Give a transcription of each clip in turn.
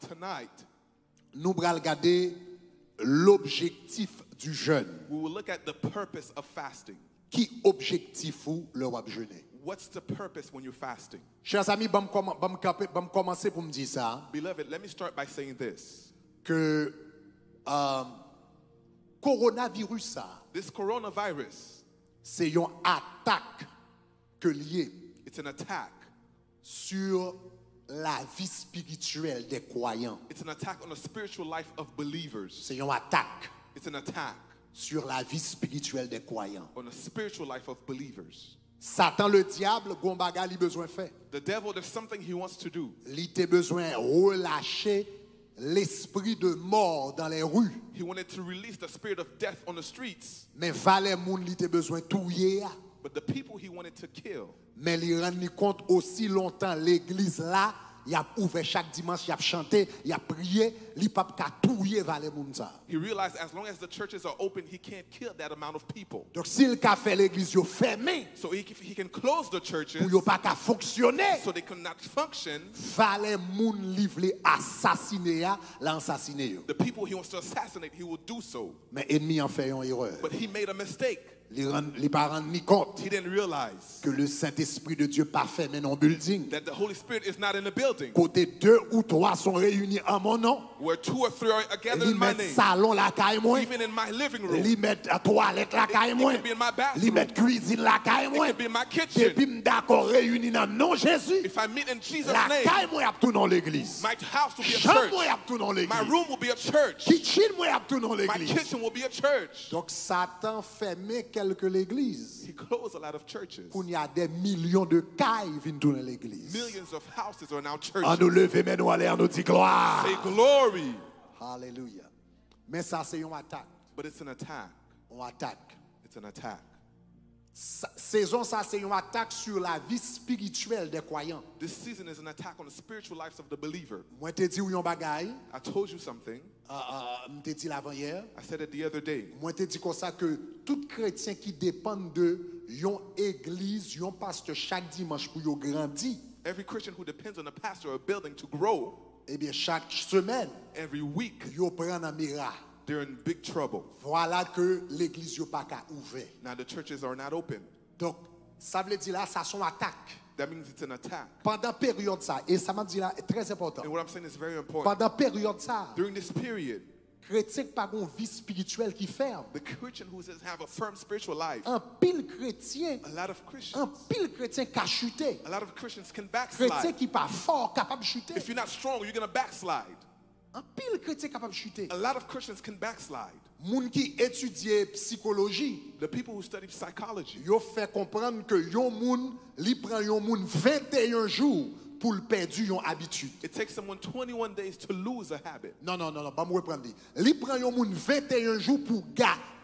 Tonight, nous allons regarder l'objectif du jeûne. we will look at the purpose of fasting. Qui objectif ou le wap jeûner? What's the purpose when you're fasting? Chers amis, je vais commencer pour me dire ça. Beloved, let me start by saying this. Que coronavirus ça, This coronavirus, c'est une attaque que lié it's an attack. sur la vie spirituelle des croyants. It's an attack on the spiritual life of believers. C'est une attaque It's an attack sur la vie spirituelle des croyants. on the spiritual life of believers. Satan le diable, gon baga li besoin faire. The devil, there's something he wants to do. Li te besoin relâcher l'esprit de mort dans les rues. He wanted to release the spirit of death on the streets. Mais valè moun li te besoin touyer. But the people he wanted to kill, Mais li rend compte aussi longtemps l'église là, il a ouvert chaque dimanche, il a chanté, il a prié, li pa ka touyer valè moun ça. he realized as long as the churches are open, he can't kill that amount of people. Donc s'il ka fait l'église yo fermé So he can close the churches pour yo pa ka fonctionner, so they cannot function. valè moun livre assassiner ya, l'assassiner yo. The people he wants to assassinate, he will do so. Mais ennemi en fait une erreur. But he made a mistake. Li pa rend ni compte He didn't realize que le Saint-Esprit de Dieu pas fait mais non building. that the Holy Spirit is not in the building. Côté 2 ou 3 sont réunis en mon nom. Where 2 or 3 are gathered Li in my met name. salon la caille moi. Even in my living room. Li met toilette la caille It moi. could be in my Li bathroom. met cuisine la caille It moi. could be in my Depuis kitchen. m'dakor réunis dans nom Jésus. If I meet in Jesus' La name, caille moi a tout dans l'église. my house will be a Chambre church. moi a tout dans My l'église. room will be a church. Kitchen moi a tout dans My l'église. kitchen will be a church. Donc Satan fermait quelques l'église. He closed a lot of churches. Pour y a des millions de cailles viennent dans l'église. Millions of houses are now En churches. nous lever mais nous aller en nous dire gloire. Say glory. Alléluia. Mais ça c'est une attaque. But it's an attack. Une attaque. It's an attack. Saison ça c'est une attaque sur la vie spirituelle des croyants. This season is an attack on the spiritual lives of the believer. Moi te dit ou yon bagay, I told you something. m'te dit l'avant hier. I said it the other day. Moi te dit comme ça que tout chrétien qui dépend de yon église, yon pasteur chaque dimanche pour yon grandir, Every Christian who depends on a pastor or a building to grow, eh bien chaque semaine, every week yon prend un miracle. they're in big trouble. Voilà que l'église yon pas ka ouvert. Now the churches are not open. Donc ça veut dire là ça son attaque. That means it's an attack. Pendant période ça et ça m'a dit là est très important. And what I'm saying is very important. Pendant période ça, During this period, chrétien qui pas une vie spirituelle qui ferme. the Christian who says have a firm spiritual life, Un pile chrétien, a lot of un Christians, pile chrétien qui a chuté. a lot of Christians can Chrétien backslide. qui pas fort capable de chuter. If you're not strong, you're going to backslide. Un pile chrétien capable de chuter. A lot of Christians can backslide. Moun qui étudie psychologie, The people who study psychology, yo fait comprendre que yon moun li prend yon moun 21 jours pour le perdre yon habitude. it takes someone 21 days to lose a habit. Non, pas me reprendre. Li prend yon moun 21 jours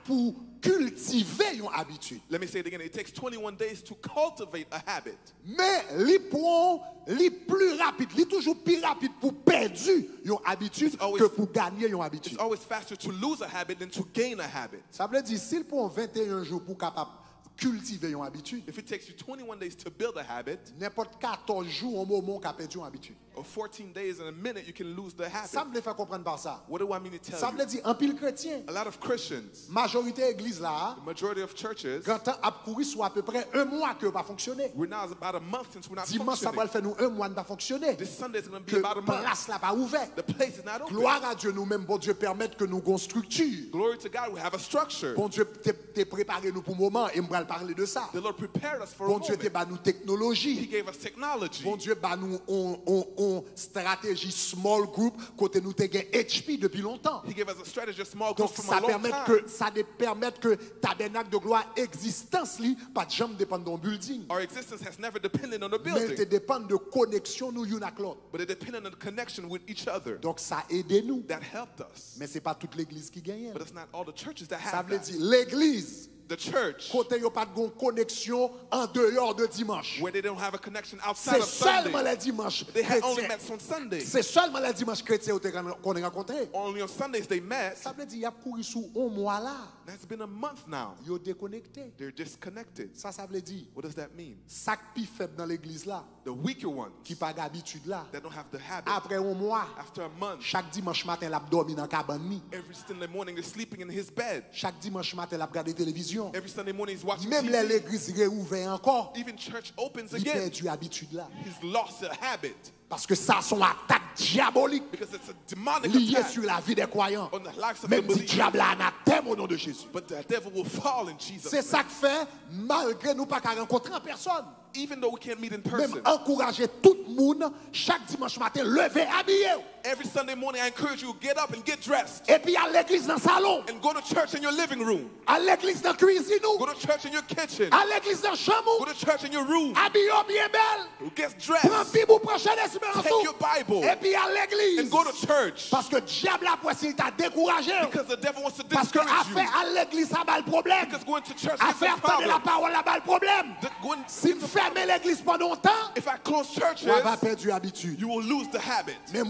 pour cultiver yon habitude. Let me say it again. It takes 21 days to cultivate a habit. Mais li prend li plus rapide, li toujours plus rapide pour perdre yon habitude It's always- que pour gagner yon It's habitude. always faster to lose a habit than to gain a habit. Ça veut dire s'il prend 21 jours pour capable cultiver yon habitude, If it takes you 21 days to build a habit, n'importe 14 jours au moment qu'a perdu yon habitude. or 14 days in a minute, you can lose the Ça habit. me fait comprendre par ça. What do I mean to tell Ça you? veut dire un pile chrétien, A lot of Christians, majorité église là, the majority of churches, quand temps a couru sur à peu près un mois que pas fonctionner. we're now about a month since we're not Dimanche ça va le functioning. faire nous un mois de pas fonctionner. This Sunday is going to Que be about a month. place là pas ouvert. The place is not open. Gloire à Dieu, nous-mêmes, bon Dieu, permettre que nous ayons une structure. Glory to God, we have a structure. Bon Dieu, t'es préparé nous pour le moment et on va parler de ça. The Lord prepared us for a Bon Dieu, t'es moment. ba nous He technologie. gave us technology. Bon Dieu, ba nous on stratégie small group côté nous t'es HP depuis longtemps. He gave us a strategy, a small group Donc from ça a long permet time. que permettre que tabernacle de gloire existence li pas de jamais dépendre d'un building. Our existence has never depended on the Mais te building, dépend de connexion nous une avec l'autre. but it depended on the connection with each other. Donc ça aide nous. That helped us. Mais c'est pas toute l'église qui gagne. But it's not all the churches that Ça have veut that. dire l'église The church, côté yo pas de connexion en dehors de dimanche. where they don't have a connection outside C'est of seulement Sunday. les dimanches They had only chrétiens. met on Sunday. C'est seulement les dimanches chrétiens qu'on a rencontré. Only on Sundays they met. Ça veut dire y a couru sous un mois là. That's been a month now. Yo déconnecté. They're disconnected. Ça veut dire What does that mean? sac pi faible dans l'église là. The weaker ones qui pas d'habitude là. that don't have the habit. Après un mois, After a month, chaque dimanche matin, il a dormi dans la cabane ni. every Sunday morning, they're sleeping in his bed. Chaque dimanche matin, il a regardé télévision. Every Sunday morning, he's watching Même TV. l'église réouvert encore, Even church opens il again. perdu l'habitude là. He's lost a habit Parce que ça, son attaque diabolique because it's a demonic liée attack sur la vie des croyants. on the lives of the Même si le believers. diable a anathème au nom de Jésus. But the devil will fall in Jesus' C'est name. ça que fait, malgré nous pas qu'à rencontrer en personne. Even though we can't meet in Même person. encourager tout le monde, chaque dimanche matin, lever, habillé. Every Sunday morning, I encourage you to get up and get dressed Et puis à l'église dans le salon, and go to church in your living room. à l'église dans la cuisine, Go to church in your kitchen. à l'église dans la Go chambre, to church in your room. habillé bien belle. Get Prends dressed. Bible pour prochaine espérance. Take your Bible Et puis à l'église. and go to church. Parce que le diable a s'il t'a découragé. Because the devil wants to Parce que discourage you. affaire à l'église, ça va le problème. Because going to church is Affaire a tendre la problem. parole, là bas le problème. Going, Si vous fermez l'église pendant longtemps, if I close churches, on va perdre l'habitude. you will lose the habit. Mais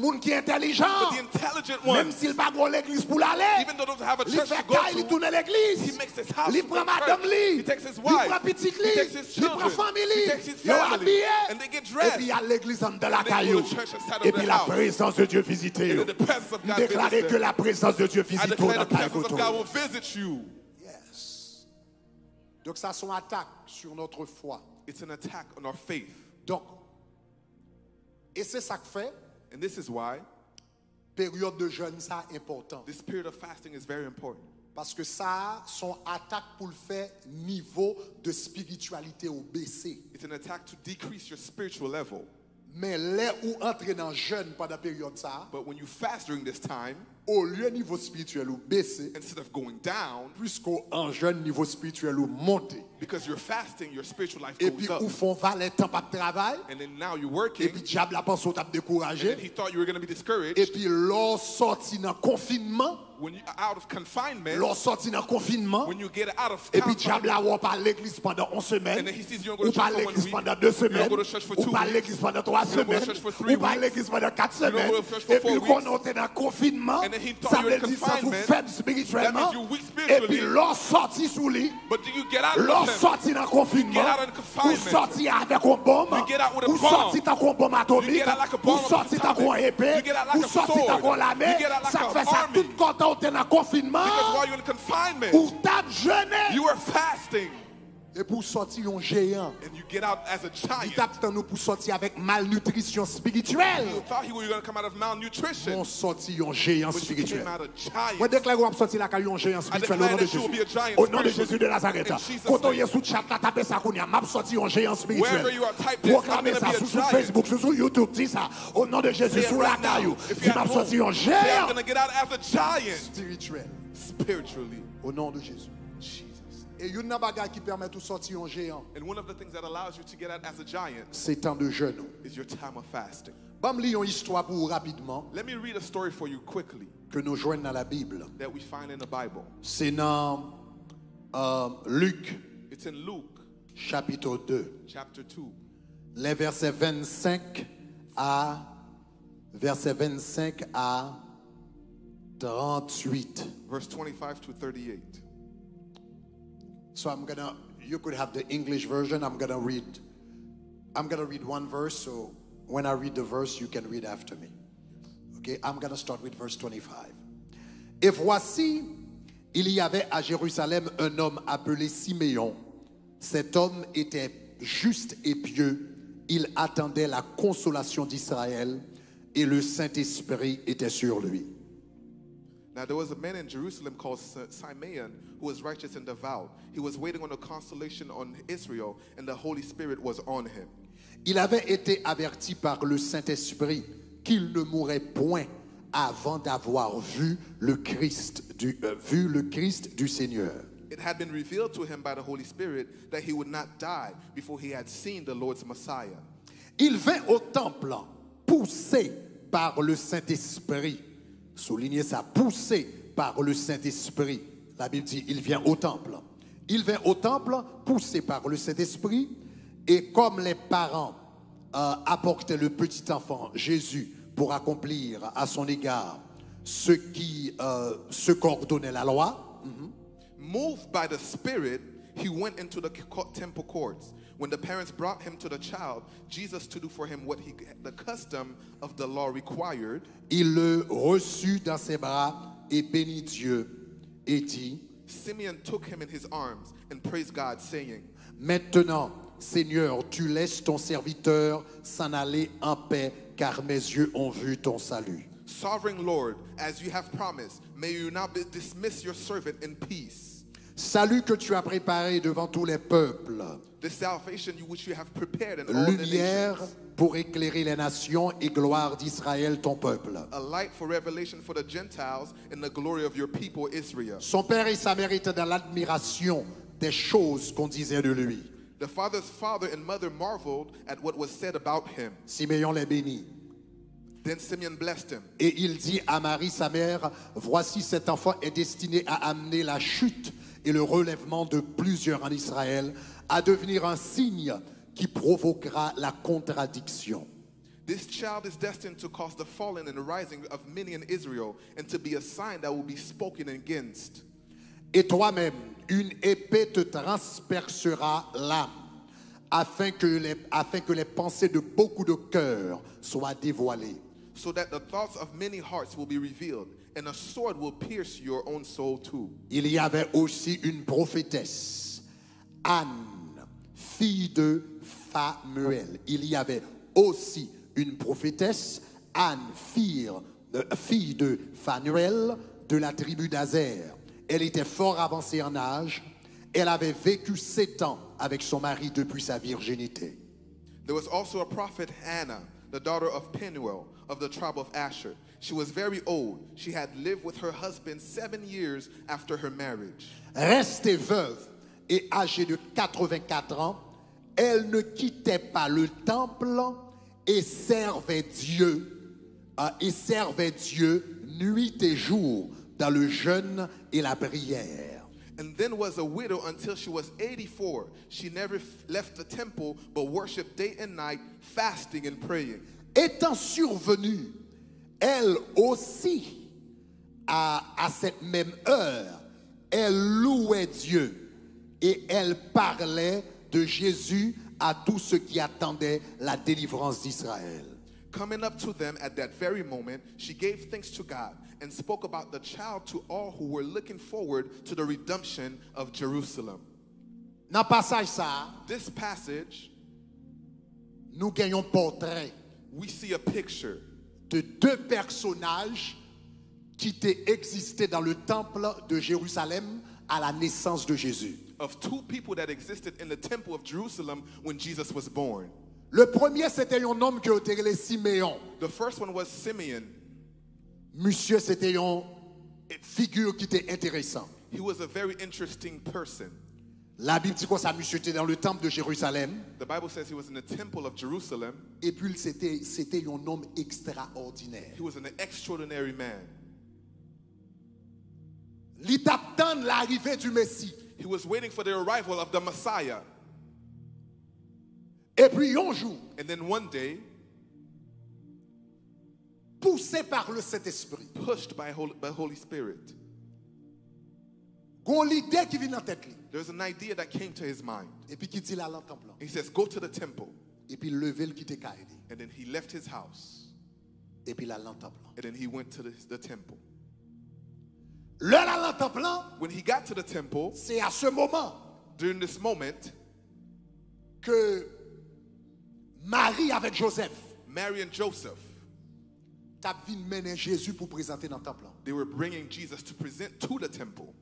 les gens qui sont intelligents, But the intelligent même ones, s'il va pas l'église pour l'aller, even though they don't have a il church fait to go caille, il to, tourne l'église. he makes his house Il to prend church. madame He li, takes his il wife, prend petit he takes li, his il prend children, famille, he takes his il est family, habillé. and they get Et dressed. puis il y a l'église dans la And they go caillou. to church inside Et of puis their la house. présence de Dieu visite. And then the presence of God Déclarez visits que them. la présence de Dieu I visite declare the dans ta presence of God will visit you. Yes. Donc ça, son attaque sur notre foi. It's an attack on our faith. Donc, et c'est ça que fait, And this is why période de jeûne, ça important. this period of fasting is very important. Parce que ça, son attaque pour le faire niveau de spiritualité au baissé. It's an attack to decrease your spiritual level. Mais là où entrer dans jeûne pendant période ça, But when you fast during this time, au lieu niveau spirituel ou baissé, instead of going down, puisqu'en jeûne niveau spirituel ou monté. because you're fasting, your spiritual life Et goes puis up. où font valer temps pas de travail, And then now you're et working, puis diable a pensé au t'a and then découragé, he thought you were going to be discouraged. et puis l'on sorti dans confinement, When you're out of confinement, l'on sorti dans confinement, when you get out of et puis diable confinement, a ou pas à l'église pendant 11 semaines, and then he sees you don't go ou to pas à church for 1 l'église week, pendant 2 you don't semaines, go to church for ou 2 pas à weeks, l'église pendant 3 you don't go to semaines, church for 3 ou pas à weeks, l'église pendant 4 you don't semaines, go to church for et puis 4 qu'on weeks, était dans confinement, and then he thought ça you were veut in dire ça vous confinement, faible that spirituellement, means you're weak et spiritually. puis l'on sorti sous lit, But do you get out l'on of him? sorti dans confinement, get out in ou confinement. sorti avec un bombe, You get out with a ou bomb. sorti dans un bombe atomique, You get out like a ou bomb sorti dans atomic. un épée, You get out like ou a sorti sword. dans l'armée, You get out like ça a fait ça army. tout quand on était dans confinement, Because while you're in confinement, ou tape jeûner, you are fasting, et pour sortir un géant. and you get out as a Il giant. tape dans nous pour sortir avec malnutrition spirituelle. You thought you were going to come out of malnutrition, On sortit un géant but you came spirituel. out a giant. Moi, déclare qu'on va sortir la caillou un géant spirituel au nom de that you will Jésus. be a giant Au nom de spiritually. Jésus de Nazareth. In Jesus' Quand on name. est sous chat, là, tapez ça qu'on y a. M'a sorti un géant Wherever spirituel. you are, type this. I'm Proclamez going to ça be a sur giant. Facebook, sur YouTube, dis ça. Au nom de Jésus, Say it sous la right now. caillou. If Dis you're m'a at sorti home, un say I'm géant going to get out as a giant spirituel. spiritually. Au nom de Jésus. Jesus. Et une bagaille qui permet de sortir un géant, And one of the things that allows you to get out as a giant c'est temps de jeûne. is your time of fasting. Bam, lis une histoire pour vous rapidement Let me read a story for you quickly que nous joignons dans la Bible. that we find in the Bible. C'est dans Luc, It's in Luke chapitre 2. chapter 2, Les versets 25 à 38. verse 25 to 38. So you could have the English version. I'm gonna read one verse. So when I read the verse, you can read after me. Okay, I'm gonna start with verse 25. Et voici, il y avait à Jérusalem un homme appelé Siméon. Cet homme était juste et pieux. Il attendait la consolation d'Israël et le Saint-Esprit était sur lui. Now there was a man in Jerusalem called Simeon who was righteous and devout. He was waiting on the consolation on Israel, and the Holy Spirit was on him. Il avait été averti par le Saint-Esprit qu'il ne mourrait point avant d'avoir vu le Christ du Seigneur. It had been revealed to him by the Holy Spirit that he would not die before he had seen the Lord's Messiah. Il vint au temple poussé par le Saint-Esprit. Soulignez ça, poussé par le Saint-Esprit. La Bible dit, il vient au temple. Il vint au temple poussé par le Saint-Esprit. Et comme les parents apportaient le petit enfant Jésus pour accomplir à son égard ce qu'ordonnait la loi, Moved by the Spirit, he went into the temple courts. When the parents brought him to the child, Jesus to do for him what the custom of the law required, il le reçut dans ses bras et bénit Dieu et dit, Simeon took him in his arms and praised God, saying, maintenant, Seigneur, tu laisses ton serviteur s'en aller en paix, car mes yeux ont vu ton salut. Sovereign Lord, as you have promised, may you now dismiss your servant in peace. Salut que tu as préparé devant tous les peuples, The salvation which you have prepared in all the lumière nations, pour éclairer les nations et gloire d'Israël, ton peuple. a light for revelation for the Gentiles and the glory of your people Israel. Son père et sa mère étaient dans l'admiration des choses qu'on disait de lui. The father's father and mother marveled at what was said about him. Siméon les bénit. Then Simeon blessed him. Et il dit à Marie, sa mère, voici cet enfant est destiné à amener la chute et le relèvement de plusieurs en Israël, à devenir un signe qui provoquera la contradiction. This child is destined to cause the falling and the rising of many in Israel, and to be a sign that will be spoken against. Et toi-même, une épée te transpercera l'âme, afin que les pensées de beaucoup de cœurs soient dévoilées. So that the thoughts of many hearts will be revealed, and a sword will pierce your own soul too. Il y avait aussi une prophétesse, Anne, fille de Phanuel. Il y avait aussi une prophétesse, Anne, fille de Phanuel, de la tribu d'Azer. Elle était fort avancée en âge. Elle avait vécu 7 ans avec son mari depuis sa virginité. There was also a prophet Hannah, the daughter of Penuel of the tribe of Asher. She was very old. She had lived with her husband 7 years after her marriage. Restée veuve et âgée de 84 ans, elle ne quittait pas le temple et servait Dieu nuit et jour dans le jeûne et la prière. And then was a widow until she was 84. She never left the temple, but worshiped day and night, fasting and praying. Étant survenue, elle aussi, à cette même heure, elle louait Dieu et elle parlait de Jésus à tous ceux qui attendaient la délivrance d'Israël. Coming up to them at that very moment, she gave thanks to God and spoke about the child to all who were looking forward to the redemption of Jerusalem. Dans le passage ça, This passage, nous gagnons portrait we see a picture de 2 personnages qui étaient existés dans le temple de Jérusalem à la naissance de Jésus. of 2 people that existed in the temple of Jerusalem when Jesus was born. Le premier, c'était un homme qui était appelé Siméon. The first one was Simeon. Monsieur, c'était une figure qui était intéressante. He was a very interesting person. La Bible dit que ça, monsieur était dans le temple de Jérusalem. The Bible says he was in the temple of Jerusalem. Et puis, c'était un homme extraordinaire. He was an extraordinary man. Il attend l'arrivée du Messie. He was waiting for the arrival of the Messiah. Et puis, un jour, And then one day, poussé par le Saint-Esprit, pushed by Holy Spirit, il y a l'idée qui vient dans la tête. there's an idea that came to his mind. Et puis, qui dit là, dans le temple. He says, go to the temple. Et puis, levé le quitter Kaïdi. And then he left his house. Et puis, là, dans le temple. And then he went to the temple. Là, dans le temple, When he got to the temple, c'est à ce moment during this moment, que Marie avec Joseph Mary and Joseph, t'a vu mener Jésus pour présenter dans le temple. they were bringing Jesus to present to the temple.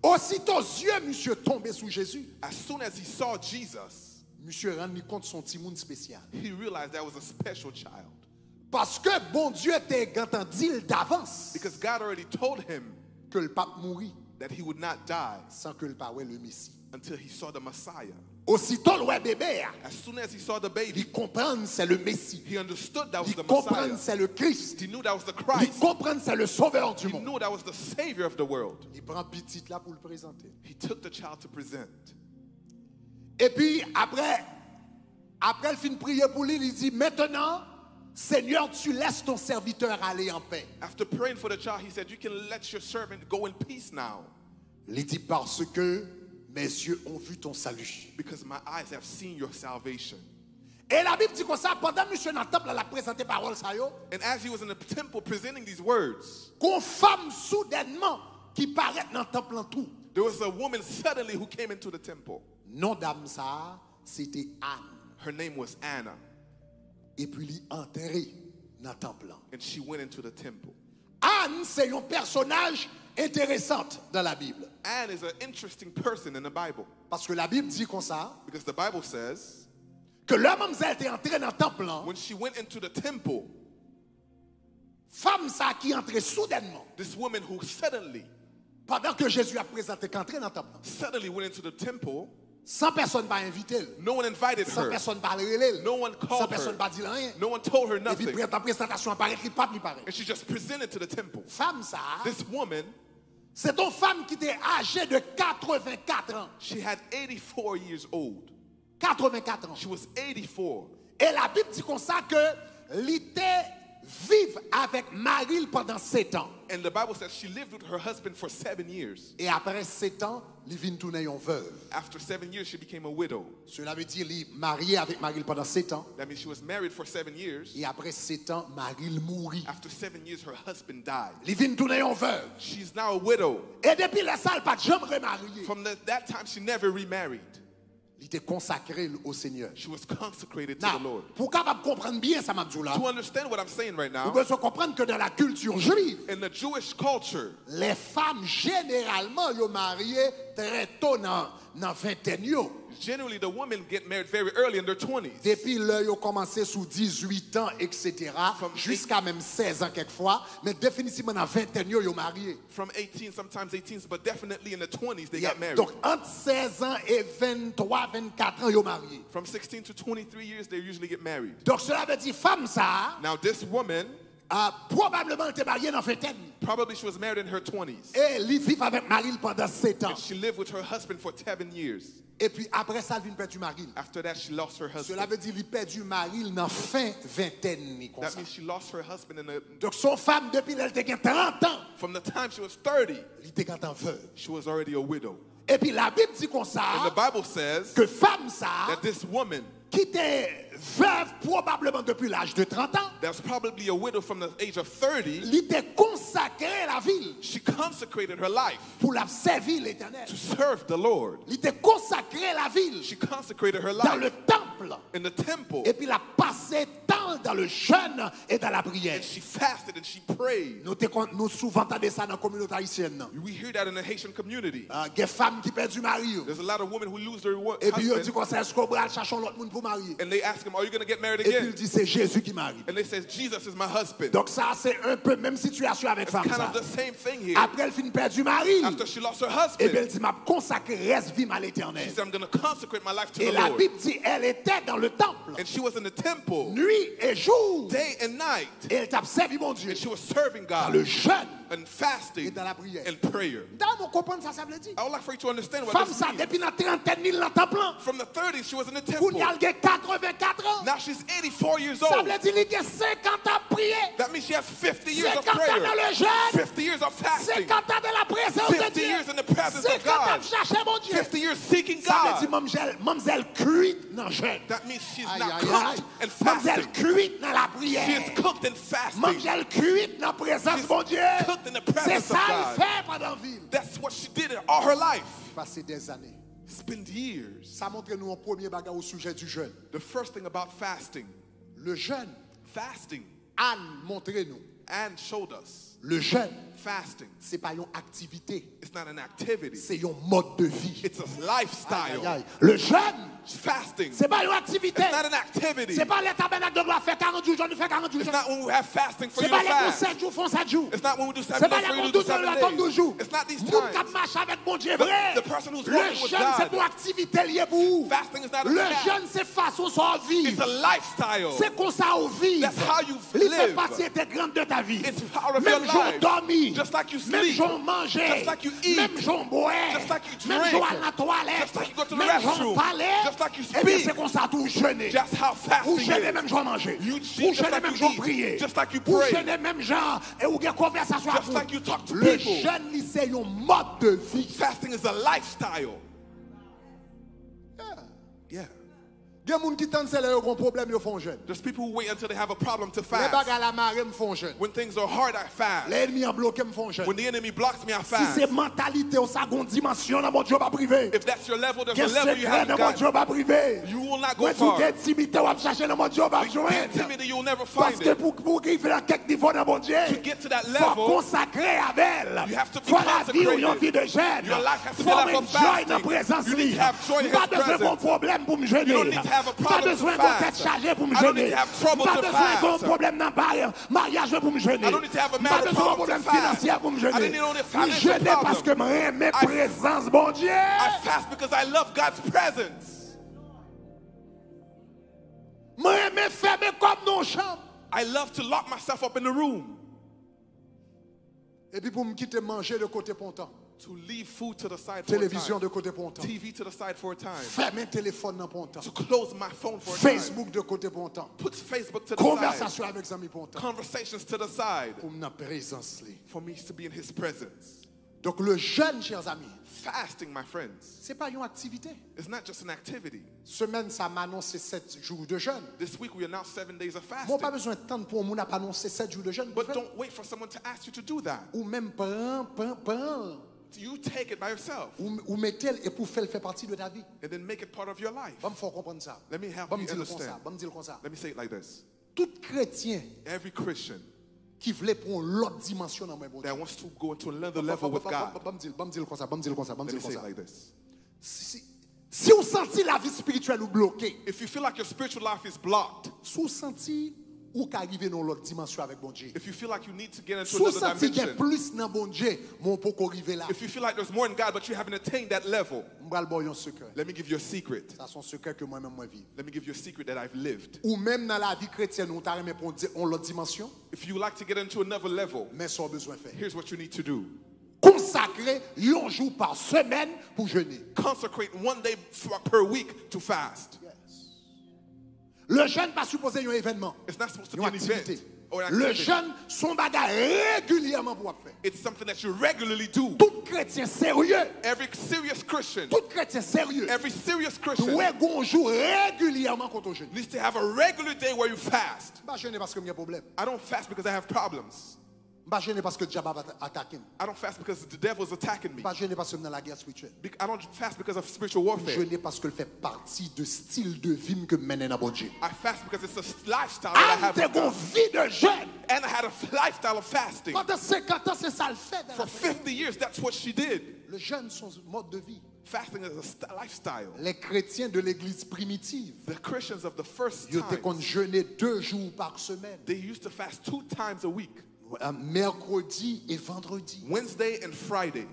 Aussitôt yeux, monsieur, tombé sous Jésus. As soon as he saw Jesus, Monsieur rendu compte son petit monde spécial. he realized that was a special child. Parce que bon Dieu était dit d'avance Because God already told him que le pape mourit that he would not die sans que le pape voie le Messie. until he saw the Messiah. Aussitôt le bébé, As soon as he saw the baby, il comprend c'est le Messie. he understood that was Il the comprend Messiah. c'est le Christ. He knew that was the Il Christ. comprend c'est le sauveur du He monde. knew that was the Savior of the world. Il prend petit là pour le présenter. He took the child to present. Et puis après il finit de prier pour lui, il dit maintenant Seigneur, tu laisses ton serviteur aller en paix. After praying for the child, he said, you can let your servant go in peace now. Il dit parce que mes yeux ont vu ton salut. because my eyes have seen your salvation. Et la Bible dit comme ça, pendant monsieur dans le temple, elle a présenté parole ça yo, And as he was in the temple presenting these words, qu'on femme soudainement qui paraît dans le temple en tout. there was a woman suddenly who came into the temple. Nom d'âme ça, c'était Anne. Her name was Anna, Et puis il est entré dans le temple. and she went into the temple. Anne, c'est un personnage intéressant dans la Bible. Anne is an interesting person in the Bible Parce que la Bible dit comme ça, because the Bible says que l'homme était entré dans le temple, when she went into the temple, femme ça qui est entrée soudainement, this woman who pendant que Jésus a présenté qu'entrer dans le temple, suddenly went into the temple, sans personne pas invité, no one invited sans her, personne pas relé, no one sans called personne her, pas dit rien. no one told her Et puis nothing, la présentation apparaît, il pas paraît. and she just presented to the temple. Femme ça, This woman, c'est une femme qui était âgée de 84 ans. she had 84 years old. 84 ans. She was 84. Et la Bible dit comme ça que l'été vive avec Marie pendant 7 ans. And the Bible says she lived with her husband for 7 years. Et après 7 ans, il vient tourner en veuve. After 7 years, she became a widow. Cela veut dire qu'il est marié avec Marie pendant 7 ans. That means she was married for 7 years. Et après 7 ans, Marie mourit. After 7 years, her husband died. Il vient tourner en veuve. She's now a widow. Et depuis la salle, pas de jamais remarié. From that time, she never remarried. Il était consacré au Seigneur. She was consecrated to the Lord. Pour capable comprendre bien ça, m'a dit là, To understand what I'm saying right vous now, devez comprendre que dans la culture juive, in the Jewish culture, les femmes généralement yo mariées très tôt dans vingtaine yo. generally the women get married very early in their 20s. Depuis là yo commencé sous 18 ans etc. jusqu'à même 16 ans quelquefois, mais définitivement dans vingtaine yo mariés. From 18, sometimes 18s, but definitely in the 20s they got married. Donc entre 16 ans et 23 24 ans yo mariés. From 16 to 23 years, they usually get married. Donc cela veut dire femme ça Now this woman, probablement était mariée dans vingtaine. probably she was married in her 20s. Et elle vit avec Marie pendant 7 ans. And she lived with her husband for 7 years. Et puis après ça, elle vient perdre Marie. After that, she lost her Cela husband. veut dire qu'il perd Marie dans fin vingtaine. Comme That ça. means she lost her husband Donc son femme, depuis elle était 30 ans, from the time she was 30, elle était en veuve. she was already a widow. Et puis la Bible dit comme And ça, the Bible says que femme ça, that this woman, qui était veuve probablement depuis l'âge de 30 ans, that's probably a widow from the age of 30, elle était consacrée à la ville she consecrated her life pour la servir l'Éternel. to serve the Lord. Elle était consacrée à la ville She consecrated her dans le life temple. in the temple. Et puis elle a passé temps dans le jeûne et dans la prière. And she fasted and she prayed. Nous souvent entendons ça dans la communauté haïtienne. We hear that in the Haitian community. Il y a des femmes qui perdent du mari. There's a lot of women who lose their Et puis ils disent husband, qu'on sait est-ce qu'on va chercher l'autre monde pour marier. and they ask him, "Are you going to get married Et puis again?" il dit c'est Jésus qui marie. And they says, "Jesus is my husband." Donc ça c'est un peu même situation avec It's femme kind ça. of the same thing here. Après elle finit perdre du mari. After she lost her Et puis elle husband, dit m'a consacré reste vie à she l'Éternel. said, "I'm going to consecrate my life to Et the la Lord." Bible dit elle était dans le temple And she was in the temple nuit et jour. day and night, Et elle t'a servi mon Dieu and she was serving dans le God jeûne and et fasting dans la prière. and prayer. Dans mon comprendre ça veut dire. I would like for you to understand what Femme this ça means. depuis la trentaine dans le temple. From the 30s, she was in the Pour temple. y aller 84 ans. Now she's 84 years Ça old. veut dire qu'il y a 50 ans de prière. That means she has 50 years of 50 ans dans prayer, le jeûne. 50 years of fasting, 50 ans de la présence de 50 Dieu. years in the presence of 50 ans God, de chercher mon Dieu. 50 years seeking Ça veut dire God. mademoiselle cuite dans le jeûne. That means she's Aïe, not aïe, cooked aïe. and Mademoiselle fasting. cuite dans la She prière. is cooked and fasting. Mademoiselle cuite dans la présence She's de mon Dieu. cooked in the C'est presence ça of qu'elle God. fait pendant la vie. That's what she did all her life. Passer des années. It's been years. Ça montre nous un premier bagage au sujet du jeûne. The first thing about fasting, Le jeûne, fasting, Anne montre nous. Anne showed us Le jeûne, fasting. c'est pas une activité, It's not an activity. c'est un mode de vie. It's a Aïe, lifestyle. aïe. Le jeûne, Fasting. c'est pas une activité. It's not an activity. C'est pas les tabernacles de gloire faire 40 jours, je fais 40 jours. It's not when we have fasting for C'est you to pas les font fast. 7 jours, font 7 jours. It's not when we do 7 C'est pas days for les you font to do 12 jours, 7 la tombe 12 days. jours. It's not these Moun qui times. marche avec mon Dieu But vrai. the person who's Le walking with jeûne, God. c'est pour activité liée pour vous. Fasting is not a Le fast. jeûne, c'est façon sans vie. It's a lifestyle. C'est comme ça au vie. That's how you Il fait live. partie intégrante de ta vie. It's part of Même your jour life. dormir. Just like you Même sleep. jour manger. Just like you eat. Même jour boire. Just like you Même drink. jour à la toilette. Just like you go to the Même jour restroom. parler. Just like you Et bien speak. c'est comme ça tout jeûner. Just how Ou fasting jeûner is. même jour manger. You Ou just jeûner like même you jour eat. prier. Just like you Ou pray. jeûner même genre et ou bien conversation avec Just like you talk to Le people. jeûne c'est un mode de vie. Fasting is a lifestyle. Yeah. Il y a des gens qui tendent à avoir un problème, ils font jeûne. There's people who wait until they have a problem to Les fast. bagages à la marée, me font jeûne. When things are hard, I fast. L'ennemi a bloqué, me font jeûne. When the enemy blocks me, I Si fast. c'est mentalité ou seconde dimension dans mon Dieu pas privé. If that's your level, there's Quel a level you secret haven't dans mon got. Dieu pas privé. You will not go Moi, tu far. es intimité ou à chercher dans mon Dieu pas The joindre. intimity, you'll never Parce find que it. pour arriver à quelque niveau dans mon Dieu, To get to that faut level, consacrer avec elle. you have to be Faut la vie ou une consecrated. vie de jeûne. Your life has to be Faut a life of enjoy dans la fasting. présence. You need to have joy in Pas His besoin de presence. problème pour me You jeûner. don't need to have a Pas problem besoin to de tête fast. chargée pour me I don't need jeûner. to have trouble Pas to besoin de fast. problème dans le mariage pour me jeûner. I don't need to have a Pas marital besoin de problem problème to fast. financier pour me I jeûner. don't need only Je financial jeûne parce que problem. je ma présence, bon Dieu. I fast because I love God's presence. Je fermer comme dans une chambre. I love to lock myself up in the room. Et puis pour me quitter manger de côté pontant. To leave food to the side for a Télévision de time. côté pontant. TV to the side for a time. Fermer téléphone dans pontant. To close my phone for a time. Facebook de côté pontant. Put Facebook to the side. Conversation avec amis pontant. Conversations to the side. Pour ma présence. For me to be in His presence. Donc le jeûne, chers amis, Fasting, my friends, c'est pas une activité. is not just an activity. Semaine, ça m'annonce 7 jours de jeûne. This week we announced 7 days of Moi, pas fasting. besoin de temps pour mon annoncer 7 jours de jeûne. But don't wait for someone to ask you to do that. Ou même prends. You take it by yourself Ou mettez et pour faire partie de ta vie. and then make it part of your life. Va me faire comprendre ça. Let me help Va me you dire comme ça. understand. Va me dire comme ça. Let me say it like this. Tout chrétien Every Christian qui voulait prendre l'autre dimension dans mon bon Dieu. that wants to go into another level with God, Va me dire comme ça. Va me dire comme ça. Va me let me dire say comme it ça. like this. Si vous sentez la vie spirituelle ou bloquée, If you feel like your spiritual life is blocked, si vous sentez ou qu'arriver dans l'autre dimension avec bon Dieu. if you feel like you need to get into Si vous another sentez qu'il y a dimension, plus dans bon Dieu, mon peut arriver là. if you feel like there's more in God but you haven't attained that level, Je vais vous donner un secret. let me give you a secret. Ça c'est un secret que moi-même moi vis. Let me give you a secret that I've lived. Ou même dans la vie chrétienne, on t'a remis pour on l'autre dimension, If you like to get into another level, mais ça a besoin de faire. here's what you need to do. Consacrer un jour par semaine pour jeûner. Consecrate one day per week to fast. Le jeûne pas supposé un événement. It's not supposed to be Une an activité. event or an Le activity. jeûne, son bagage régulièrement pour faire. It's something that you regularly do. Tout chrétien sérieux, Every serious Christian, tout chrétien sérieux, every serious Christian doit un jour régulièrement contre le jeûne. needs to have a regular day where you fast. Je ne pas jeûner parce que j'ai un problème. I don't fast because I have problems. Je ne pas jeûner parce que le diable va attaquer. I don't fast because the devil's attacking Je me. ne pas jeûner parce que je suis dans la guerre spirituelle. I don't fast because of spiritual warfare. Jeûner parce que le fait partie de style de vie que mène dans bon Dieu. I fast because it's a lifestyle that I have. Ante with gon God. vie de jeûne. And I had a lifestyle of fasting. Pendant 50 ans, c'est ça le fait. For 50 years, that's what she did. Le jeûne, son mode de vie. Fasting is a lifestyle. Les chrétiens de l'église primitive, The Christians of the first ils étaient qu'on time, jeûnait 2 jours par semaine. they used to fast 2 times a week, Mercredi et vendredi. Wednesday and Friday.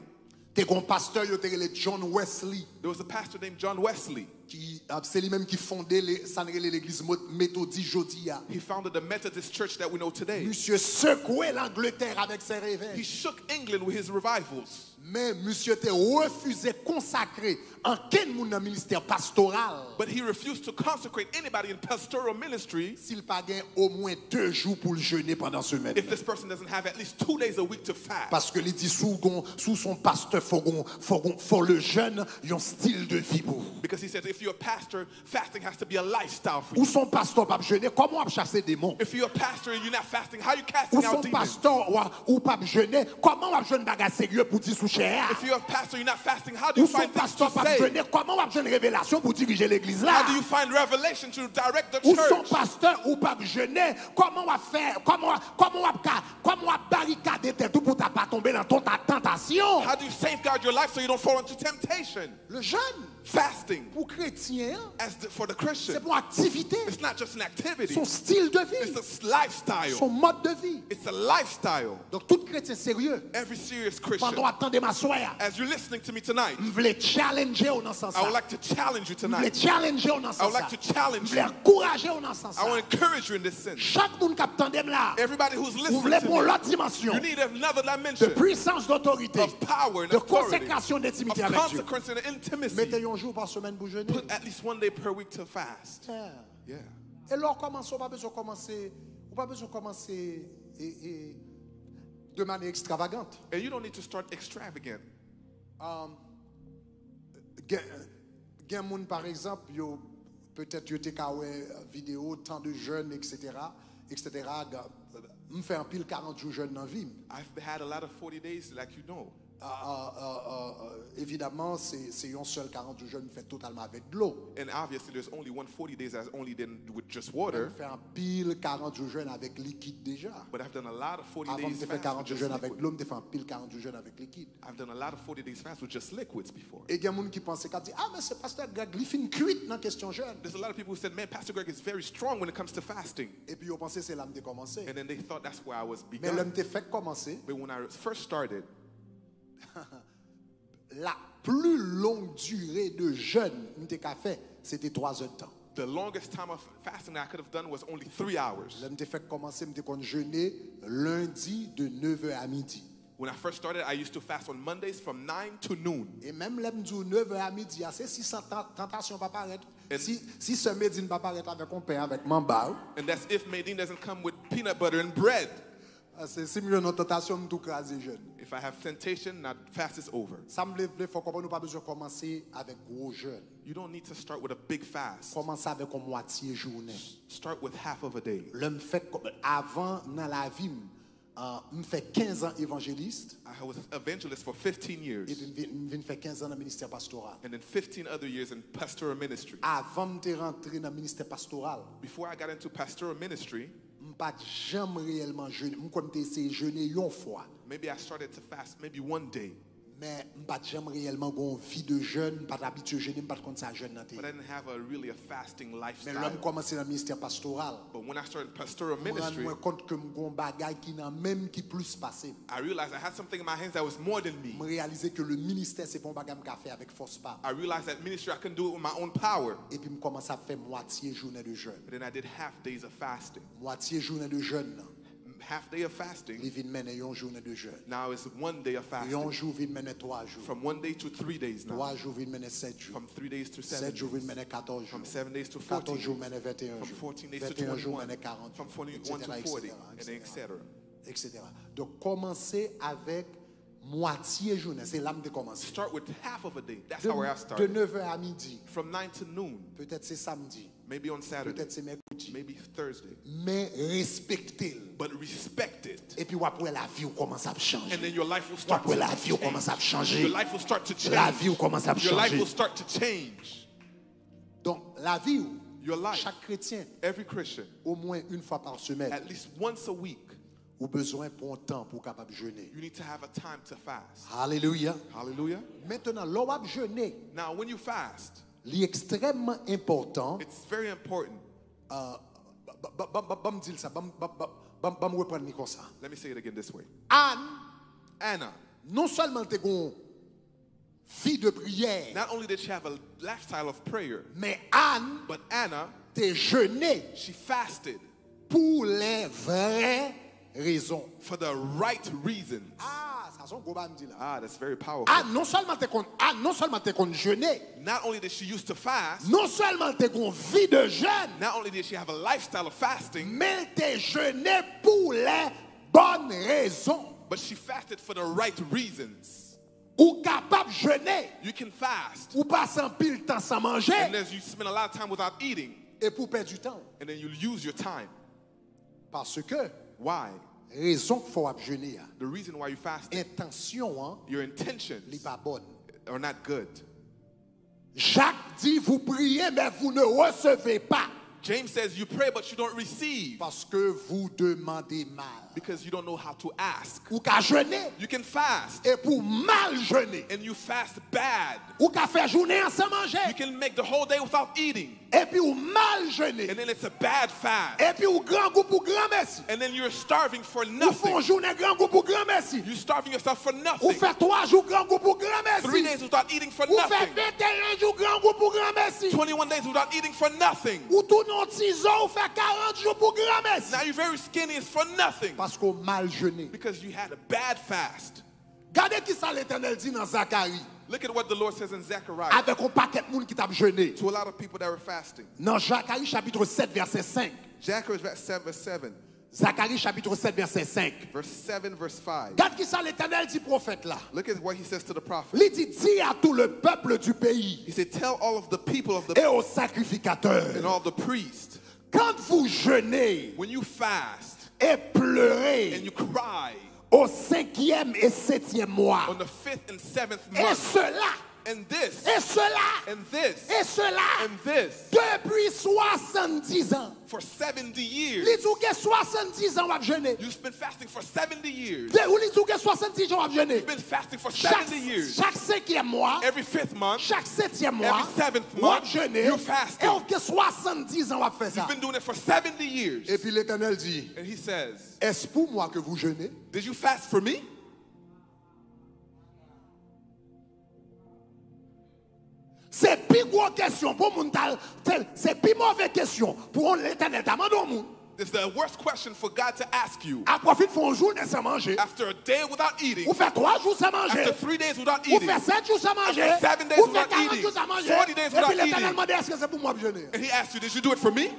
T'es un pasteur, il était John Wesley, There was a pastor named John Wesley. c'est lui-même qui fondait l'église méthodiste Jodia. He founded the Methodist church that we know today. Monsieur secouait l'Angleterre avec ses He réveils. shook England with his revivals. Mais monsieur te refusé consacrer en quel monde dans ministère pastoral But he refused to consecrate anybody in pastoral ministry s'il pas gain au moins 2 jours pour le jeûner pendant semaine. if this person doesn't have at least 2 days a week to fast. Parce que il dit sous son pasteur faut le jeûne un style de vie pour. Because he says if you're a pastor, fasting has to be a lifestyle for Ou you. son pasteur pas jeûner, comment on chasser des démons? If you're a pastor and you're not fasting, how are you Ou casting son out demons? pasteur ou pas jeûner, comment on jeûne bagage sérieux pour dire sous cher? If you're a pastor, you're not fasting, how do Ou you son find things to pasteur pas say? jeûner, comment on jeûne révélation pour diriger l'église là? How do you find revelation to direct the Ou son church? pasteur ou pas jeûner, comment on va faire, comment on va barricader tête pour ta pas tomber dans ta tentation? How do you safeguard your life so you don't fall into temptation? Le jeûne Fasting, pour chrétien, for the c'est Christian, pour activité, it's not just an activity, son style de vie, it's a lifestyle. son mode de vie. It's a lifestyle. Donc tout chrétien sérieux, Every serious Christian, pendant attendez ma soeur, as you're listening to me tonight, je voulais challenger au dans ce sens. I would like to challenge you Je voulais tonight. challenger au dans ce I would sens. like to Je challenge voulais you. encourager au dans ce sens. I want to encourage you in this sense. Chaque monde qui attendait là, Everybody who's vous listening voulez to pour me, l'autre dimension you need another de dimension puissance, d'autorité, of power and de authority, consécration, of d'intimité avec Dieu. consequence and intimacy. Mettez un jour par semaine pour jeûner. Put at least 1 day per week to fast. Yeah. Yeah. Et là, on pas besoin de commencer de manière extravagante. And you don't need to start extravagant. Gen moun, par exemple, peut-être que tu as vidéo, temps de jeûne, etc. Je fais un pile 40 jours jeûne dans la vie. I've had a lot of 40 days, like you know. Évidemment, c'est un seul 40 jours jeûne fait totalement avec de l'eau. And obviously, there's only 140 days that's only done with just water. Je fais un pile 40 jours jeûne avec liquide déjà. But I've done a lot of 40 Avant de days faire fast 40 with jours just jeûne avec liquid. l'eau, je fais un pile 40 jours jeûne avec liquide. I've done a lot of 40 days fast with just liquids before. Et il y a des gens qui pensent qu'à dire, ah mais c'est pasteur Greg, il fait une cuite dans la question jeûne. There's a lot of people who said, man, Pastor Greg is very strong when it comes to fasting. Et puis ils pensent que c'est là que j'ai commencé. And then they thought that's where I was Mais l'homme begun. t'a fait commencer. But when I first started, La plus longue durée de jeûne que j'ai fait, c'était 3 heures de temps. the longest time of fasting that I could have done was only 3 hours. L'homme t'a fait commencer, je suis jeûner lundi de 9h à midi. When I first started, I used to fast on Mondays from 9 to noon. Et même l'homme dit 9h à midi, c'est si sa tentation va paraître. Et- Si ce midi ne va paraître avec un pain, avec mamba, And that's if Medine doesn't come with peanut butter and bread. c'est si mieux notre tentation, je suis crasé jeûne. If I have temptation, that fast is over. Ça me lève, il faut comprendre, nous pas besoin de commencer avec gros jeûne. You don't need to start with a big fast. Commencer avec une moitié journée. Start with half of a day. L'homme fait avant dans la vie, me fait 15 ans évangéliste I was evangelist for 15 years. et puis me fait 15 ans dans le ministère pastoral. And then 15 other years in pastoral ministry. Avant de rentrer dans le ministère pastoral, Before I got into pastoral ministry, je pas jamais réellement jeûner. Je connais essayer jeûner une fois, maybe I started to fast maybe one day. mais je pas jamais réellement une vie de jeûne, pas d'habitude de jeûner, pas de ça jeûne dans But I didn't have a fasting Mais lifestyle. l'homme commencé dans le ministère pastoral. But when I started pastoral Je me ministry, rends compte que je un bagage qui n'a même qui plus passé. I realized I had something in my hands that was more than me. Je réalisé que le ministère c'est pas un bagage que fait avec force pas. I realized that ministry, I couldn't do it with my own power. Et puis je commence à faire moitié journée de jeûne. But then I did half days of fasting. Moitié journée de jeûne. Half day of fasting, Il vient mener une journée de jeûne. now it's 1 day of Et un fasting. jour vient mener 3 jours. From 1 day to 3 days now. 3 jours vient mener 7 jours. From 3 days to 7 7 jours vient days. mener 14 jours. From 7 days to 14 14 jours days. mener 21 From jours. 14 days to 21 jours 21. mener 40 From jours. 41 to 40. And then etc. etc. Donc commencer avec moitié journée. C'est là que je commence. Start with half of a day. That's how I De started. 9h à midi. From 9 to noon. Peut-être c'est samedi. Maybe on Saturday. Peut-être c'est mercredi. Maybe Thursday. Mais respectez-le. But respect it. Et puis après la vie commence à changer. And then your life will start Après to la vie commence à change. changer. Your life will start to change. La vie commence à Your life changer. will start to change. Donc la vie, Your life. chaque chrétien, Every Christian, au moins une fois par semaine, at least once a week, a besoin pour un temps pour capable jeûner. you need to have a time to fast. Alléluia. Hallelujah. Maintenant, l'on va jeûner. Now, when you fast, L'extrêmement important, it's very important. me dire ça, me reprendre comme ça. Let me say it again this way. Anne, Anna, non seulement t'es une fille de prière, not only did she have a lifestyle of prayer, mais Anne, but Anna, t'es jeûné she fasted pour les vraies raisons. for the right reasons. Ah, ça son gros me dit là. Ah, that's very powerful. Anne, non seulement t'es qu'on jeûner, Not only did she used to fast, non seulement t'es qu'on vie de jeûne, not only did she have a lifestyle of fasting, mais t'es jeûné pour les bonnes raisons. but she fasted for the right reasons. Ou capable jeûner, You can fast, ou passer un pile temps sans and manger, then you spend a lot of time without eating, et pour perdre du temps. and then you use your time. Parce que, Why? raison qu'il faut jeûner, The reason why you fast, intention, your n'est intentions pas bonne. are not good. Jacques dit, vous priez, mais vous ne recevez pas. James says you pray, but you don't receive Parce que vous demandez mal. because you don't know how to ask. Ou qu'à jeûner, You can fast, et pour mal jeûner. and you fast bad. Ou qu'à faire journée sans You manger. can make the whole day without eating, Et puis ou mal jeûner. and then it's a bad fast. Et puis ou grand goût pour grand merci. And then you're starving for Ou font nothing. journée grand goût pour grand merci. You're starving yourself for Ou nothing. fait 3 jours grand goût pour grand 3 merci. days without eating for Ou fait nothing. 21 jours grand goût pour grand merci. 21 days without eating for nothing. Ou tout non 6 ans, ou fait 40 jours pour grand merci. Now you're very skinny, it's for nothing Parce qu'on mal jeûné. because you had a bad fast. Regardez qui ça l'Éternel dit dans Zacharie. Look at what the Lord says in Zechariah Avec un paquet de monde qui t'a jeûné. to a lot of people that were fasting. Dans Zacharie chapitre 7 verset 5. Zechariah 7 verse 7. Zacharie chapitre 7 verset 5. Verse 7, verse 5. Regarde qui ça l'Éternel dit prophète là. Look at what he says to the prophet. Il dit, dis à tout le peuple du pays He said, tell all of the people of the et aux sacrificateurs, and all the priests, quand vous jeûnez when you fast et and pleurez you cry au 5e et 7e mois, on the 5th and 7th et month, cela, and this, et cela, and this, et cela, and this, depuis 70 ans. for 70 years. Il dit que 70 ans, on va jeûner. You've been fasting for 70 years. Ou il dit que 70 ans, on va jeûner. You've been fasting for Chaque 70 years. 5e mois, Every 5th month, chaque 7e mois, every 7th on va month, jeûner. you fasting. Et on que 70 ans, on va faire ça. you've been doing it for 70 years. Et puis l'Éternel dit, And he says, est-ce pour moi que vous jeûnez? did you fast for me? C'est plus grosse question pour mon c'est plus mauvaise question pour l'Éternel t'a demandé au monde. It's the worst question for God to ask you. À profit font un jour sans manger. After a day without eating, Ou fait 3 jours sans manger. after 3 days without Ou eating, fait 7 jours sans manger. After 7 days Ou fait without 40 eating, jours sans manger. 40 days Et without puis l'Éternel eating. demande est-ce que c'est pour moi jeûner? and he asked you, did you do it for me?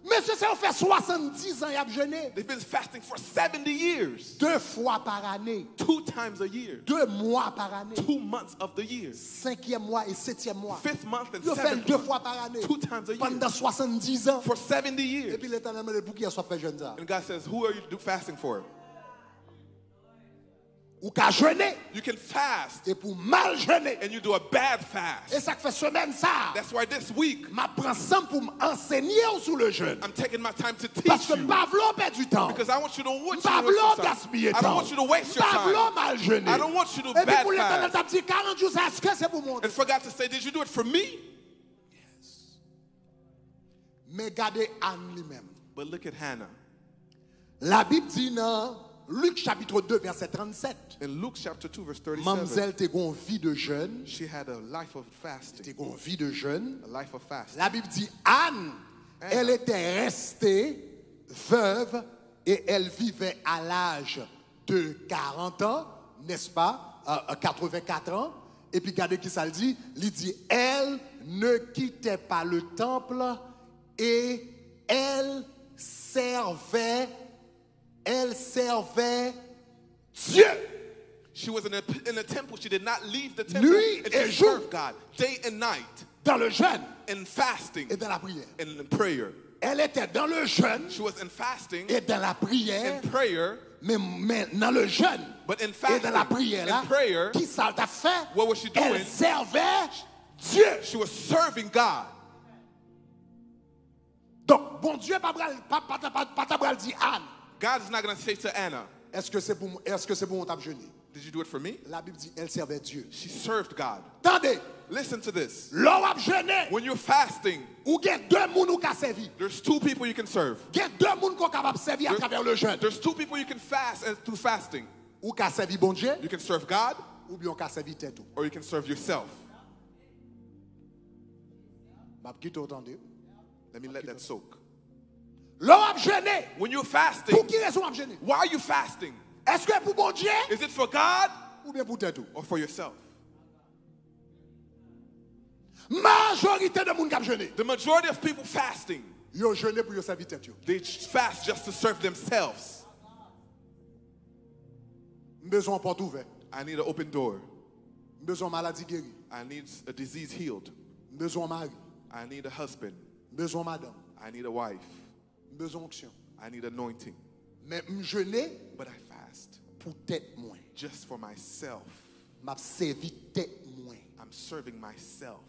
Monsieur, ça fait 70 ans il a jeûné. They've been fasting for 70 years. 2 fois par année. 2 times a year. 2 mois par année. 2 months of the year. 5e mois et 7e mois. 5th month and Il fait 7th 2 month. fois par année. 2 times a year. Pendant 70 ans. For 70 Et years. puis l'Éternel me dit pour qui il soit fait jeûne ça? And God says, who are you fasting for? Ou qu'à jeûner. You can fast Et pour mal jeûner. and you do a bad Et fast. ça fait semaine ça. That's why this week Je prends ça pour m'enseigner sur le jeûne. I'm taking my time to Parce teach que you. Pavlo perd du temps. Because I want you to waste Pavlo your time. gaspille I don't temps. want you to waste your Pavlo time. mal jeûné. I don't want you to Et puis bad pour l'Éternel, fast. t'as dit 40 jours, est-ce que c'est pour moi? And for God to say, did you do it for me? Mais gardez Anne lui-même. But look at Hannah. La Bible dit dans Luc chapitre 2 verset 37. In Luke chapter 2 verse 37, Mamzelle t'es gon vie de jeûne. she had a life of fasting. T'es gon vie de jeûne. A life of fasting. La Bible dit Anne, elle était restée veuve et elle vivait à l'âge de 40 ans, n'est-ce pas? 84 ans. Et puis regardez qui ça le dit. Il dit, elle ne quittait pas le temple et elle servait Dieu. She was in a temple. She did not leave the temple. Nuit And et she jour. served God day and night Dans le jeûne in fasting et dans la prière. and in prayer. Elle était dans le jeûne She was in fasting et dans la prière. and prayer, Mais dans le jeûne but in et fasting dans la prière là, and prayer, qui ça t'a fait? what was she doing? Elle servait Dieu. She was serving God. Donc, bon Dieu, pas t'abral dit Anne. God is not going to say to Anna, Est-ce que c'est pour mon table jeûner? did you do it for me? La Bible dit, elle servait Dieu. She served God. Attendez, Listen to this. l'homme a jeûné, When you're fasting, ou il y a 2 personnes qui ont servi. there's 2 people you can serve. Il y a 2 personnes qui sont capables de servir à travers le jeûne. There's 2 people you can fast and through fasting. Ou qui ont servi bon Dieu, You can serve God ou bien qui ont servi tête. or you can serve yourself. Qui t'entendez? Let me let that soak. L'homme a jeûné. When you're Pour fasting, qui raison a jeûné? why are you fasting? Est-ce que pour bon Dieu Is it for God ou bien pour tête? or for yourself? Majorité de monde qui a jeûné. The majority of people fasting, Ils ont jeûné pour servir tête. they fast just to serve themselves. Besoin de porte ouverte. I need an open door. Besoin de maladie guérie. I need a disease healed. Besoin de mari. I need a husband. Besoin de madame. I need a wife. Besoin d'onction. I need anointing. Mais jeûner But I fast pour tête moins. just for myself. M'a servi tête moins. I'm serving myself.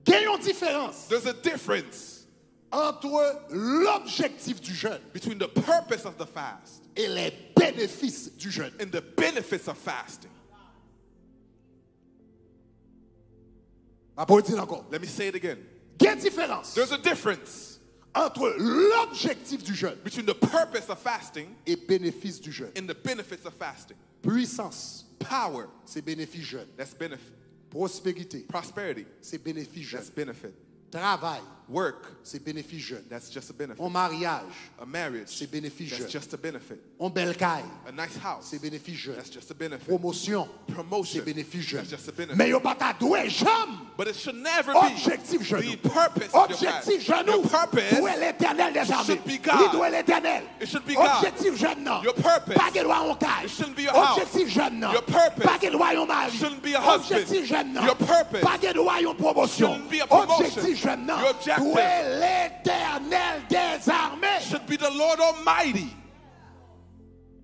Il y a une différence There's a difference entre l'objectif du jeûne between the purpose of the fast et les bénéfices du jeûne. and the benefits of fasting. Ma pour dire encore. Let me say it again. Il y a une différence There's a difference entre l'objectif du jeûne between the purpose of fasting et bénéfices du jeûne. and the benefits of fasting. Puissance, Power, c'est bénéfice jeûne. that's benefit. Prospérité, Prosperity, c'est bénéfice jeûne. that's benefit. Travail, Work, c'est bénéfice jeune. that's just a benefit. Un mariage, A marriage, c'est bénéfice that's jeune. just a benefit. Un bel caille, A nice house, c'est bénéfice jeune. that's just a benefit. Promotion, c'est Promotion, bénéfice jeune. that's just a benefit. Mais yo pas ta doué jamais. But it should never be Objectif genou. the purpose of your Objectif fast. genou. Your purpose, Où est l'éternel des armées? should be God. Il doit l'éternel. It should be God. Objectif jeune non. Your purpose, Pas qu'il doit un caille. it shouldn't be a house. Objectif jeune non. Your purpose, Pas qu'il doit un mari. shouldn't be a husband. Objectif jeune non. Your purpose, Pas qu'il doit une promotion. shouldn't be a promotion. Objectif jeune non. Your objective, Où est l'éternel des armées? should be the Lord Almighty.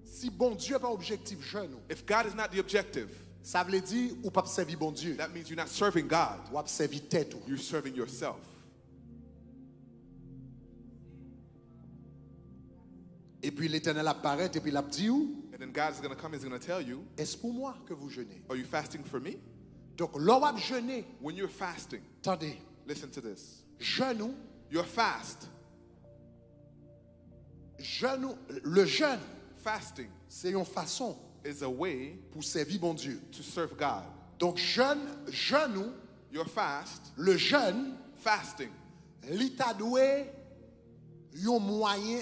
Si bon Dieu n'est pas objectif jeune, If God is not the objective, ça veut dire ou pas servir bon Dieu. that means you're not serving God. Ou servir tête. You're serving yourself. Et puis l'éternel apparaît et puis il a dit And then God is going to come, he's going to tell you, est-ce pour moi que vous jeûnez? are you fasting for me? Donc l'on va jeûner. When you're fasting, Attendez, listen to this. jeûne, Your fast, le jeûne, fasting c'est une façon is a way pour servir bon Dieu. to serve God. Donc jeûne, Your fast, le jeûne, fasting, l'état doué, un moyen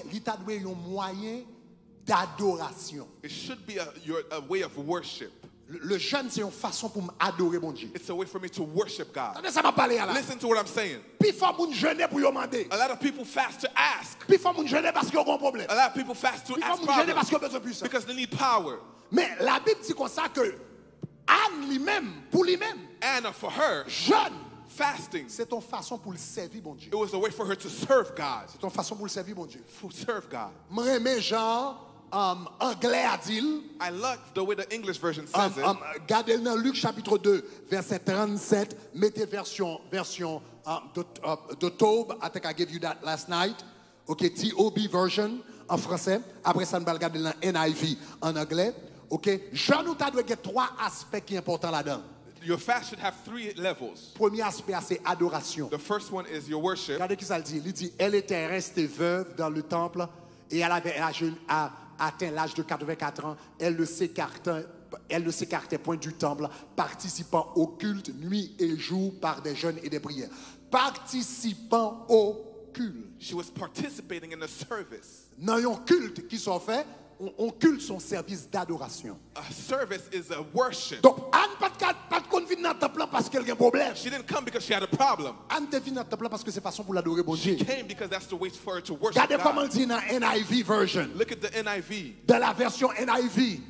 d'adoration. it should be a way of worship. Le jeûne, c'est une façon pour m'adorer bon Dieu. It's a way for me to worship God. Attendez, ça m'a parlé à la. Listen to what I'm saying. Puis faut moun jeûner pour y demander. A lot of people fast to ask. Puis faut moun jeûner parce qu'il y a un problème. A lot of people fast to Puis faut ask moun jeûner parce problems qu'il y a besoin de puissance. because they need power. Mais la Bible dit comme ça que Anne lui-même, pour lui-même, Anna, for her, jeûne, fasting, c'est ton façon pour le servir bon Dieu. it was a way for her to serve God. C'est ton façon pour le servir bon Dieu. To serve God. Moi j'aime Jean anglais a dit. I like the way the English version says it. Gardez dans Luc chapitre 2 verset 37, mettez version de Taube. I think I gave you that last night. OK, TOB version en français. Après ça, nous allons regarder dans NIV en anglais. OK, Jean nous a donné trois aspects qui sont importants là-dedans. Your fast should have 3 levels. Premier aspect, c'est adoration. The first one is your worship. Regardez qui ça le dit. Il dit, elle était restée veuve dans le temple et elle avait atteint l'âge de 84 ans. Elle ne s'écartait point du temple, participant au culte nuit et jour par des jeûnes et des prières. Participant au culte. She was participating in the service. Dans un culte qui sont faits, on culte son service d'adoration. A service is a worship. Donc, Anne pas de venir dans le temple parce qu'elle a un problème. She didn't come because she had a problem. Anne te vient dans le temple parce que c'est façon pour l'adorer bon Dieu. She came because that's the way for her to worship Regardez comment God. il dit dans NIV version. Look at the NIV. Dans la version NIV,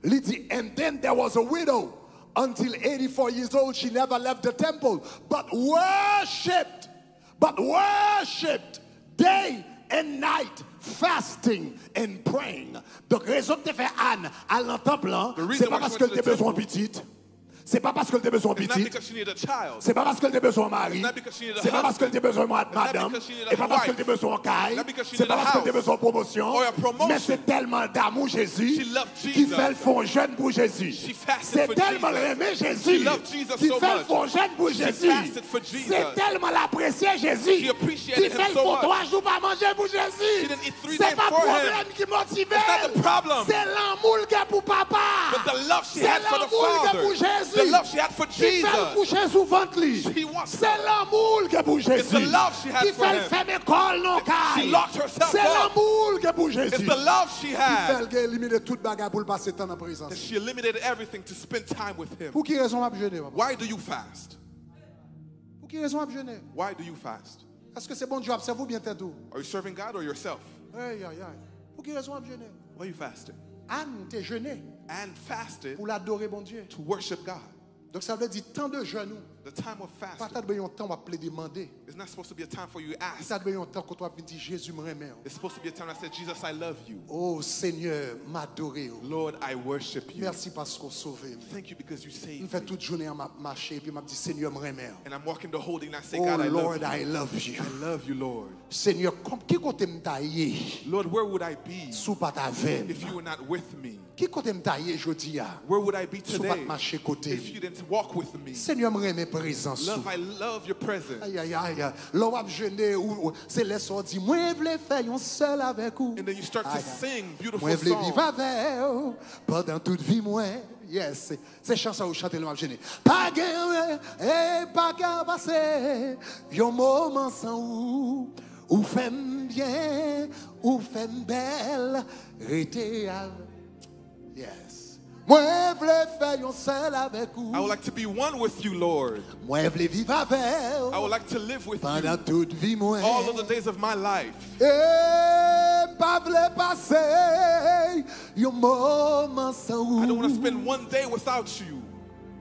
il dit, and then there was a widow. Until 84 years old, she never left the temple, but worshipped day and night, fasting and praying. Donc, raison que tu fais Anne à l'entendre, c'est pas parce qu'elle a besoin de petite. C'est pas parce qu'elle a besoin de It's not petite. because she needed a child. C'est pas parce qu'elle a besoin de mari. It's not because she needed a C'est pas parce qu'elle a besoin de madame. because she needed a C'est pas parce wife. qu'elle a besoin de caille. Not because she C'est needed pas a parce qu'elle a house. besoin de promotion. Or a promotion. Mais c'est tellement d'amour Jésus She loved qui Jesus. fait le fond jeune pour Jésus. She fasted C'est for tellement Jesus. aimé She Jésus loved Jesus qui so fait le much. fond jeune pour She Jésus. fasted for Jesus. C'est tellement l'apprécier Jésus She appreciated qui fait him le so fond much. 3 jours pas manger pour She Jésus. didn't eat 3 C'est days pas for le him. problème qui motive. It's not the problem. C'est l'amour qu'il a pour papa. But the love she C'est had for the l'amour qu'il a Father. pour Jésus. The love she had for Qui fait le Jesus. coucher sous ventre lui. She wants C'est l'amour que pour Jésus. It's the love she had Qui for fait le him. faire école non She caille. locked herself C'est up. l'amour que pour Jésus. It's the love she Qui had. fait éliminer toute bagarre pour le passer temps en présence. That she eliminated everything to spend time with him. Pour qui raison m'a jeûner papa? Why do you fast? Pour qui raison m'a jeûner? Why do you fast? Est-ce que c'est bon Dieu observe ou bien t'es tout? Are you serving God or yourself? Aïe aïe aïe. Pour qui raison m'a jeûner? Why are you fasting? Anne t'es jeûné And fasted pour l'adorer bon Dieu. to worship God. Donc ça veut dire tant de genoux. The time of Pas fasting tant de besoin temps on va demander. is not supposed to be a time for you to ask. Ça de besoin temps quand on va dire Jésus me remet. It's supposed to be a time I said, Jesus, I love you. Oh Seigneur, m'adorer. Lord, I worship you. Merci parce qu'on sauvé. Thank you because you Il saved fait me. toute journée à marcher et puis m'a dit Seigneur me remet. And I'm walking the whole day and I say, Oh God, I Lord, love you. I love you. I love you, Lord. Seigneur, qui côté me tailler Lord, where would I be sous pas ta veine? if you were not with me? Qui côté me tailler jodi a? Where would I be Sous pas today marcher if côté. you didn't walk with me? Seigneur me remet présence sous. Love, I love your presence. Aïe aïe aïe. L'on va jeûner ou c'est les sorts dit moi vle faire un seul avec vous. And then you start to Aïe, aïe. sing beautiful Moi vle vivre songs. avec vous pendant toute vie moi. Yes, c'est chanson où chanter le m'a gêné. Pas gain et pas qu'à passer. Yon moment sans ou fait bien, ou fait belle, rete à. Yes. Moi vle faire yon seul avec vous. I would like to be one with you, Lord. Moi vle vivre avec. I would like to live with Pendant you toute vie moi. all of the days of my life. Pas vle passer yon moment sans I don't want to spend one day without you.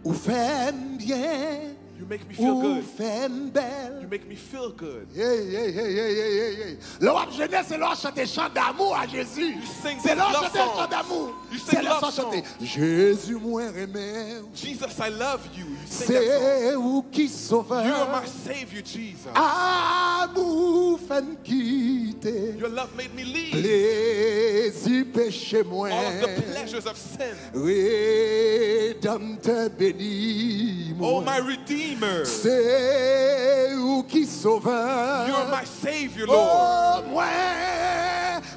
ou fait bien. You make me feel Ou good. fait belle. You make me feel good. Le rap jeunesse, c'est leur chanter chant d'amour à Jésus. sing C'est leur love chanter songs. chant d'amour. You sing C'est leur love chanter. songs. Jésus, moi, aimé. Jesus, I love you. You sing that song. C'est où qui sauveur. You are my Savior, Jesus. Amour fait quitter. Your love made me leave Plaisir péché moi. all of the pleasures of sin. Rédempteur béni. Oh, my Redeemer. C'est où qui sauveur. You are my Savior, Lord. Oh, moi,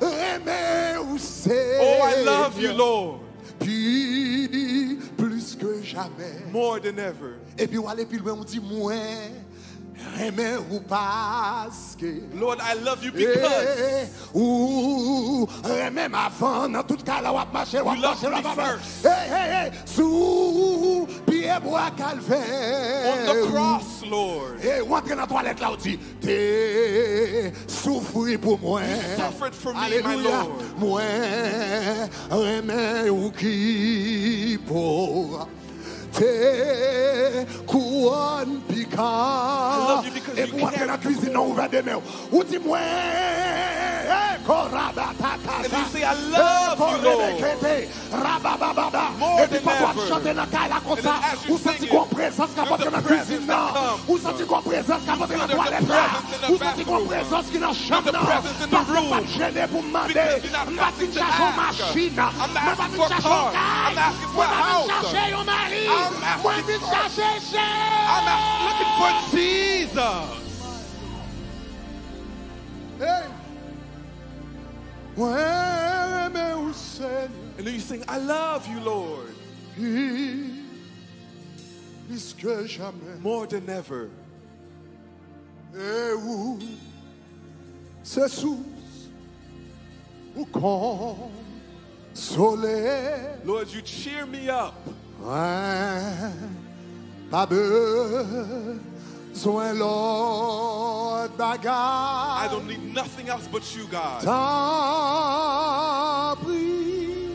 aimé ou c'est. Oh, I love you, Lord, Puis, plus que jamais. more than ever. Et puis, on aller plus loin, on dit, moi, aimé ou parce que. Lord, I love you because Ou même avant, dans tout cas, là, on va marcher, on va You love marcher, me on va marcher. first. Sous pied bois calvaire. on the cross, Lord, Et on entre dans la toilette là, on dit, t'es souffri pour moi. suffered for me, my Alléluia. Lord. Moi, remets ou qui pour. T'es couronne piquant. love you because Et you pour entrer dans la carry cuisine, on ouvre des mains. Ou dis moi, And you say, I love you, Lord, more et puis than quand ever. on chante dans la là comme And ça, then as you ou sing senti it, qu'on présence qui apporte there's dans a la cuisine presence that là, comes. ou senti qu'on présence qui apporte dans la There's a toilette là, presence in the ou senti qu'on bathroom. présence qui dans la chambre There's a là, presence in the parce que room. pas de gêner pour demander, Because you're not on va asking to chercher une ask. machine, I'm not on va asking for a chercher car. un gars, I'm asking for a on va house. chercher un mari, I'm asking on va for- chercher chef. I'm not looking for Jesus. Hey. Ouais, mais où c'est And then you sing, I love you, Lord, plus que jamais. more than ever. Et où c'est sous ou quand soleil. Lord, you cheer me up. Ouais, pas besoin l'autre I bagarre. don't need nothing else but you, God. T'en prie,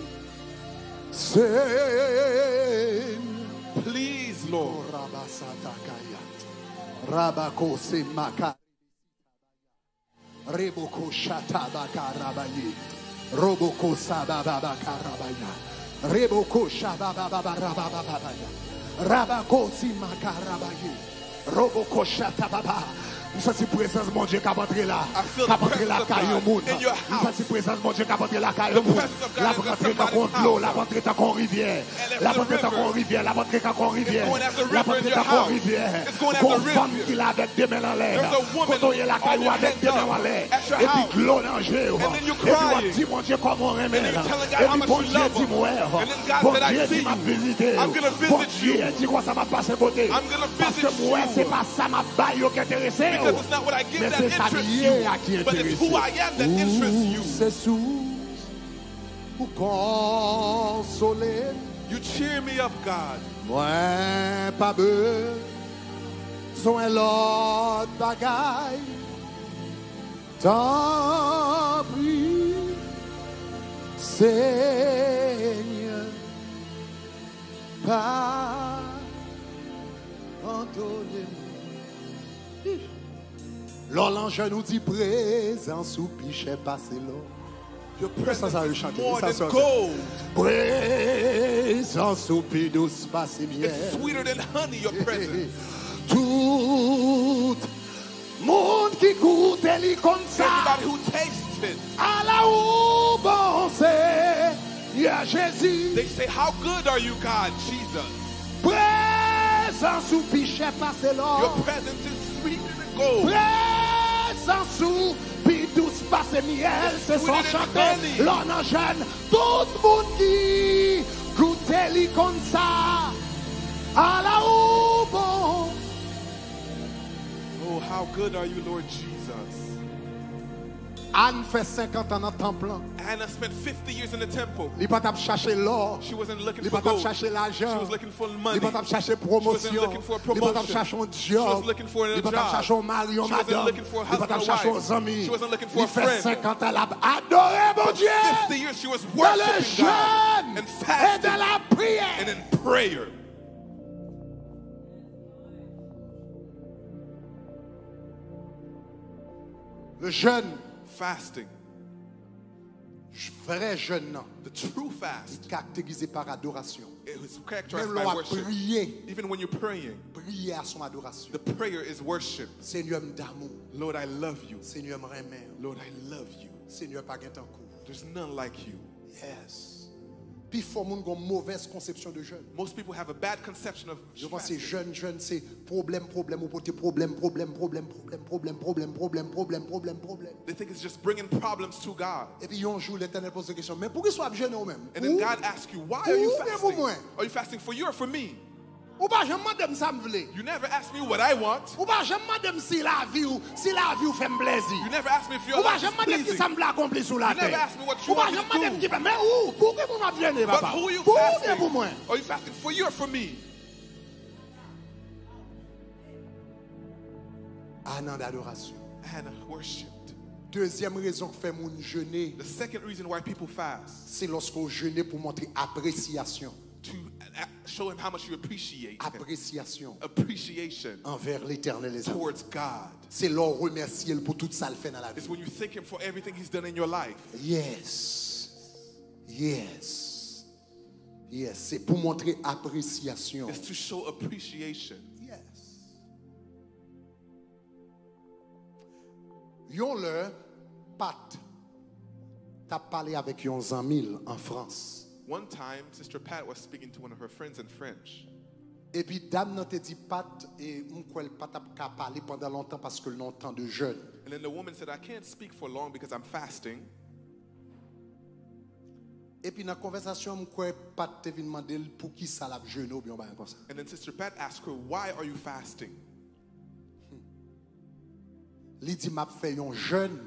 Seigneur. Please, Lord. Rabasatakaya. Rabako semaka. Reboko shatabaka rabaye. Roboko sababaka rabaya. Reboko shabababa rabababaya. Rabako simaka rabaye. Roboko shatababa. Nous sentons présence mon Dieu qui a entré là. I feel Qui a the entré là presence of caillou God monde. in your Nous house. sentons présence mon Dieu qui a entré là caillou The monde. presence of God La is in rentrée dans somebody's con l'eau, house. la rentrée dans con rivière. And La as the rentrée dans con river rivière, la rentrée dans con rivière. going as a La river in rentrée your dans con house. rivière. It's going as a Con river. femme qui l'a avec des mains en l'air. There's a woman Quand on y est la on caillou your avec des hands mains en up l'air. at your Et puis house. l'eau dans le jeu. And then you Et puis on crying. dit mon Dieu comment on aime. And then you're telling God Et how puis much bon you Dieu love dit him. moi. And then God Bon said, I Dieu see dit m'a you. visité. I'm gonna Bon visit Dieu you. dit quoi ça m'a passé côté. I'm gonna Parce que visit moi you. c'est pas ça m'a baillé qui intéressé. Because it's not what I give Mais that c'est ça interests lié à qui you, but it's intéressé. who I am that interests you. C'est sous pour consoler. You cheer me up, God. Moi, pas besoin l'autre bagaille. Tant pis, Seigneur, pardonnez-moi. L'ange nous dit présence ou pichet passé l'eau. Your Ça, ça veut presence is chanter. more Ça, than ça, ça. gold. Présence ou douce passé miel. It's sweeter than honey, your presence. Tout monde qui goûte et lit comme ça, Everybody who tastes it, à la où bon c'est, y a Jésus. they say, how good are you, God, Jesus? Présence ou pichet passé Your l'or. presence is sweeter than gold. Présence ou douce passé miel. C'est son chanter, l'on en jeune. Tout le monde qui goûte Mettez li comme ça. À la ou bon. Oh, how good are you, Lord Jesus. Anne fait 50 ans dans le temple. Anna spent 50 years in the temple. Il pas t'a chercher l'or. She wasn't looking Il for pas t'a gold. chercher She l'argent. was looking for money. Il pas t'a chercher She wasn't promotion. looking for a Il pas t'a promotion. chercher un She was job. looking for a Il pas t'a job. chercher un mari, un She wasn't madame. looking for a Il pas t'a husband or chercher wife. un ami. She wasn't looking for a Il fait friend. 50 ans là. Adorez mon For Dieu. 50 years she was Dans le worshiping God jeûne and et fasting dans la prière. and in prayer. Le jeûne, Fasting, vrai jeûne, the true fast, caractérisé par adoration. it was characterized Même by l'on a worship. prié, Even when you're praying, prier à son adoration. the prayer is worship. Seigneur d'amour, Lord, I love you. Seigneur m'aimer, Lord, I love you. Seigneur pas gain tant coup. There's none like you. Yes. Puis il faut monde une mauvaise conception de jeûne. Most people have a bad conception of Je pense que fasting. jeûne, c'est problème, ou côté problème. They think it's just bringing problems to God. Et puis un jour l'éternel pose la question, mais pourquoi soit jeûne ou même? And then God asks you, why are you Ou bien pour fasting? moi? Are you fasting for you or for me? Ou pas jamais demande ça me vle. You never ask me what I want. Ou pas jamais demande si la vie ou fait me plaisir. You never ask me if your Ou pas life is jamais demande qui pleasing. ça me accomplir sur la You never terre. ask me what you Ou pas want me jamais to demande do. qui mais où? Pourquoi vous m'avez venu, But papa? who are you Ou bien pour moi? fasting? Are you fasting for you or for me? Un an d'adoration. Hannah worshipped. Deuxième raison que fait mon jeûner, The second reason why people fast, c'est lorsqu'on jeûne pour montrer appréciation. to show him how much you appreciate him. Appréciation Appreciation envers l'éternel les amis. towards God. C'est leur remercier pour tout ça le fait dans la It's vie. when you thank him for everything he's done in your life. Yes. Yes. Yes. C'est pour montrer appréciation. It's to show appreciation. Yes. Yon le Pat t'as parlé avec yon zamil en France. One time, Sister Pat was speaking to one of her friends in French. Et puis dame nan te dit Pat et m'kwel Pat a parlé pendant longtemps parce que longtemps de jeûne. And then the woman said, I can't speak for long because I'm fasting. Et puis dans la conversation m'kwel Pat te vin demander pour qui ça la jeûne ou bien ba comme ça. And then Sister Pat asked her, why are you fasting? Li dit m'a fait un jeûne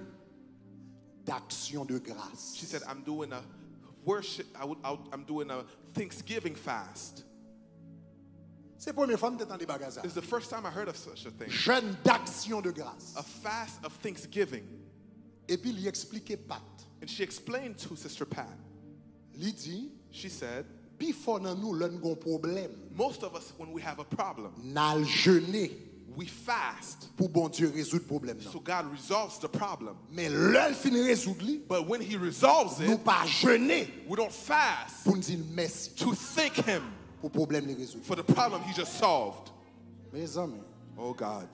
d'action de grâce. She said, I'm doing a worship, I'm doing a Thanksgiving fast. C'est la première fois que t'entends des bagages ça. It's the first time I heard of such a thing. Jeûne d'action de grâce. A fast of Thanksgiving. Et puis il expliquait Pat. And she explained to Sister Pat. Li dit, She said, puis faut dans nous l'un gon problème. most of us, when we have a problem, N'al jeûner we fast pour bon Dieu résoudre problème so non. God resolves the problem. Mais l'heure fin résoudre li, But when he resolves nous it, pas jeûner we don't fast pour nous dire merci to thank him pour problème les résoudre. for the problem he just solved. Mes amis, Oh God.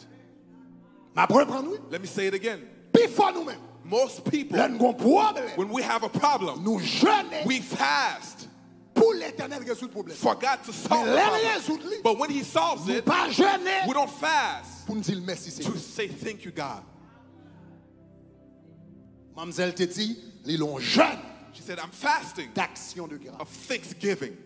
m'a prendre nous. Let me say it again. Puis faut nous même. Most people, L'un gon problème. when we have a problem, Nous jeûner we fast pour l'éternel résoudre problème. for God to solve Mais the l'heure problem. résoudre li, But when he solves nous it, pas jeûner we don't fast pour nous dire merci to Seigneur. say thank you, God. Mademoiselle te dit, li l'on jeûne She said, I'm fasting d'action de grâce. of thanksgiving.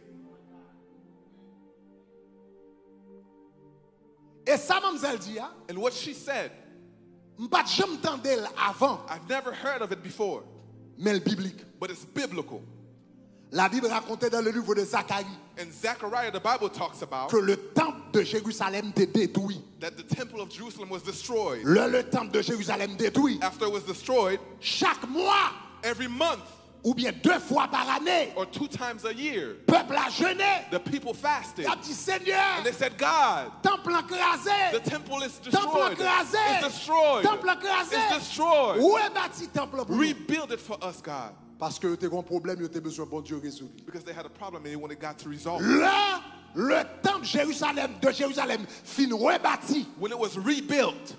Et ça mademoiselle dit, And what she said, m'pas jamais entendu avant, I've never heard of it before, mais le biblique. but it's biblical. La Bible racontait dans le livre de Zacharie And Zechariah, the Bible talks about que le temple de Jérusalem était détruit. that the temple of Jerusalem was destroyed. Le temple de Jérusalem détruit. After it was destroyed, Chaque mois, every month ou bien 2 fois par année, or 2 times a year, peuple a jeûné. the people fasted. Il a dit Seigneur, And they said, God, temple encrasé. the temple is Temple destroyed. encrasé. It's destroyed. Temple encrasé. It's destroyed. Où est bâti temple pour nous? Rebuild it for us, God. Parce que tu as un problème, tu as besoin de bon Dieu résoudre. Because they had a problem and they wanted God to resolve it. Là, le temple de Jérusalem fin rebâti When it was rebuilt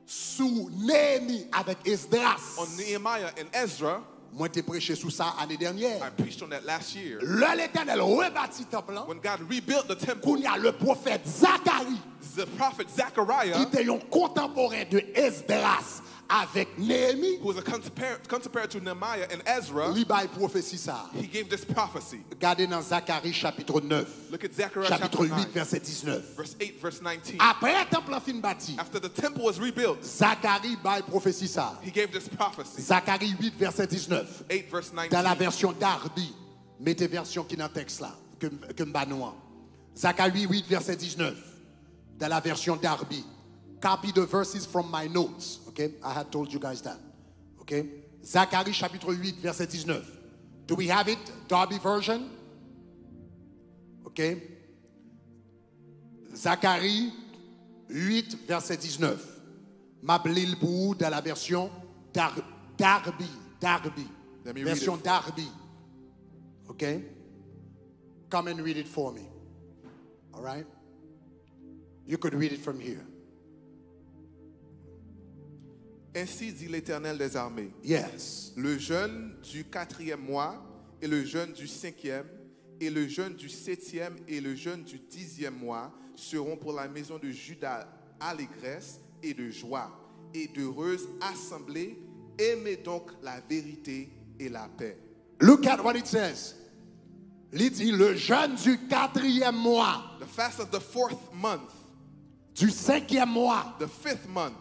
sous Néhémie avec Esdras. on Nehemiah and Ezra, Moi, j'ai prêché sur ça l'année dernière. I preached on that last year. Là, l'Éternel rebâti le temple. When God rebuilt the temple, Qu'on y a le prophète Zacharie, the prophet qui Zechariah, était un contemporain de Esdras, avec Néhémie, who was a contemporary to Nehemiah and Ezra, li bay prophétie ça. he gave this prophecy. Regardez dans Zacharie chapitre 9, Look at Zechariah chapitre chapter 8, 9, verset 19. verse 8, verse 19. Après le temple fin bâti, After the temple was rebuilt, Zacharie bay prophétie ça. he gave this prophecy. Zacharie 8, verset 19. 8, verse 19. Dans la version Darby, mettez version qui est dans le texte là, que m'banoua. Zacharie 8, verset 19. Dans la version Darby. Copy the verses from my notes. Okay? I had told you guys that. Okay? Zacharie chapitre 8, verset 19. Do we have it? Darby version? Okay? Zacharie 8, verset 19. M'appelez pour vous dans la version Darby. Let me read Version it. Darby. Okay? Come and read it for me. All right? You could read it from here. Ainsi dit l'Éternel des armées. Yes. Le jeûne du 4e mois, et le jeûne du 5e, et le jeûne du 7e, et le jeûne du 10e mois seront pour la maison de Juda allégresse et de joie, et d'heureuse assemblée. Aimez donc la vérité et la paix. Look at what it says. Il dit le jeûne du 4e mois, The fast of the 4th month, du 5e mois the 5th month,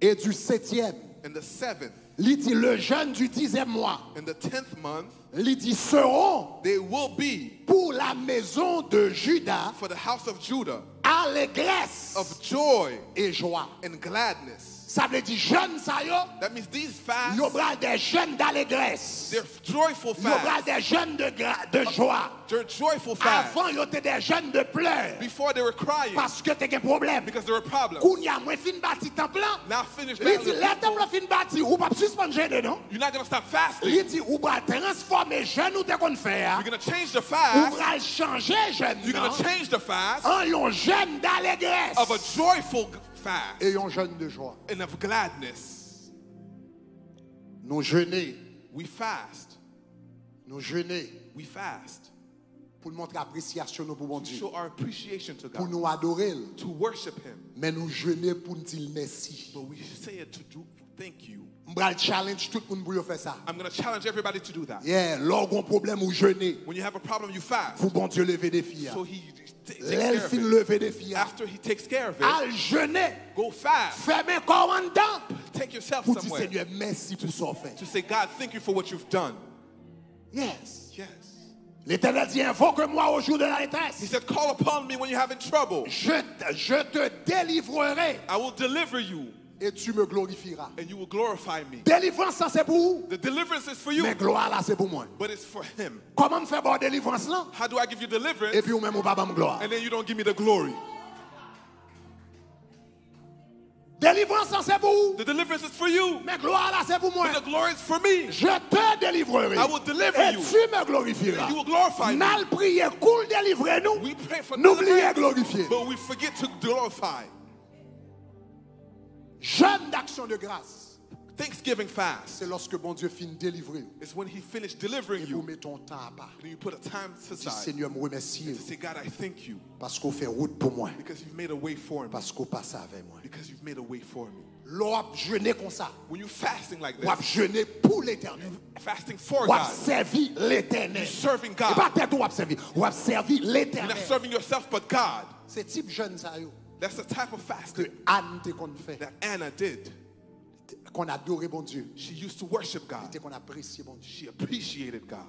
et du 7e. and the 7th, Il dit le jeûne du 10e mois. and the 10th month, Il dit seront they will be pour la maison de Juda for the house of Judah allégresse of joy et joie. and gladness. Ça veut dire jeûne ça yo, That means these fasts, yo bral des jeûnes d'allégresse. they're joyful Yo bral fasts. des jeûnes de joie. They're joyful fasts. Avant yo te des jeûnes de pleurs Before they were crying parce que te gen problème. because there were problems. Kounya mwen fin bâti temple là. Now finish Il battling dit the le people. temple fin bâti ou pas suspendre jeûne non? You're not going to stop fasting. Il dit ou bral transformer jeûne ou te kon faire. You're going to change the Ou fast. bral changer jeûne You're going non? to change the fast En yon jeûne d'allégresse of a joyful fast et yon jeûne de joie. and of gladness. Nous jeûner, We fast. nous jeûner We fast pour montrer appréciation nous pour bon to Dieu, show our appreciation to pour God, nous adorer, to worship Him. mais nous jeûner pour nous dire merci. But we say it to do thank you. M'bral challenge tout le monde pour yo faire ça. I'm going to challenge everybody to do that. Yeah, lorsqu'on problème ou jeûner, When you have a problem, you fast. pour bon Dieu lever des filles. So He takes L'elle care of fin it. lever des filles. After He takes care of it, Al jeûner, go fast. fermez corps en dedans Take yourself pour dire somewhere Seigneur merci pour son fait. to say, God, thank you for what you've done. Yes. Yes. L'Éternel dit invoque-moi au jour de la He détresse. said, call upon me when you're having trouble. Je te délivrerai I will deliver you et tu me glorifieras. and you will glorify me. Délivrance ça c'est pour vous, The deliverance is for you, mais gloire là c'est pour moi. but it's for Him. Comment me faire bon délivrance là? How do I give you deliverance Et puis ou même ou pas me gloire. and then you don't give me the glory? Délivrance ça c'est pour vous, The deliverance is for you, mais gloire là c'est pour moi. but the glory is for me. Je te délivrerai I will deliver et you. tu me glorifieras. And you will glorify me. Mal prier, cool délivrer nous. We pray for N'oubliez deliverance, glorifier. but we forget to glorify. Jeûne d'action de grâce. Thanksgiving fast C'est lorsque bon Dieu finit délivrer is when He finished delivering et vous you, mettez ton temps à part. and you put a time to Dis side Seigneur, me remercie to say, God, I thank you parce qu'on fait route pour moi, because you've made a way for me, parce qu'on passe avec moi. because you've made a way for me. L'on jeûner comme ça, When you're fasting like on this, jeûner pour l'éternel. fasting for On God, servir l'éternel. you're serving Et God. pas tête on servir, on servir You're l'éternel. not serving yourself, but God. C'est type jeûne ça yo That's the type of fasting que Anne te qu'on fait, that Anna did. qu'on adorait bon Dieu, She used to worship God. qu'on apprécie bon Dieu. She appreciated God.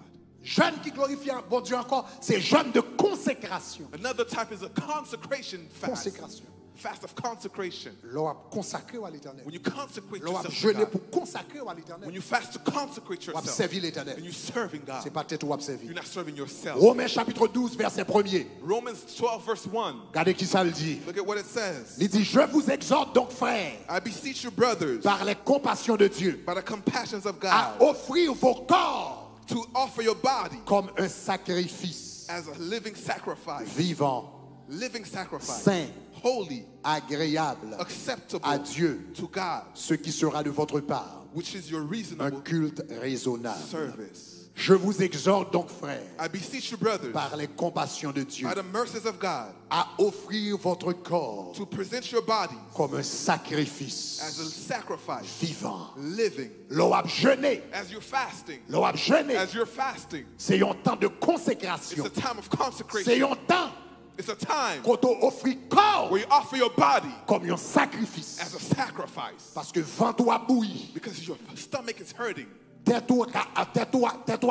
Jeûne qui glorifie bon Dieu encore, c'est jeûne de consécration. Another type is a consecration fast. Consécration. Fast of consecration. L'on a consacré à l'éternel. When you consecrate L'on a yourself to jeûné God. pour consacrer à l'éternel. When you fast to consecrate On a yourself, servi l'éternel. and you're serving God. C'est pas tête ou servir. You're not serving yourself. Romains chapitre 12, verset 1er. Romans 12 verse 1. Regardez qui ça le dit. Look at what it says. Il dit, je vous exhorte donc, frères, I beseech you, brothers, par les compassions de Dieu, by the compassions of à God, offrir vos corps to offer your body comme un sacrifice as a living sacrifice. vivant, Living sacrifice. saint, Holy, agréable acceptable à Dieu, to God, ce qui sera de votre part which is your un reasonable culte raisonnable. service. Je vous exhorte donc, frères, I beseech you, brothers, par les compassions de Dieu, by the mercies of God, à offrir votre corps to present your bodies comme un sacrifice as a sacrifice, vivant. living, L'on a jeûné, as you're fasting, l'on a jeûné. as you're fasting. C'est un temps de It's consécration. a time of C'est consecration. un temps It's a time qu'on offre corps where you offer your body comme un sacrifice. as a sacrifice Parce que ventre a bouilli, because your stomach is hurting. tête ou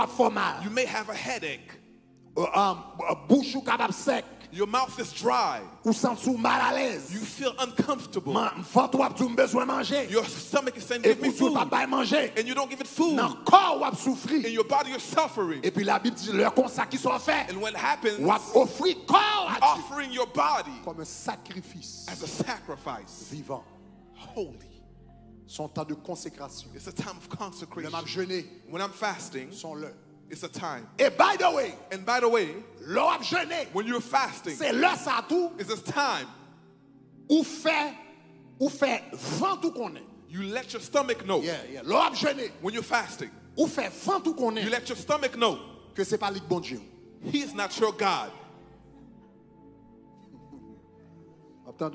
formal, You may have a headache. bouche ou capable sec, Your mouth is dry. ou sens sous mal à You l'aise. feel uncomfortable. Ventre ou a besoin manger. Your stomach is saying, Et give me pour food. tout pas manger. And you don't give it food. Dans le corps ou a In souffrir. your body, you're suffering. Et puis la Bible dit leur comme ça qui sont faits. And what happens, Ou a offrir corps à Dieu offering your body comme un sacrifice as a sacrifice, vivant. holy. Son temps de consécration. It's a time of Le consecration. m'a jeûné, When I'm fasting, sont le. it's a time. Et by the way, And by the way, l'on a jeûné, when you're fasting, c'est là ça tout it's a time ou fait vent tout qu'on est. you let your stomach know. Yeah. L'on a jeûné, When you're fasting, ou fait vent tout qu'on you est let your stomach know que c'est pas le bon Dieu. He is not your God.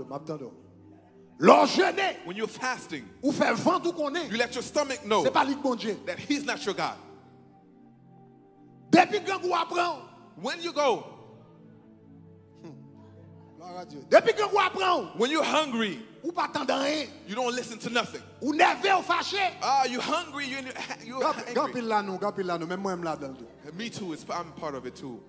M'attendons. L'on jeûné, When you're fasting, ou fait vent tout qu'on est, you let your stomach know c'est pas le bon Dieu. that He's not your God. Depuis que vous apprenez, When you go, depuis que vous apprenez, when you're hungry, ou pas attendre rien, you don't listen to nothing. ou nerveux ou fâché. Ah, you're hungry, you're angry. Gapil là nous, même moi là dedans. Me too, I'm part of it too.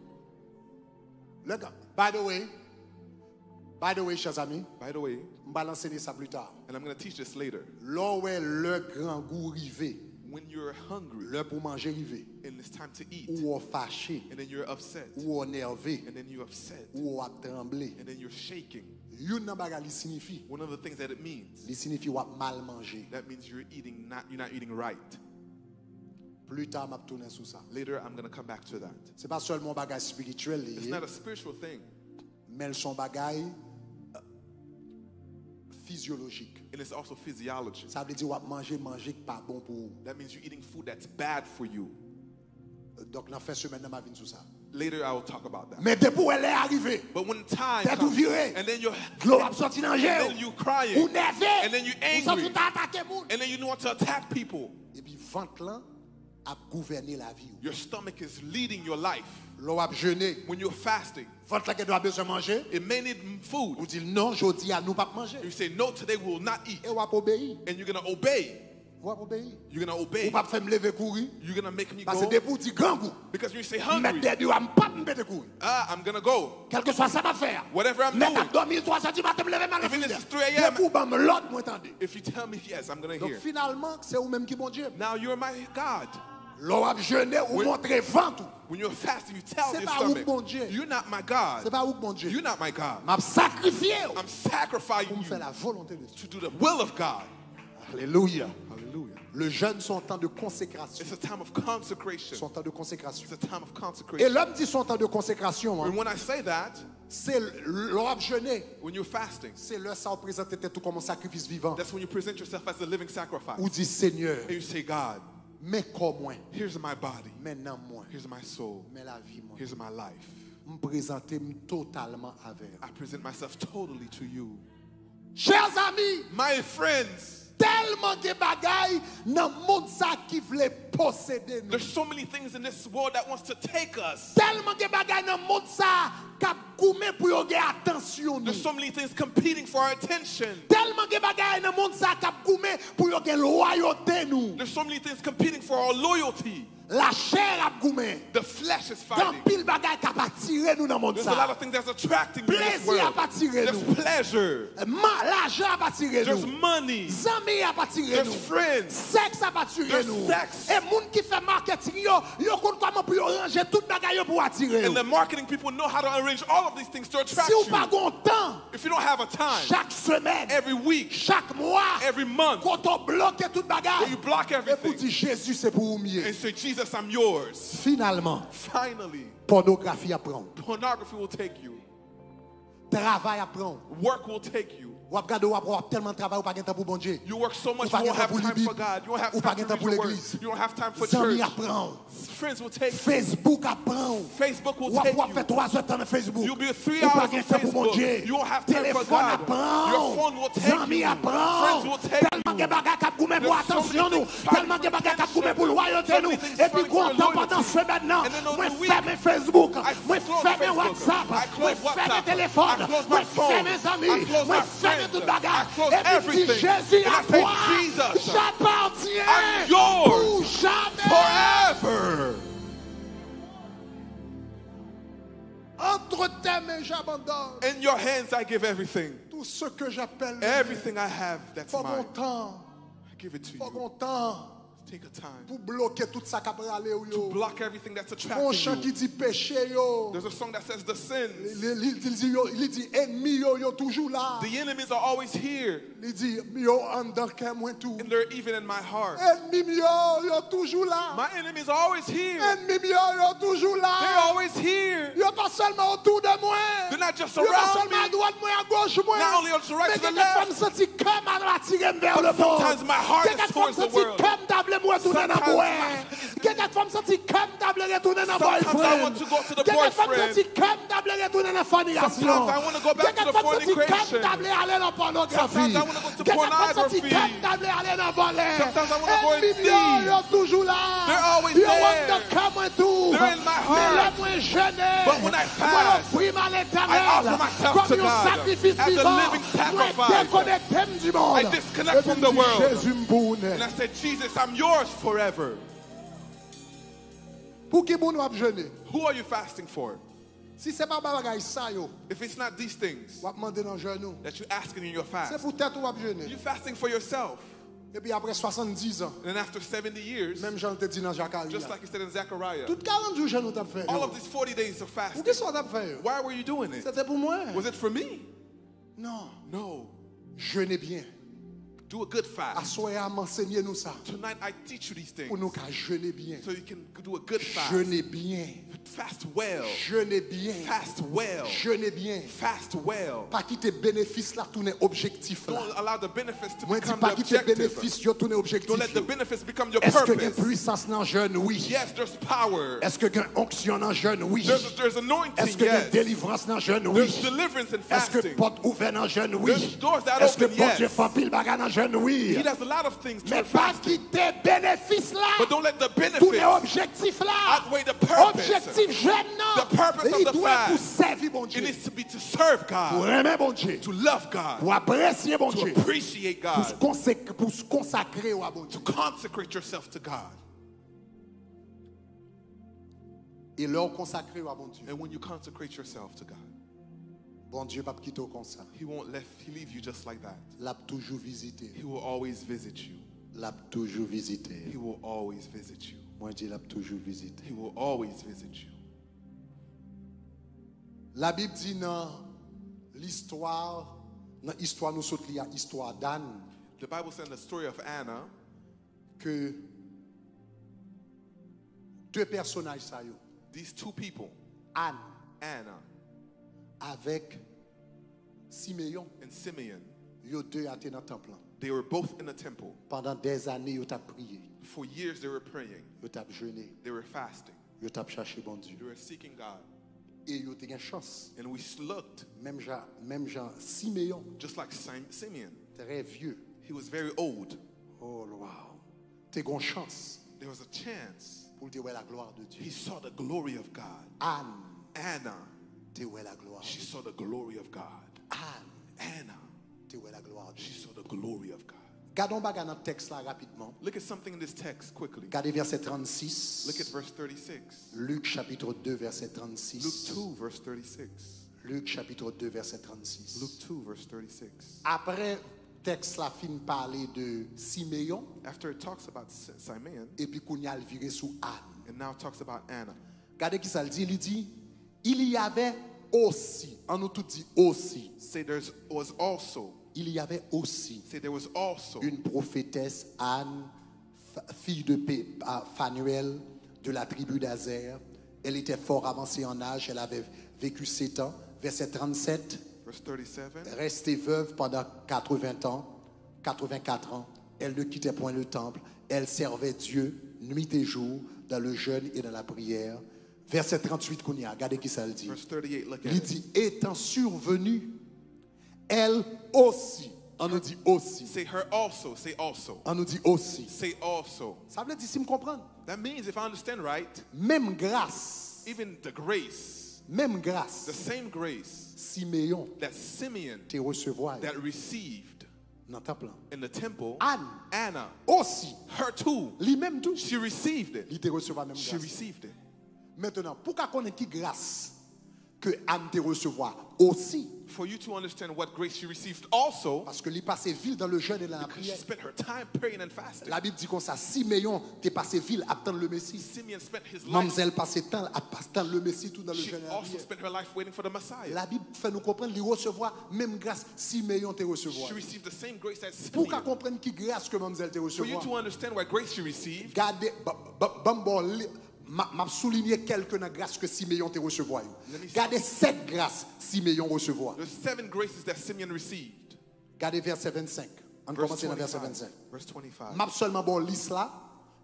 By the way, chers amis, By the way, on va l'enseigner ça plus tard. and I'm going to teach this later, Là où est le grand goût rivé, when you're hungry le pour manger rivé, and it's time to eat, ou on fâché, and then you're upset, ou on énervé, and then you're upset, ou on tremblé. and then you're shaking, Yon nan bagay li signifie, one of the things that it means, li signifie ou mal manger. that means you're not eating right. Plus tard m'a tourner sur ça. Later, I'm going to come back to that. C'est pas seulement bagay spirituel It's lié, not a spiritual thing, mais son bagay physiologique. and it's also physiology. Ça veut dire ou manger pas bon pour vous. That means you're eating food that's bad for you. Donc dans fin semaine m'a vinn sur ça. Later, I will talk about that. Mais depuis où elle est arrivée, But when time t'es tout comes, viré. and then you're L'eau a sorti dans and then le you ou crying, nerveux, and then you ou ça angry, tout attaquer moun. and then you want to attack people. Et puis ventre là a gouverné la vie. Your stomach is leading your life. L'eau a jeûné, When you're fasting, ventre là qui doit besoin manger, it may need food. ou dit non, jodi à nous pas manger. You say, no, today we will not eat. Et ou a obéir. And you're going to obey. Ou a obéir. You're going to Ou obey. pas faire me lever courir. You're going to make me Parce que go. depuis ou dit grand goût. Because you say Mettre hungry. des deux, am pas me mettre courir. I'm going to go. Quel que soit ça va faire. Whatever I'm Mettre à doing. dormir 3 heures du matin, me lever mal. Even if it's 3 a.m. Depuis ou bam l'autre moi entendez. If you tell me yes, I'm going to Donc hear. finalement, c'est ou même qui bon Dieu. Now you're my God. L'on a jeûné ou montrer ventre. When you're fasting, you tell C'est your pas où stomach, bon Dieu. you're not my God. C'est pas ou bon Dieu. You're not my God. M'a sacrifié I'm sacrificing pour me faire you la volonté de Dieu. to do the will of God. Alléluia. Hallelujah. Le jeûne son temps de consécration. It's a time of consecration. Son temps de consécration. It's a time of Et consecration. l'homme dit son temps de consécration. And when I say that, C'est l'homme jeûné. when you're fasting, C'est le ça représente tout comme un sacrifice vivant. that's when you present yourself as a living sacrifice. Ou dit Seigneur, And you say, God, mais comme moi, here's my body, maintenant moi, here's my soul, mais la vie moi. here's my life. Me présenter totalement avec. I present myself totally to you. Chers amis, My friends, tellement de bagailles dans le monde ça qui veut posséder nous. there's so many things in this world that wants to take us. Tellement de bagailles dans le monde ça qui goumé pour yo gen attention nous. There's so many things competing for our attention. Tellement de bagailles dans le monde ça qui goumé pour yo gen loyauté nous. There's so many things competing for our loyalty. La chair a goumé. The flesh is Dans fighting. pile bagaille qui a attiré nous dans le monde There's a lot ça. of things that's attracting you in this Plaisir world. a attiré There's nous. pleasure. L'argent a attiré There's nous. money. Zami a attiré There's nous. friends. Sexe a attiré There's nous. sex. Et moun qui fait marketing yo compte comment pour yo ranger tout bagaille yo pour attirer. And the marketing people know how to arrange all of these things to attract Si ou you. pas gon temps, If you don't have a time, chaque semaine, every week, chaque mois, every month, quand on bloque tout where bagaille, you block et pour everything dire Jésus c'est pour vous mieux. and say, Jesus, I'm yours. Finalement, Finally, pornographie apprend, pornography will take you. travail apprend, Work will take you. Ou regarder ou avoir tellement de travail ou pas de temps pour bon Dieu. You work so much, Ou pas you won't de temps have pour time lire for God. You won't have ou pas time de to temps pour read your word. l'église. You don't have time for Amis church. apprend. Friends will take you. Facebook apprend. Facebook will Ou take faire you. 3 heures de temps dans Facebook. You'll be 3 Ou pas hours de on temps pour mon Facebook. Dieu. You won't have time for Téléphone God. apprend. Your phone will take Amis you. apprend. Friends will take Tellement de you. bagages qui goumé pour There's so attention many nous. things Tellement de fighting for bagages qui goumé pour attention. loyauté So nous. many things Et puis fighting for content pendant loyalty. ce maintenant. And then on Moi the week, ferme Facebook. I Moi close ferme Facebook. WhatsApp. I Moi close ferme WhatsApp. téléphone. I close Moi my phone. ferme mes amis. I close Moi my ferme friends. toute I bagarre. close Et puis everything. Jésus And à I say, toi. Jesus, J'appartiens. I'm yours Pour jamais. forever. Entre tes mains, j'abandonne. In your hands I give everything. Tout ce que j'appelle Everything I have that's faut mine. mon temps. I give it to Faut you. mon temps Take a time pour bloquer tout ça qui a aller to yo. block everything that's Mon chant attracting qui you. dit péché yo. There's a song that says the sins, Il dit ennemi yo toujours là. the enemies are always here, Il dit yo en dans que moi tout. and they're even in my heart. Ennemi yo toujours là. My enemies are always here. Ennemi yo toujours They're là. always here. Yo pas seulement autour de moi. They're not just Yo pas around seulement à me. droite moi à gauche moi. Not only on the right, Mais to the quelquefois me left. senti comme à attirer vers le But monde. sometimes my heart is Quelquefois me towards the senti world. comme d'appeler moi retourner dans Sometimes bois. my- Quelquefois me senti comme d'appeler retourner dans Sometimes I boyfriend. want to go to the Quelquefois me boyfriend. senti comme d'appeler retourner dans fornication. Sometimes I want to go back to the Quelquefois me senti fornication. comme d'appeler aller dans pornographie. Sometimes I want to go to Quelquefois me senti pornography. comme d'appeler aller dans voler. Sometimes I want to go and Ennemi steal. yo toujours là. They're always Yo there. wonder comme un tout. They're in my Mais heart. le moins gêné. But when I Moi fast, offrir à l'Éternel. I offer myself Comme to un God sacrifice as a vivant. living sacrifice. Moi déconnecté du monde. I disconnect from the world. Jésus m'boune. And I said, Jesus, I'm yours forever. Pour qui vous nous jeûner? Who are you fasting for? Si c'est pas bagay ça yo, If it's not these things ou demander dans genou. that you're asking in your C'est fast, pour tête ou jeûner. you're fasting for yourself. Et puis après 70 ans, And then after 70 years, même Jean te dit dans Zacharie. just like he said in Zechariah, Tout 40 jours jeûne t'a fait. all of these 40 days of Pour fasting, qui ça t'a fait? why were you doing it? C'était pour moi. Was it for me? Non, No. jeûnez bien. Do a good fast. Assoyez m'enseigner nous ça. Tonight I teach you these things Pour nous qu'à jeûner bien. so you can do a good fast. Jeûnez bien. Fast well. Jeûnez bien. Fast well. Jeûnez bien. Fast well. Pas quitter bénéfice là tourner objectif là. Don't allow the benefits to Moi dis become pas the quitter objective. bénéfice yo tourner objectif. Don't let the benefits become your Est-ce que y a purpose. puissance dans jeûne? Oui. Yes, there's power. Est-ce que y a onction dans jeûne? Oui. There's Est-ce anointing, que y a yes. délivrance dans jeûne? Oui. There's deliverance in Est-ce que fasting. porte ouverte dans jeûne? Oui. There's doors that Est-ce que open, bon Dieu yes. fait pile bagarre dans jeûne? Oui. He does a lot of things to Mais pas fasting. quitter bénéfice là. But don't let the Tourner benefits objectif là. outweigh the purpose. Objectif jeûne non. The purpose of Il the doit pour fast. servir bon It Dieu. needs to be to serve Pour God, aimer bon Dieu. to love God, Pour apprécier bon to Dieu. appreciate God, Pour se consacrer au bon Dieu. to consecrate yourself to God. Et leur consacrer au bon Dieu. And when you consecrate yourself to God, Bon Dieu pas quitter comme ça. He won't leave you just like that. L'a toujours visité. He will always visit you. L'a toujours visité. He will always visit you. Moi je l'a toujours visité. He will always visit you. La Bible dit dans l'histoire nous saute lié à l'histoire d'Anne The Bible said in the story of Anna que deux personnages ça yo. these two people, Anne Anna avec Siméon, and Simeon, yo deux étaient dans le temple. they were both in the temple. Pendant des années yo t'a prié, For years they were praying, yo t'a jeûné, they were fasting, yo t'a cherché bon Dieu. they were seeking God. Et yo t'ai une chance. And we looked, Même Jean Siméon, just like Simeon, très vieux. he was very old. Oh wow. T'as une chance There was a chance pour te voir la gloire de Dieu. he saw the glory of God. Anne, Anna, te voir la gloire. she saw the glory of God. Anne, Anna, te voir la gloire de she Dieu. saw the glory of God. Gardons bagarre dans le texte là rapidement. Look at something in this text quickly. Regardez verset 36. Look at verse 36. Luc chapitre 2 verset Luke 36. 2, verse 36. Luc chapitre 2 verset 36. Luke 2, verse 36. Après texte la fin parler de Siméon After it talks about Simeon, et puis qu'on y a le viré sous Anne. and now it talks about Anna. Regardez qui ça le dit, il dit il y avait aussi, on nous tout dit aussi. Say there was also, Il y avait aussi say there was also une prophétesse Anne, fille de Phanuel de la tribu d'Azer. Elle était fort avancée en âge, elle avait vécu 7 ans. Verset 37. Verse 37. Restée veuve pendant 84 ans. Elle ne quittait point le temple. Elle servait Dieu nuit et jour dans le jeûne et dans la prière. Verset 38 qu'on y a. Regardez qui ça le dit. Verse 38, look at Il it. dit, étant survenue, elle aussi. On nous dit aussi. Say her also. Say also. On nous dit aussi. Say also. Ça veut dire si me comprendre. That means, if I understand right, Même grâce. even the grace, Même the grâce. same grace Siméon that Simeon te recevoir that received dans ta plan. in the temple, Anne Anna, aussi. her too, Lui-même tout. she received it. Il te recevoir même She grâce. received it. Maintenant, pourquoi qu'on ait qui grâce que Anne te recevoir aussi? For you to understand what grace she received also, Parce que lui passait ville dans le jeûne et dans la because she prière. spent her time praying and fasting. La Bible dit comme ça, Siméon t'es passé ville à attendre le Messie. Simeon spent his life. Mademoiselle passait temps à attendre le Messie tout dans le She jeûne et la also prière. spent her life waiting for the Messiah. La Bible fait nous comprendre, lui recevoir même grâce Siméon te recevoir. She received the same grace that Pourquoi Simeon. comprendre qui grâce que mademoiselle te For you recevoir? to understand what grace she received, Gardez, m'a souligné quelques dans grâce que Siméon te recevoir. Let me see. Gardez 7 grâces Siméon recevoir. there's 7 graces that Simeon received. Gardez verset 25. On Verse commence dans verset 25. 25. Verse 25. M'a seulement bon liste là,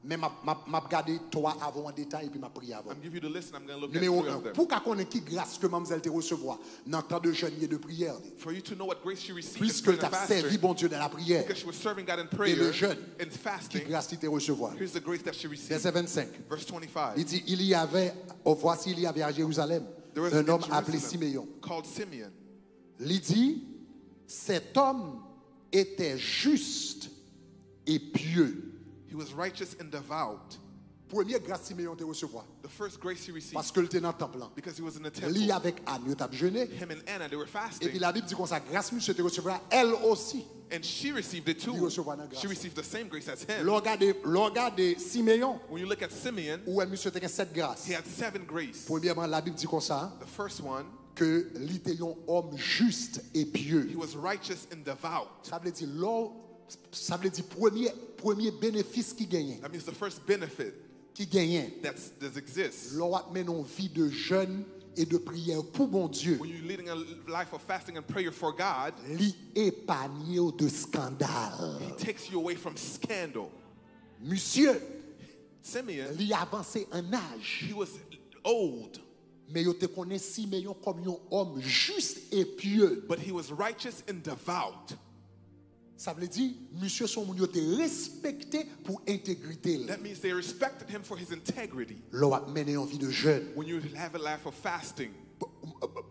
mais m'a regardé 3 avant en détail et puis m'a prié avant. I'm giving you the list and I'm going to look Numéro at 3 1. of them. Pourquoi qu'on ait qui grâce que mademoiselle te recevoir dans le temps de jeûne et de prière? For you to know what grace she received in Puisque prayer tu and as servi fasting, bon Dieu dans la prière, because she was serving God in et prayer le jeûne, and qui fasting, grâce tu te recevoir? here's the grace that she received. Verset 25. Verse 25. Il dit, voici il y avait à Jérusalem There was un in homme appelé Jerusalem Siméon. called Simeon. Il dit, cet homme était juste et pieux. He was righteous and devout. Première grâce Siméon te recevoir. The first grace he received, Parce que était dans le temple. because he was in the Lui temple. avec Anne, il a jeûné. Him and Anna, they were Et puis fasting. la Bible dit comme ça, grâce monsieur te recevra, elle aussi. And she received it Il too. recevra la grâce. She received the same grace as him. Regardez Siméon, When you look at Simeon, où elle monsieur te 7 grâces. he had 7 graces. Premièrement, la Bible dit comme ça, The first one, que il était un homme juste et pieux. he was righteous and devout. Ça veut dire, premier bénéfice qui gagnait. That means the first benefit Qui gagnait. that exists. L'on mène une vie de jeûne et de prière pour mon Dieu. When you're leading a life of fasting and prayer for God, Li épargne de scandale. he takes you away from scandal. Monsieur, Simeon, li avancé en âge. he was old, Mais yo te connaît Siméon comme un homme juste et pieux. but he was righteous and devout. Ça veut dire, monsieur son moun yo te respecté pour intégrité. That means they respected him for his integrity. L'on a mené une vie de jeûne. When you have a life of fasting,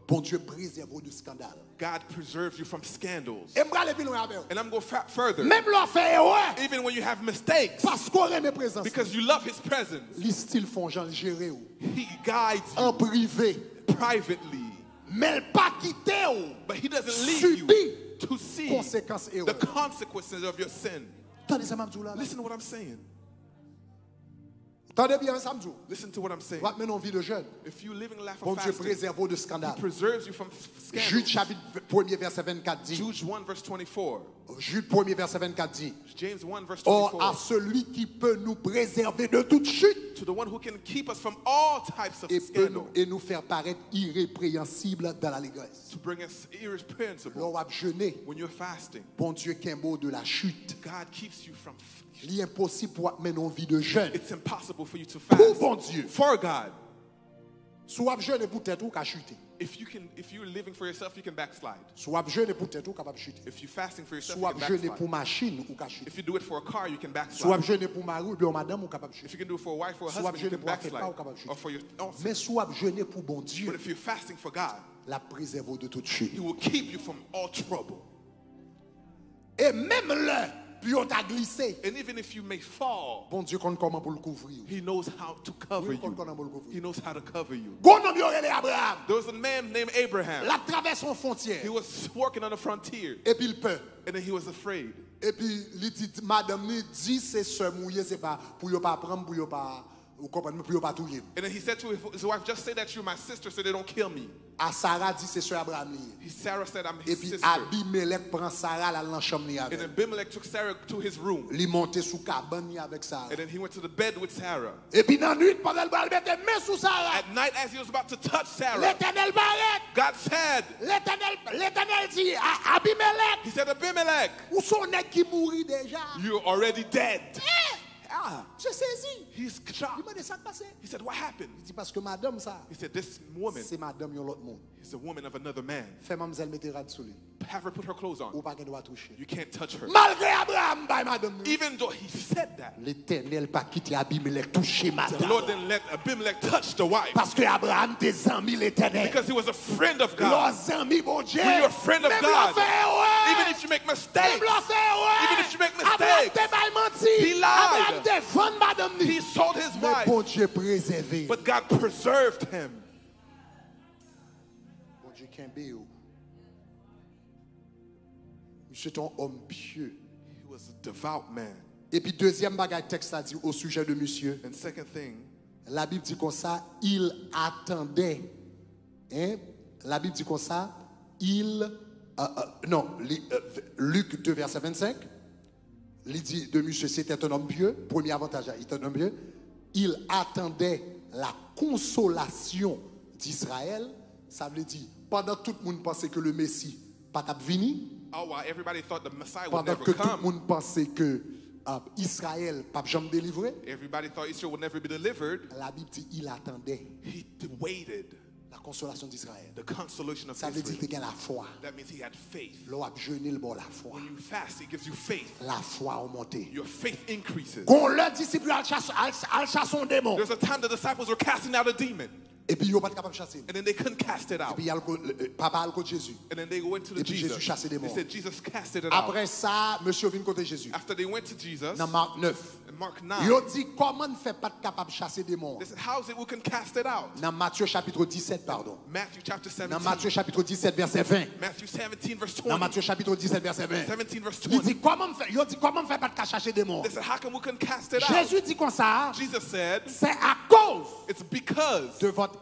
Bon Dieu préserve de scandale. God preserves you from scandals. Et m'brale plus loin avec. And I'm going further. Même l'on fait erreur. Even when you have mistakes, Parce qu'on aime présence. because you love his presence, Les styles font Jean gérer ou. he guides you En privé. privately. Mais il pas quitter ou. But he doesn't leave you Subit to see conséquences the erreur. consequences of your sin. Tendez ça m'abdou là. Listen to what I'm saying. Tendez bien ça m'abdou. Listen to what I'm saying. Va mener une vie de jeûne. If you're living a life Bon of Dieu fasting, préserve de he scandale. preserves you from Jude scandals. chapitre 1er verset 24 dit. Jude 1 verse 24. Jude 1er verset 24 dit. James 1 verse Or à 24. celui qui peut nous préserver de toute chute To the one who can keep us from all types of scandal, et nous faire paraître irrépréhensibles dans l'allégresse. to bring us irreprehensible. L'on va jeûner. When you're fasting, Bon Dieu qu'un mot de la chute. God keeps you from. Il est impossible pour mener une vie de jeûne. It's impossible for you to Pour fast bon Dieu. for God. Soit jeûne pour tête ou qu'à chuter. If you're living for yourself, you can backslide. Soit jeûne pour tête ou capable chuter. If you're fasting for yourself, Soit you can jeûne backslide. pour machine ou qu'à chuter. If you do it for a car, you can Soit backslide. jeûne pour mari ou bien madame ou capable chuter. If you can do it for a wife or a Soit husband, you jeûne can pour affaire backslide. pas ou capable chuter. Or for your own sin. Mais soit jeûne pour bon But Dieu, if you're fasting for God, la préserve de toute chute. He will keep you from all trouble. Et même là, puis on t'a glissé. And even if you may fall, Bon Dieu compte comment pour le couvrir. He knows how to cover Oui, compte you. comment pour le couvrir. He knows how to cover you. Gon homme yo relé Abraham. There was a man named Abraham. La traverse en frontière. He was working on the frontier, Et puis il peur. and then he was afraid. Et puis il dit madame ni dit c'est sœur mouillé c'est pas pour yo pas prendre pour yo pas Vous comprenez, plus pas tout. And then he said to his wife, just say that you're my sister so they don't kill me. À Sarah dit c'est sœur Abraham lié. Sarah said, I'm Et his puis sister. Abimelech prend Sarah là dans chambre li And avec. Abimelech took Sarah to his room. Il monté sous cabane li avec Sarah. And then he went to the bed with Sarah. Et puis dans nuit pendant le bal mettre main sous Sarah. At night, as he was about to touch Sarah, L'Éternel paraît. God said, L'Éternel dit à Abimelech, he said, Abimelech, où sont nèg qui mourit déjà? you're already dead. Ah, Je saisis. he's Il shocked. m'a dit ça passé. He said, what happened? Il dit parce que madame ça, He said, this woman c'est madame yon l'autre monde. is a woman of another man. Fais mademoiselle mettre rad sous lui. Have her put her clothes on. Ou pas qu'elle doit toucher. You can't touch her. Malgré Abraham by madame. Even though he said that, L'Éternel pas quitter Abimelech toucher the madame. Lord didn't let Abimelech touch the wife Parce que Abraham des amis l'Éternel. because he was a friend of God. Leurs amis bon Dieu. When you're a friend of Même God, l'on fait erreur. even if you make mistakes, Même l'on fait erreur. even if you make Abraham mistakes, te pas menti. he lied. Abraham te vend madame ni. he sold his Mais wife, bon Dieu préservé. but God preserved him. Bon Dieu can't be you. Monsieur est un homme pieux. He was a devout man. Et puis deuxième bagage texte a dit au sujet de monsieur. And second thing, La Bible dit comme ça, il attendait. Hein? La Bible dit comme ça, Luc 2 verset 25. Il dit de monsieur c'était un homme pieux. Premier avantage, il était un homme pieux. Il attendait la consolation d'Israël. Ça veut dire pendant tout le monde pensait que le Messie pas venu. oh, while everybody thought the Messiah would Pendant never que tout le come, monde pensait que Israël pas jamais délivré. everybody thought Israel would never be delivered. La Bible dit il attendait He waited la consolation d'Israël. the consolation of Ça veut dire Israel. qu'il y a la foi. That means he had faith. L'on a jeûné le bon la foi. When you fast, it gives you faith. La foi a monté. Your faith increases. Quand le disciple a chassé un démon. There's a time the disciples were casting out a demon, Et puis ils n'ont pas capable de chasser. and then they couldn't cast it Et out. puis il y a papa a le côté Jésus. And then they went to the Et puis Jesus. Jésus chassait des They démons. said Jesus casted it out. Après ça, monsieur vient côté Jésus. After they went to Jesus, Dans Marc 9. in Mark Il 9, a dit comment ne fait pas de capable de chasser des démons. they said, how is it we can cast it out? Dans Matthieu chapitre 17, pardon. Matthew chapter Dans 17. Matthieu chapitre 17, verset 20. Matthew 17 verse Dans 20. Matthieu chapitre 17, verset 20. 17 verse Il 20. dit comment ne fait pas de chasser des démons. They said, how come we can cast it out? Jésus dit comme ça. Jesus said, C'est à cause it's because de votre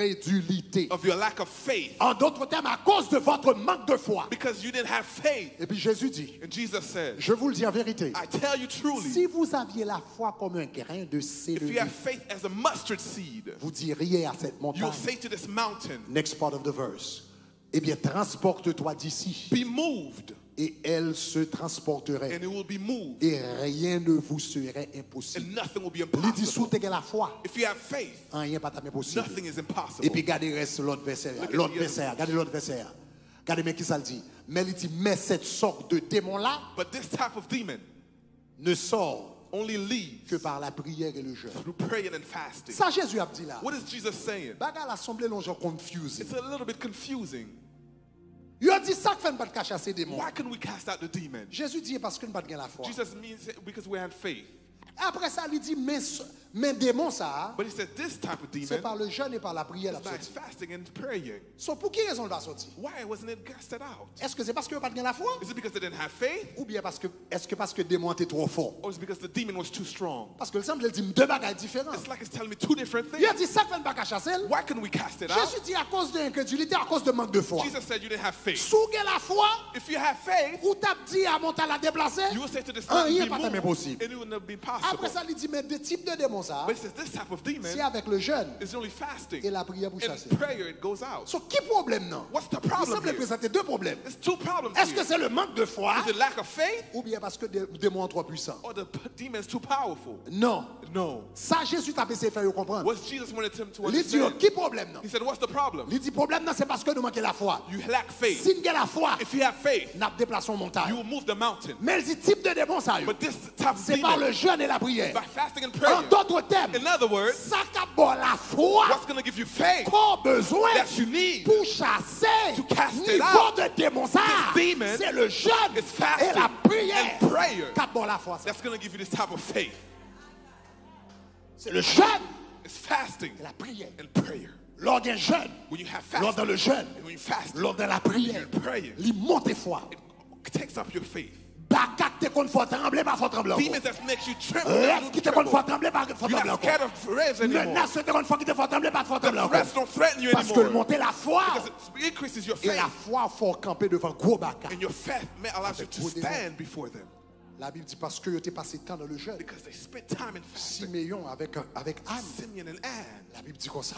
incrédulité. of your lack of faith. En d'autres termes, à cause de votre manque de foi. Because you didn't have faith. Et puis Jésus dit, And Jesus said, je vous le dis en vérité, I tell you truly, si vous aviez la foi comme un grain de if céleri, you have faith as a mustard seed, vous diriez à cette montagne, you'll say to this mountain, next part of the verse, eh bien transporte-toi d'ici. be moved, Et elle se transporterait. and it will be moved, Et rien ne vous serait impossible. and nothing will be Il dit sous impossible. la foi, If you have faith, rien pas impossible. nothing is Et impossible. puis regardez reste l'autre verset. Look at L'autre the verset. Regardez l'autre verset. Regardez mais qui ça le dit. Mais il dit mais cette sorte de démon là But this type of demon ne sort only leaves que par la prière et le jeûne. through praying and fasting. Ça Jésus a dit là. What is Jesus saying? Bagarre l'assemblée l'on gens confusé. It's a little bit confusing. Il a dit ça que fait ne pas de chasser des démons. Why can we cast out the demon? Jésus dit parce que nous pas de la foi. Jesus means it because we had faith. Après ça il dit mais démon ça But he said this type of c'est demon par le jeûne et par la prière la is by sortie. fasting and praying. So pour qui raison il va sortir? Why wasn't it casted out? Est-ce que c'est parce que pas de la foi Is it because they didn't have faith? ou bien parce que démon était trop fort? Or is it because the demon was too strong? Parce que le semble il dit deux bagages différents. It's like it's telling me two different Il a things. dit ça fait ne pas chasser. Why can we cast it out? Jésus dit à cause de l'incrédulité, à cause de manque de foi. Jesus said you didn't have faith. Si vous avez la foi, If you have faith, ou t'as dit à monter la déplacer, you will say to this rien mountain, pas be moved, impossible. and it will not be Après possible. ça, il dit mais deux types de démons ça, But it says this type of demon c'est avec le jeûne is only fasting. et la prière pour chasser. In prayer, it goes out. So qui problème non? What's the Il problem semble here? présenter deux problèmes. There's two problems Est-ce que here. c'est le manque de foi Is it lack of faith ou bien parce que le démon est trop puissant? or the demon is too powerful? Non. No. Ça Jésus t'a essayé de faire comprendre. What Jesus wanted him to Il dit understand. qui problème non? He said, what's the problem? Il dit problème non c'est parce que nous manquons la foi. You lack faith. Si nous avons la foi, If you have faith, nous déplaçons you montagne. will move the mountain. Mais il dit type de démon ça. But this type of C'est par demon, le jeûne et la prière. by fasting and En praying, d'autres termes, in other words, ça qu'a bon la foi what's going to give you faith qu'on besoin that you need pour chasser to cast it niveau out. de démon ça. This demon C'est le jeûne is fasting et la prière and prayer qu'a bon la foi ça. that's going to give you this type of faith. C'est le jeûne It's fasting et la prière. and prayer. Lors d'un jeûne, When you have lors fasting, de le jeûne, and when you fast, lors de la prière, and praying, il monte foi. it takes up your faith. Baka te kon faut trembler, pas faut trembler. Demons that makes you tremble. Rêve qui te kon faut trembler, pas faut You're trembler. not scared of rêves anymore. Menace te kon faut qui te faut trembler, pas faut trembler. Threats don't threaten you Parce que anymore. monter la foi. Because it increases your Et faith. la foi faut camper devant gros baka. And your faith allows you to stand before them. La Bible dit parce que tu passé temps dans le jeûne. Because they spent time in fasting. Siméon avec Anne. Simeon and Anne. La Bible dit comme ça.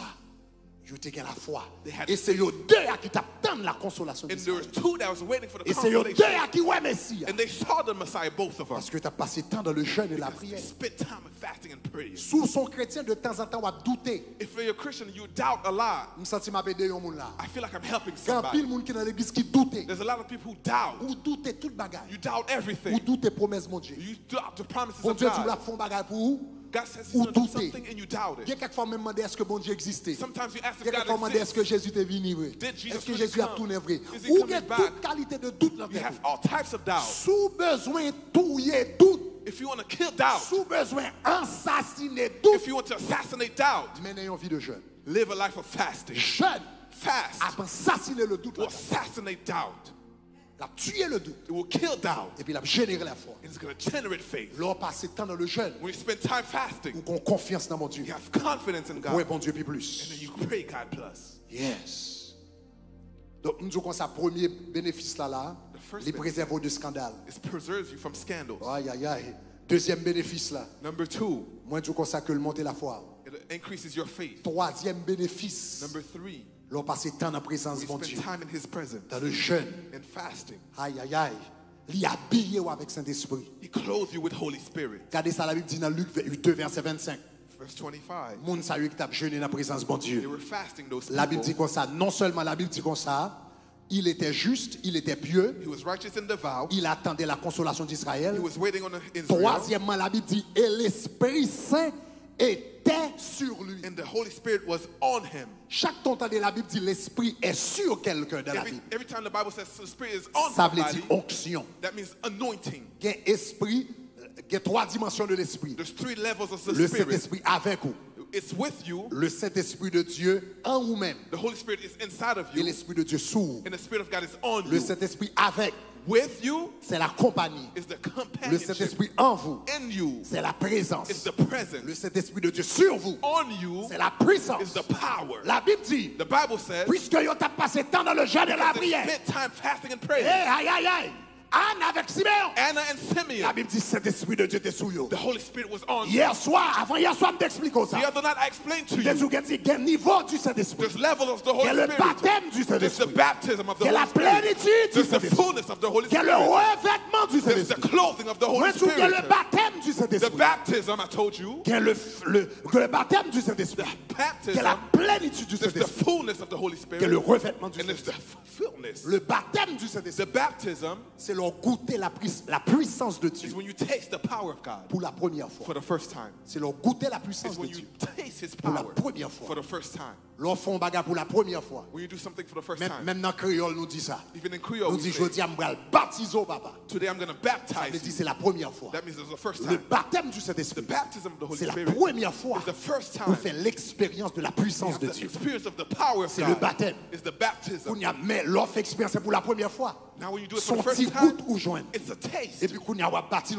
Yo te gen la foi. They had Et c'est yo deux à qui t'attendent la consolation And there d'Israël. was two that was waiting for the Et c'est yo deux consolation. à qui ouais Messie. And they saw the Messiah, both of them. Parce que tu as passé temps dans le jeûne et la They prière. spent time in fasting and praying. Sous son chrétien de temps en temps va douter. If you're a Christian, you doubt a lot. Me senti m'a aider yon moun là. I feel like I'm helping Quand pile somebody. moun qui dans l'église qui douter. There's a lot of people who doubt. Ou douter tout bagage. You doubt Ou everything. douter promesse mon Dieu. You doubt the promises Bon of Dieu tu la God. font bagage pour vous. God says He's Ou going to do douter. something and you doubt Il y a it. quelquefois même demandé est-ce que bon Dieu existait. Sometimes you ask Il y if a quelquefois God demandé est-ce que exists. Jésus est venu vrai. Did Jesus Est-ce que really Jésus a come? tourné vrai. Is he Ou coming il y a back? toute qualité de doute dans You have tête. all types of doubt. Sous besoin touiller doute. If you want to kill doubt, Sous besoin assassiner doute. if you want to assassinate doubt, Menez une vie de jeûne. live a life of fasting. Jeûne. Fast Après assassiner le doute. will assassinate doubt. La tuer le doute. It will kill doubt. Et puis la générer la foi. And it's going to generate faith. L'on passe temps dans le jeûne. When you spend time fasting, Ou qu'on confiance dans mon Dieu. you have confidence in God. Oui, bon Dieu, puis And plus. then you pray God plus. Yes. Donc, nous disons qu'on sa premier bénéfice là, The first les préserve de scandale. It preserves you from scandals. Aïe, aïe, aïe. Deuxième bénéfice là, Number two, moi, je consacre que le monter la foi. it increases your faith. Troisième bénéfice, Number three, l'on passe temps dans la présence we de mon spend Dieu. time in His presence Dans le jeûne. and fasting. Aïe, aïe, aïe. Il habillé avec Saint-Esprit. He clothes you with Holy Spirit. Regardez ça, la Bible dit dans Luc 2, verset 25. Verse 25. Moun sa yo qui t'a jeûné dans la présence de mon They Dieu. were fasting, those La Bible dit people. comme ça. Non seulement la Bible dit comme ça, il était juste, il était pieux, He was righteous and devout. il attendait la consolation He d'Israël. was waiting on Israel. Troisièmement, la Bible dit, et l'Esprit Saint était sur lui. And the Holy Spirit was on him. Chaque temps de la Bible dit, l'Esprit est sur quelqu'un dans la Bible. Every time the Bible says the Spirit is on Ça veut somebody, dire onction. that means anointing. Il y a esprit, il y a trois dimensions de l'Esprit. There's three levels of the Le Spirit. Saint-Esprit avec vous. It's with you. Le Saint-Esprit de Dieu en vous-même. The Holy Spirit is inside of Et you. l'Esprit de Dieu sous vous. And the Spirit of God is on Le you. Saint-Esprit avec, With you c'est la compagnie. is the Le companionship. Saint-Esprit en vous, In you c'est la présence. is the Le presence. Saint-Esprit de Dieu sur vous, On you c'est la is puissance. the power. La Bible dit, The Bible says, puisque vous avez passé temps dans le jeûne et la they prière, spent time fasting and eh, praying. aïe, aïe, aïe, Anne avec Siméon, Anna and la Simeon, Bible dit, Saint-Esprit de Dieu était sous vous. the Holy Spirit was on you. Hier soir, avant hier soir, je t'explique The ça. other night I explained to Jésus you, a dit, il y a un niveau du Saint-Esprit. there's level of the Il y Holy a le Spirit. baptême du There's the Saint-Esprit. baptism of the Il y a la Holy Spirit. plénitude du There's the Saint-Esprit. fullness of the Holy Il y a le Spirit. revêtement du There's the Saint-Esprit. clothing of the Holy Moi, il y a le Spirit. baptême du The Saint-Esprit. baptism, I told you, Il y a le baptême du Saint-Esprit. the Il y a la baptism, plénitude du there's the Saint-Esprit. fullness of the Holy Il y a le Spirit, revêtement du and there's the Saint-Esprit. fullness. Le baptême du Saint-Esprit, The baptism c'est leur goûter la puissance de is Dieu when you taste the power of God pour la première for fois. the first time. C'est leur goûter la puissance It's de when you Dieu taste His pour la power première for fois. the first time. Leur font bagarre pour la première fois. When you do something for the first time. Même dans le créole, nous dit ça. Even in Creole, Nous we dit, say, je dis à moi, baptiser papa. today I'm going to Ça baptize veut dire you. c'est la première fois. That means it's the first Le time. baptême du The Saint-Esprit, baptism of the Holy c'est la Spirit première fois is the first où on time fait l'expérience de la you puissance have de the Dieu. experience of the power of C'est le God. baptême. It's the baptism. Mais l'offre expérience c'est pour la première fois. Now when you do it for Son the first petit time, goutte ou joint. it's a taste. Et puis qu'on y a bâti.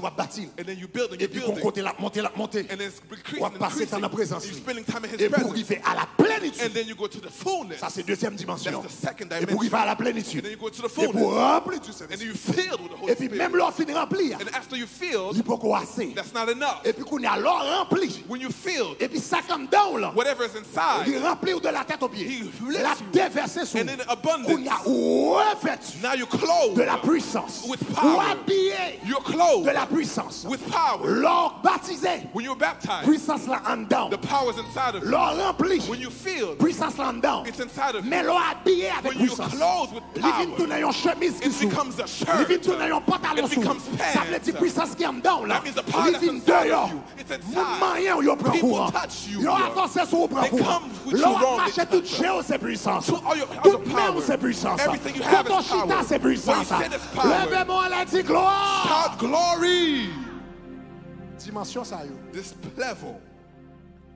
And then you build and Et you puis qu'on build it. compte la monter. And then it's increasing On and va passer increasing. dans la présence. And you're spending time in His Et pour presence. arriver à la plénitude. And then you go to the fullness. Ça c'est deuxième dimension. That's the second Et pour arriver dimension. à la And plénitude. then you go to the Et pour fullness. remplir du And then Saint-Esprit. you filled with the Holy Et puis même Spirit. l'offre finit remplir. And after you filled, Il peut qu'on assez. that's not enough. Et puis qu'on y a l'or rempli. When you filled, Et puis ça comme down là. whatever is inside, Il remplit de la tête aux pieds. He lifts La you. déversé sur And in abundance, qu'on y a revêtu now you're clothed de la puissance. with Ou power. habillé You're clothed de la puissance. with power. L'or baptisé. When you're baptized, Puissance là en down. the power is inside of you. L'or rempli. When you filled, Puissance là en down. it's inside of you. Mais l'or habillé avec When you're puissance. clothed with Il vient power, tourner une chemise qui it s'ouvre. becomes a Il shirt. vient tourner un pantalon It s'ouvre. becomes Ça veut dire pants. puissance qui est en down là. That means the power Il that's vient inside dehors. of you. It's inside. Mouvement rien où il prend People courant. touch you. Il avance sur le prend They courant. come with you L'or wrong, marche they toute touch géo c'est puissance. So all your Toute power. même c'est puissance. Everything you have Quand on is power. chita c'est puissance. When you sit, it's power. Levez-moi la dit gloire. Shout glory. Dimension ça yo. This level,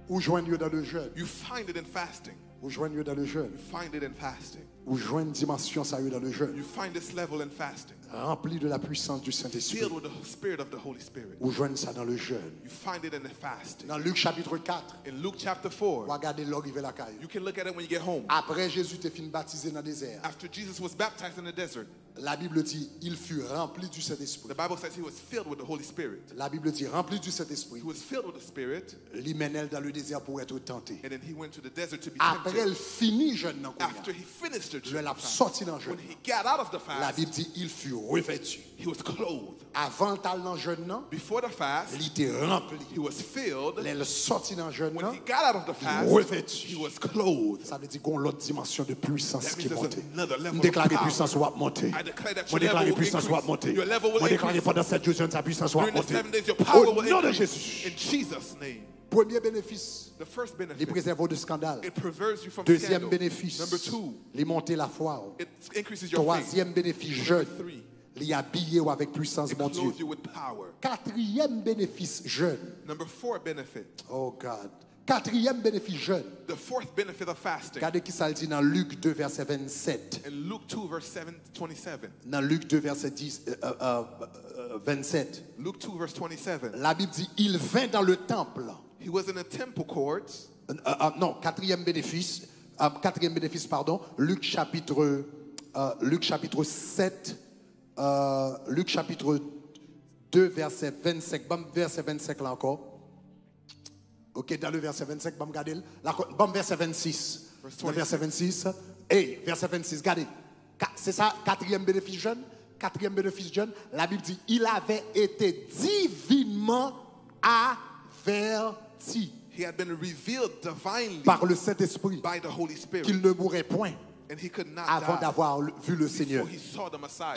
Ou joignent dans le jeûne. you find it in fasting. Ou joignent dans le jeûne. You find it in fasting. Ou joindre dimension ça dans le jeûne. You find this level in fasting. Rempli de la puissance du Saint-Esprit. Filled with the spirit of the Holy Spirit. Ou joindre ça dans le jeûne. You find it in the fasting. Dans Luc chapitre 4. In Luke chapter 4. Regardez l'arrivée la caille. You can look at it when you get home. Après Jésus t'est fini baptisé dans le désert. After Jesus was baptized in the desert. La Bible dit il fut rempli du Saint-Esprit. The Bible says he was filled with the Holy Spirit. La Bible dit rempli du Saint-Esprit. He was filled with the Spirit. L'imène dans le désert pour être tenté. And then he went to the desert to be Après tempted. elle finit jeûne dans After he finished the je l'ai fast, sorti dans jeûne. when he got out of the La fast, Bible dit il fut revêtu. he was clothed. Avant tal dans jeûne non, Before the fast, il était rempli. he was filled. Elle sorti dans jeûne When non, he got out of the fast, revêtu. he was clothed. Ça veut dire qu'on a l'autre dimension de puissance That qui means monte. there's another level On of déclare que power. puissance va monter. I declare that On your déclare level que will puissance va increase. monter. Your level will On déclare que increase. pendant 7 jours, sa puissance va During the monter. 7 days, your power Au will nom de increase. Jésus. In Jesus' name. Premier bénéfice, The first les benefit, préserve de scandale. it preserves you from Deuxième scandal. bénéfice, Number 2, les monter la foi. it increases your faith. Troisième bénéfice, jeûne, Number 3, les habiller avec puissance, it mon Dieu. clothes you with power. Quatrième bénéfice, jeûne. Number 4 benefit, Oh God. Quatrième bénéfice, jeûne. the fourth benefit of fasting. Regardez qui ça le dit dans Luc 2, verset 27. In Luke 2, verse 27. Dans Luc 2, verset 27. Luke 2, verse 27. La Bible dit, il vint dans le temple. He was in the temple courts. Non, quatrième bénéfice, pardon, Luc chapitre 7, Luc chapitre 2, verset 25, bon, verset 25 là encore. Ok, dans le verset 25, bon, regardez, bon, verset 26. Le verset 26, verset 26, regardez, c'est ça, quatrième bénéfice jeune. Quatrième bénéfice jeune, la Bible dit, il avait été divinement averti. He had been revealed divinely Par le Saint-Esprit by the Holy Spirit. qu'il ne mourrait point And he could not avant die d'avoir vu le Seigneur. before he saw the Messiah.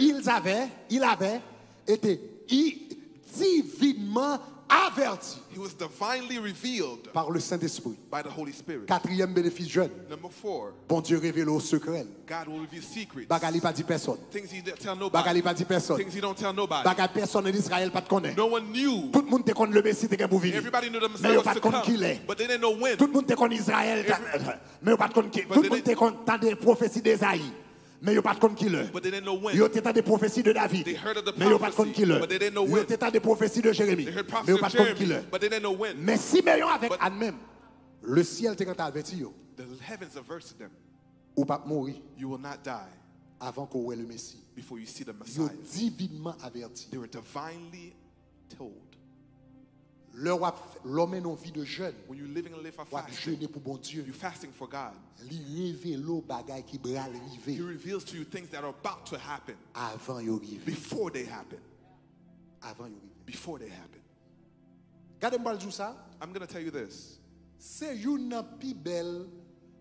Il avait été divinement averti He was divinely revealed par le Saint-Esprit. by the Holy Spirit. Quatrième bénéfice jeune, Number 4, bon Dieu révèle au secret. God will reveal secrets. Bagali pas dit personne. Things he didn't tell nobody. Bagali pas dit personne. Things he don't tell nobody. Bagali personne en Israël pas de connaître. No one knew. Tout le monde te connaît le Messie te pour venir. Everybody knew the Mais Messiah il pas was de to connaître qui l'est. come. But they didn't know when. Tout le monde te connaît Israël. Mais il pas de connaître qui. Tout le monde te connaît des prophéties d'Ésaïe. Mais il pas de connaître qui l'est. But they didn't know when. Il y a des prophéties de David. They heard of the Mais il pas de connaître qui prophecy, l'est. but they didn't know Il when. y a des prophéties de Jérémie. They heard Mais prophecy il pas of de connaître qui Jeremy, l'est. but they didn't know when. Mais si Mélion avec But- Anne-même, le ciel te quand averti yo, The heavens averted them. ou pas mourir You will not die avant qu'on voit le Messie. before you see the Yo Messiah. divinement averti. They were divinely told. L'homme est en vie de jeûne. When you're living a life of Ou fasting, jeûner pour bon Dieu. you're fasting for God. Li révèle bagay qui bral He rive reveals to you things that are about to happen avant yo rive. before they happen. Avant yo rive. Before they happen. Gade m'bal djou ça, I'm going to tell you this. c'est une pi belle,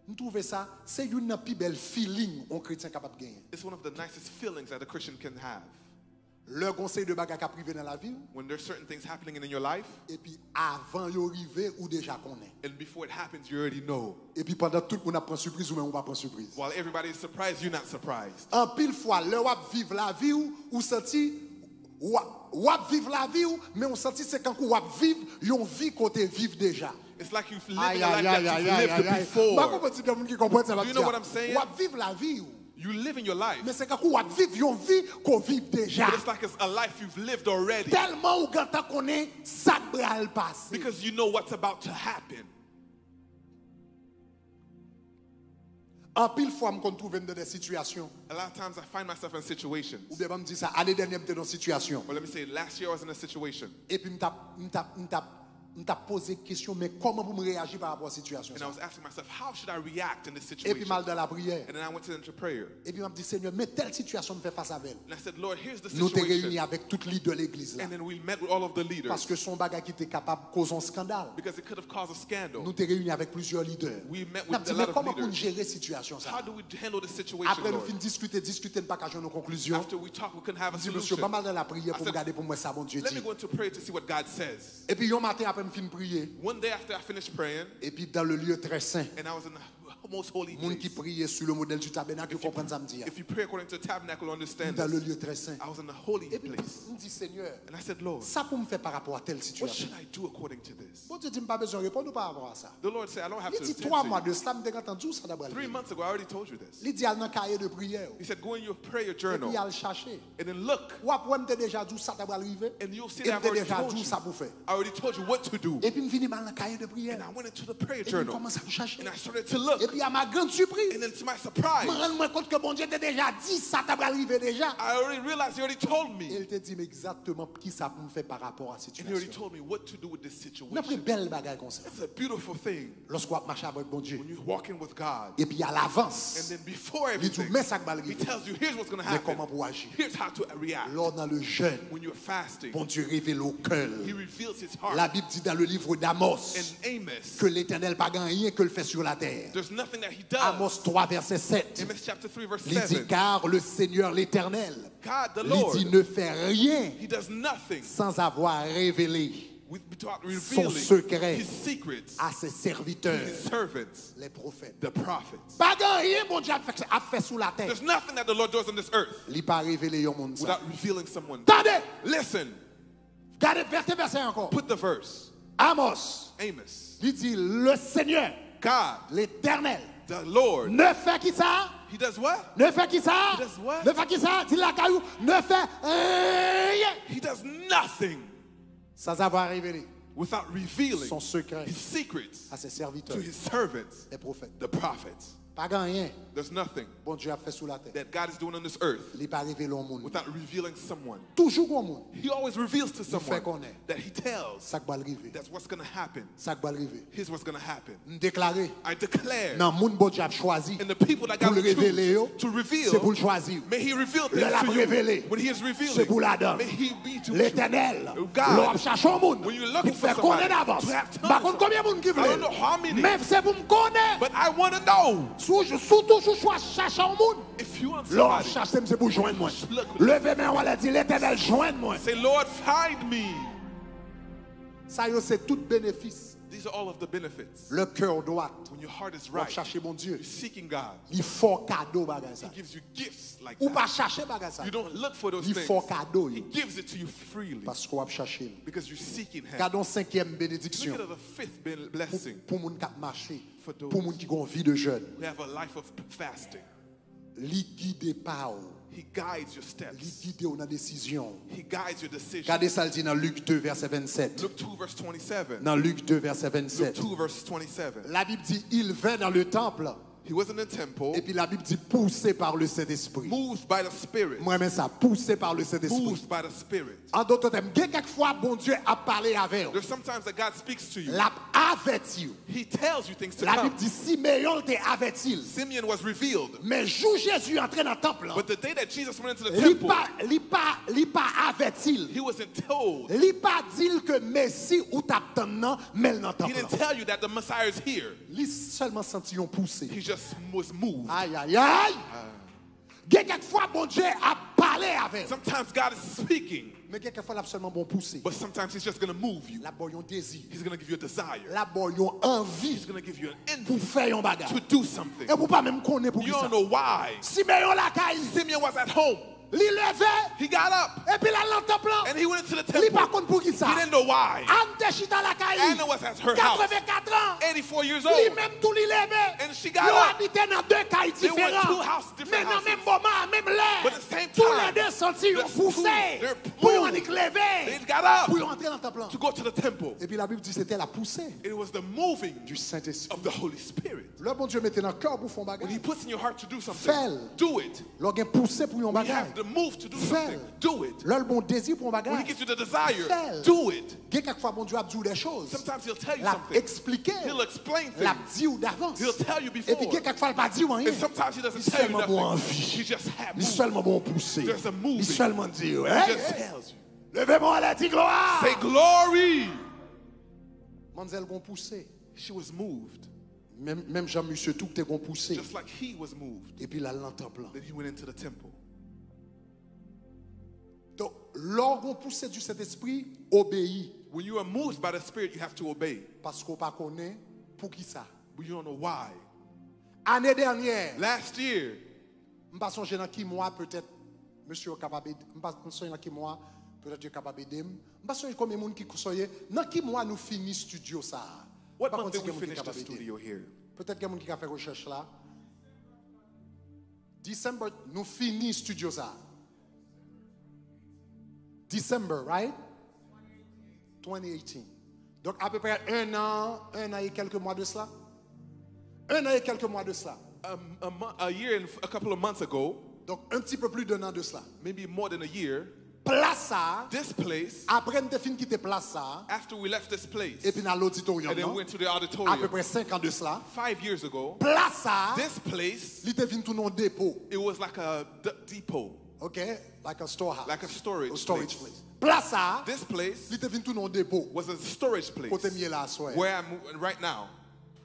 nous trouve ça, c'est une pi belle feeling un chrétien capable gagner. It's one of the nicest feelings that a Christian can have. Le conseil de bagay qui privé dans la vie When there's certain things happening in your life, et puis avant yo rive ou déjà connaît. and before it happens, you already know. Et puis pendant tout le monde prend surprise ou même on pas prend surprise. While everybody is surprised, you're not surprised. En pile fois, le wap vivre la vie ou senti wap vivre la vie mais on senti c'est quand wap vivre yon vie côté vivre déjà. It's like you've lived a life that you've lived before. Pas comment dire moun qui comprend ça. Do you know what I'm saying? Wap vivre la vie You live in your life, mais c'est quand wap vivre yon vie qu'on vive déjà. but it's like it's a life you've lived already Tellement ou ganta connaît ça bral passe. because you know what's about to happen. En pile fois me trouve dans des situations A lot of times I find myself in situations. ou bien me dit ça année dernière j'étais dans une situation Well, let me say, last year I was in a situation, et puis m't'a posé question mais comment pour me réagir par rapport à la situation and I ça? was asking myself, how should I react in this Et puis situation? mal dans la prière And then I went into prayer, et puis m'a dit Seigneur mais telle situation me fait face à elle. and I said, Lord, here's the Nous t'es réunis situation. avec toute leader de l'église là And then we met with all of the leaders parce que son bagage qui était capable de causer un scandale. because it could have caused a scandal. Nous t'es réunis avec plusieurs leaders. We met N'a with dit a mais lot comment of pour nous leaders. gérer situation ça? How do we handle this situation, Après nous Lord? fin discuter pas qu'à une conclusion. After we talk, we couldn't have a Dit monsieur solution. pas mal dans la prière I pour said, regarder pour moi ça bon Dieu Let me dit. go into prayer to see what God says. Et puis un matin après me fin prier One day after I finished praying, et puis dans le lieu très saint. and I was in the most holy Moun qui place. priait sur le modèle du tabernacle, comprendre ça me dit. If you pray according to the tabernacle, understand Dans le this. lieu très saint. I was in the holy Et puis, place. me dit Seigneur, And I said, Lord, ça pour me faire par rapport à telle what situation. should I do according to this? Bon Dieu dit, pas besoin de répondre par rapport à ça. The Lord said, I don't have Il to dit attend 3 to mois you. de cela, me entendu ça d'abord. 3 months ago, I already told you this. Il dit, al dans cahier de prière. He said, go in your prayer Et journal puis al chercher. and then look, Ou après, me déjà dit ça d'abord arrivé. and you'll see Et that I've me already déjà told dit you. ça pour faire. I already told you what to do. Et puis me vini mal dans cahier de And prière. I went into the prayer Et puis journal commence à chercher. and I started to look. Et puis à ma grande surprise, And then to my je surprise, me rends compte que bon Dieu t'a déjà dit ça d'abord arrivé déjà. I already realized he already told Et me. il te dit mais exactement qui ça pour me faire par rapport à cette And he already situation. told me what to do with this On a pris situation. belle bagaille comme ça. It's a beautiful thing Lorsqu'on marche avec bon Dieu. when you're walking with God. Et puis à And l'avance, then before il dit everything, mais ça va he arriver. tells you, here's what's going to Mais happen. comment pour agir? Here's how to react. Lors dans le jeûne, When you're fasting, bon Dieu révèle au cœur. he reveals his heart. La Bible dit dans le livre d'Amos In Amos, que l'Éternel pas gagne rien que le fait sur la terre. there's nothing that he does. Amos 3 verset 7. Amos chapter 3 verse Il dit 7. car le Seigneur l'Éternel, God the il Lord, dit ne fait rien he does nothing sans avoir révélé without son revealing secret his secrets à ses to serviteurs, his servants, les prophètes. the prophets. Pas gagne rien bon Dieu a fait sous la terre. There's nothing that the Lord does on this earth Il pas révélé au monde ça. without revealing someone. Attendez, Listen, regardez verset encore. put the verse. Amos, Amos, il dit le Seigneur, God, l'Éternel, the Lord, ne fait qui ça? he does what? Ne fait qui ça? He does what? Ne fait qui ça? Dis la caillou, ne fait rien He does nothing sans avoir révélé without revealing son secret his secrets à ses to serviteurs, his servants, les prophètes. the prophets. Pas gagne rien. There's nothing Bon Dieu a fait sous la terre. that God is doing on this earth Il n'est pas révélé au monde. without revealing someone. Toujours au monde. He always reveals to fait someone connaître. that he tells Ça va arriver. that's what's going to happen. Ça va arriver. Here's what's going to happen. Déclaré. I declare, Dans le monde bon Dieu a choisi and the people that pour God le will révéler, choose to c'est pour reveal, le choisir. may he reveal Le things l'a to révélé. you. When he is C'est revealing, pour la donne. may he be to L'Éternel, God, l'on cherche au monde when you're pour looking for faire somebody, connaître d'avance. to have Par tongues. contre, combien de monde qui I veut? don't know how many, Même c'est pour me connaître. but I want to know Surtout, je cherche au monde. if you want L'on somebody. cherche, c'est pour joindre moi. Look. Levez main, on va dire l'Éternel, joindre moi. Say, Lord, find me. Ça, c'est tout bénéfice. These are all of the benefits. Le cœur droit. When your heart is On va right, chercher mon Dieu. you're seeking God. Il faut cadeau, bagage ça. He gives you gifts like Ou pas that. chercher, bagage ça. You don't look for those Il things. faut cadeau. He gives it to you freely Parce qu'on va chercher. because you're seeking Him. Gardons 5e Look bénédiction. at the fifth blessing Pour moun qui marché. For those. Pour moun qui ont vie de jeune. We have a life of fasting. Li guide pas ou. He guides your Li steps. guide ou dans décision. He guides your decisions. Regardez ça le dit dans Luc 2 verset 27. Luke 2 verse 27. Dans Luc 2 verset Luke 27. 2 verse 27. La Bible dit il vint dans le temple He was in the temple, et puis la Bible dit poussé par le Saint-Esprit. moved by the Spirit. Moi même ça poussé par le Saint-Esprit. Moved by the Spirit. En d'autres termes, quelquefois bon Dieu a parlé avec vous. There's sometimes that God speaks to you. L'a averti. He tells you things to La come. Bible dit Simeon t'est averti. Simeon was revealed. Mais jour Jésus entré dans le temple, But the day that Jesus went into the il temple, pas averti. he wasn't told. Il pas dit que Messie ou t'attendant mais dans le He temple. didn't tell you that the Messiah is here. Il seulement senti un poussé. He just was moved. Aïe aïe aïe. Quelquefois bon Dieu a parlé avec. Sometimes God is speaking, Mais quelquefois il a seulement bon poussé. but sometimes he's just going to move you. La boyon désir. He's going to give you a desire. La boyon envie He's going to give you an pour envy faire un bagage. to do something. Et pour pas même connaître pour qui You ça. don't know why. Simeon la caille. Simeon was at home. Il levait He got up et puis là dans le temple. and he went into the Il pas temple. compte pour qui ça. He didn't know why. Ante chita la caille. Anna was at her house, 84 ans. 84 years Lui old. même tout li levé. And she got Ils up. habitaient dans deux cailles They were différentes. two houses, different Mais dans le même houses. moment, même l'air. But at the same Tous time, les deux senti the ont poussé. they're Pour y moved. lever. They got up Pour y entrer dans le temple. to go to the temple. Et puis la Bible dit c'était la poussée It was the moving du Saint-Esprit. of the Holy Spirit. Le bon Dieu mettait dans le cœur pour faire un When he bagage. puts in your heart to do Fais-le. something, do it. L'organe poussé pour un When you bagage. have the move to do Fais-le. something, do it. Le bon désir pour un When he bagage. gives you the desire, Fais-le. do it. Quelquefois bon Dieu a dit des choses. Sometimes he'll tell you L'a something. expliqué. He'll explain L'a things. dit ou d'avance. He'll tell you Et puis before. quelquefois il pas dit rien. And sometimes he doesn't Il tell you seulement bon nothing. envie. He just had Il moved. seulement bon poussé. There's a moving. Il seulement dit He hey, just tells you. levez-moi la dit gloire. Say glory. Mademoiselle bon poussé. She was moved, Même Jean-Monsieur tout t'es bon poussé. just like he was moved. Et puis là l'entend plein. Then he went into the temple. Donc l'orgon poussé du Saint-Esprit obéit When you are moved by the Spirit, you have to obey. parce qu'on pas connaît pour qui ça. But you don't know why. Année dernière, Last year, je ne sais pas si dans qui mois peut-être monsieur est capable de je ne sais pas dans qui mois peut-être capable de me. Je ne sais pas combien de monde qui soyez dans qui mois nous finissons studio ça. what month did we finish the studio here? Peut-être qu'il y a quelqu'un qui a fait recherche là. December, nous finissons studio ça. December, right? 2018. Donc à peu près un an et quelques mois de cela. Un an et quelques mois de cela. A year and a couple of months ago, Donc un petit peu plus d'un an de cela. maybe more than a year, Place ça, this place, après nous avons fini quitter place ça, after we left this place, et puis dans l'auditorium, and then non? went to the À peu auditorium, près 5 ans de cela. 5 years ago, Place ça, this place, il était venu tout dans dépôt. it was like a depot, Okay? Like a storehouse. like a storage A storage place. place. Place ça, This place il était venu tout dans dépôt. was a storage place Côté mieux là, soir. where I'm right now.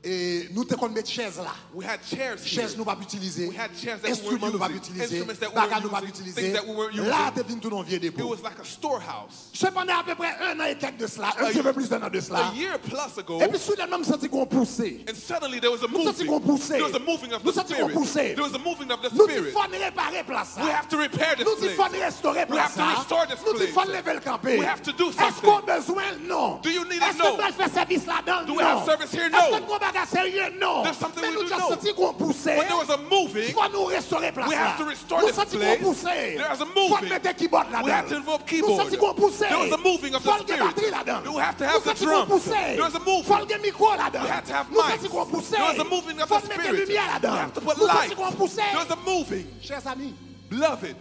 Et nous te qu'on mettre chaise là. We had chairs here. Chaises nous pas utiliser. We had chairs that we Instruments weren't nous pas using. utiliser. Instruments that we Bagages weren't nous pas using. utiliser. Things that we weren't using. Là, t'es venu tout dans vieux It dépôt. was like a storehouse. Cependant, à peu près un an et quelques de cela, un petit peu plus d'un an de cela. A year plus ago, Et puis soudainement, nous senti qu'on poussait. and suddenly there was a Nous senti moving. qu'on poussait. There was a moving of Nous the senti qu'on spirit. poussait. There was a moving of the Nous dit spirit. faut réparer place ça. We have to repair this Nous dit faut place. restaurer We have place to ça. restore this Nous dit place. faut lever le camper. We have to do Est-ce qu'on something. a besoin? Non. Do you need it? Est-ce No. qu'on doit faire service là-dedans? Do we have service here? No. Est-ce qu'on va sérieux? Non. There's something Mais we nous do avons know. senti qu'on poussait. When there was a moving, Il faut nous restaurer place we là. have to restore Nous this senti qu'on place. poussait. There's a Faut moving. mettre keyboard We have to là-dedans. involve Nous keyboard. senti qu'on poussait. There was a moving of the Faut le spirit. batterie là-dedans. You have to have Nous the senti qu'on drums. poussait. There was a moving. Faut le micro là-dedans. We had to have Nous mics. senti qu'on poussait. There was a moving of Faut the mettre spirit. lumière We là-dedans. have to put Nous senti light. qu'on poussait. There was a moving. Chers amis, Beloved,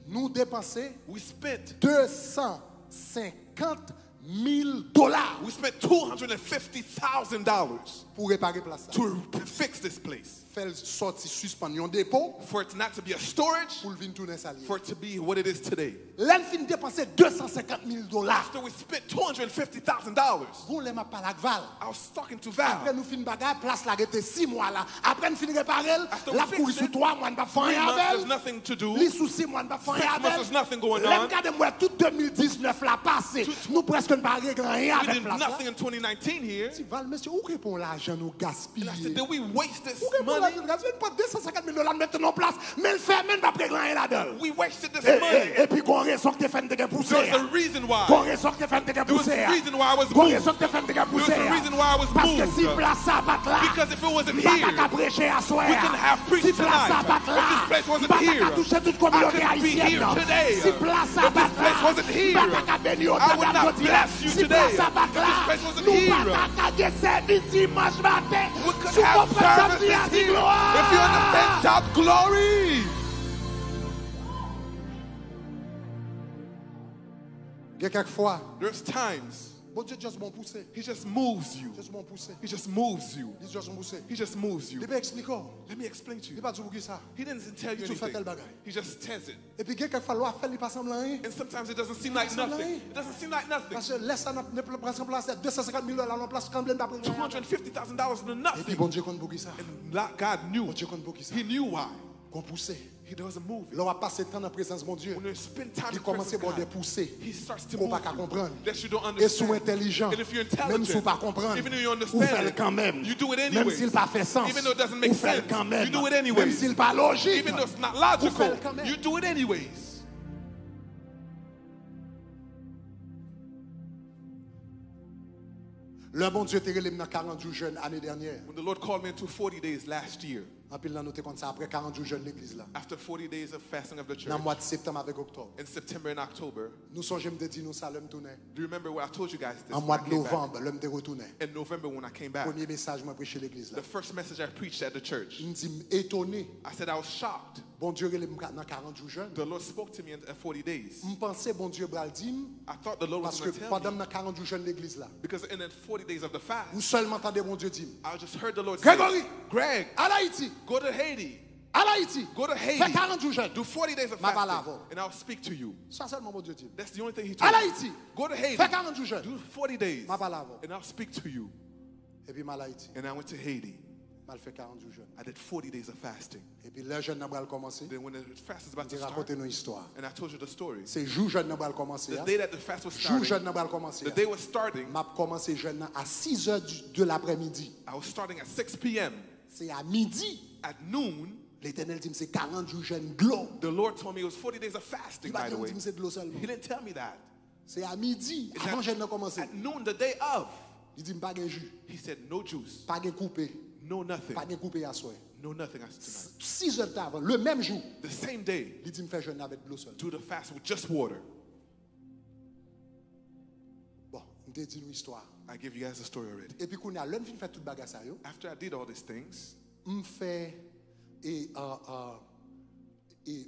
nous dépensons we spent $250,000 We spent $250,000 pour réparer place ça. to fix this place. Faire sortir suspendre un dépôt For it not to be a storage, pour le venir tourner salier. for it to be what it is today. L'enfin dépensé $250,000. After we spent $250,000, Vous les m'a pas la Val. I was talking to Après Val. nous fin bagarre, place la rete 6 mois là. Après nous fin réparer, After la we cour fixed sous it, 3 mois, pas faire 3 rien months, there's avec. nothing to do. Les sous 6 mois, pas faire 6 rien months, avec. there's nothing going on. Regardez-moi tout 2019 là passé. Nous presque ne pas régler rien We avec did place là. nothing in 2019 here. Si Val, monsieur, où répond l'argent nous And I gaspiller? said, did we waste this Où répond money? l'argent nous gaspiller? Pas $250,000 mettre en place, mais le fait même pas régler rien là-dedans. We wasted this money. Et puis qu'on raison que t'es fait de pousser. There's a reason Qu'on why. raison que t'es fait de There was pousser. a reason why I was Qu'on moved. raison que t'es fait de There was pousser. a reason why I was Parce que si moved. place ça bat là, Because if it wasn't pas here, qu'à prêcher à soir. we can have preached Si place ça tonight. bat là, If this place wasn't pas here, qu'à toucher toute communauté I couldn't be haïtienne. here today. Si place ça If bat this place là, wasn't here, pas qu'à bénir au I would Canada not côté. bless you Si today. place ça bat If là, this place wasn't nous here, pas qu'à des services dimanche matin. we could Sous have compréhension services de la here. gloire. If you understand, shout glory. Il y a quelquefois, There's times bon Dieu juste m'en pousser. he just moves you. Juste m'en pousser. He just moves you. Il juste m'en pousser. He just moves you. Il peut expliquer. Let me explain to Il you. pas dire pour qui ça. He didn't tell you Il te fait tel anything. bagage. He just says it. Et puis quelquefois l'on fait il pas semblant rien. And sometimes it doesn't seem like nothing. It doesn't seem like nothing. Parce que laisse ça ne prend place $250,000 en place quand pas pris. $250,000 is Et puis nothing. bon Dieu compte pour qui ça. And God knew. Bon Dieu compte pour qui ça. He knew why. Qu'on poussait. He doesn't move. L'on va passer temps dans la présence de mon Dieu. When you spend time Il in the commence à presence of des God, poussées. he starts to Qu'on move pas qu'à you comprendre. that you don't Et sous understand. intelligent. And if you're Même si vous intelligent, pas comprendre. even though you Vous faites le understand quand même. it, you do it Même anyways. s'il pas fait sens. Even though it doesn't make Vous faites le sense, quand même. you do it Même anyways. s'il pas logique. Even though it's not Vous faites logical, le quand même. you do it anyways. Le bon Dieu t'a relève dans 40 jours jeunes l'année dernière. When the Lord called me into 40 days last year, En pile, là, nous comme ça après 40 jours jeunes l'église là. after 40 days of fasting of the church, Dans le mois de septembre avec octobre. in September and October, Nous sommes me dit nous ça l'homme tourner. do you remember what I told you guys this En when mois I de came back? novembre, l'homme te retourné. In November when I came back, Premier message moi prêcher l'église là. the first message I preached at the church, Il me dit étonné. I said I was shocked. Bon Dieu relève dans 40 jours jeunes. The Lord spoke to me in 40 days. Je pensais bon Dieu bral dit I thought the Lord was parce que going to tell pendant me, dans 40 jours jeunes l'église là. because in the 40 days of the fast, Vous seulement entendez bon Dieu dire I just heard the Lord Gregory, say, Greg, à l'Haïti, go to Haiti. à l'Haïti. Go to Fais Haiti. 40 jours jeunes. Do 40 days of Ma parole fasting, avant. and I'll speak to you. Ça seulement bon Dieu dit. That's the only thing he À told me. l'Haïti. Go to Haiti. Fais 40 jours jeunes. Do 40 days, Ma parole avant. and I'll speak to you. Et puis mal Haïti. And I went to Haiti. Mal fait 40 jours jeunes. I did 40 days of fasting. Et puis les jeunes n'a pas commencer. Then when the fast is about to Il start, raconter nos histoires. and I told you the story, C'est jour jeune n'a pas commencer. the day that the fast was Jour starting, jeune n'a pas commencer. the day was starting, M'a commencé jeune à 6 heures de l'après-midi. I was starting at 6 p.m. c'est à midi. At noon, L'Éternel dit c'est 40 jours jeûne de l'eau. the Lord told me it was 40 days of fasting, Il va by the way. dire c'est de l'eau seulement. He didn't tell me that. C'est à midi, It's avant jeûne a commencé. at noon, the day of. Il dit pas de jus, He said, no juice, pas de coupé, no nothing, pas de coupé à soir. no nothing as tonight. 6 heures avant, le même jour, The same day, il dit me fait jeûne avec de l'eau seulement. do the fast with just water. Bon, on te dit une histoire. I give you guys the story already. Et puis qu'on a l'homme fin fait toute bagarre ça yo, After I did all these things, on fait et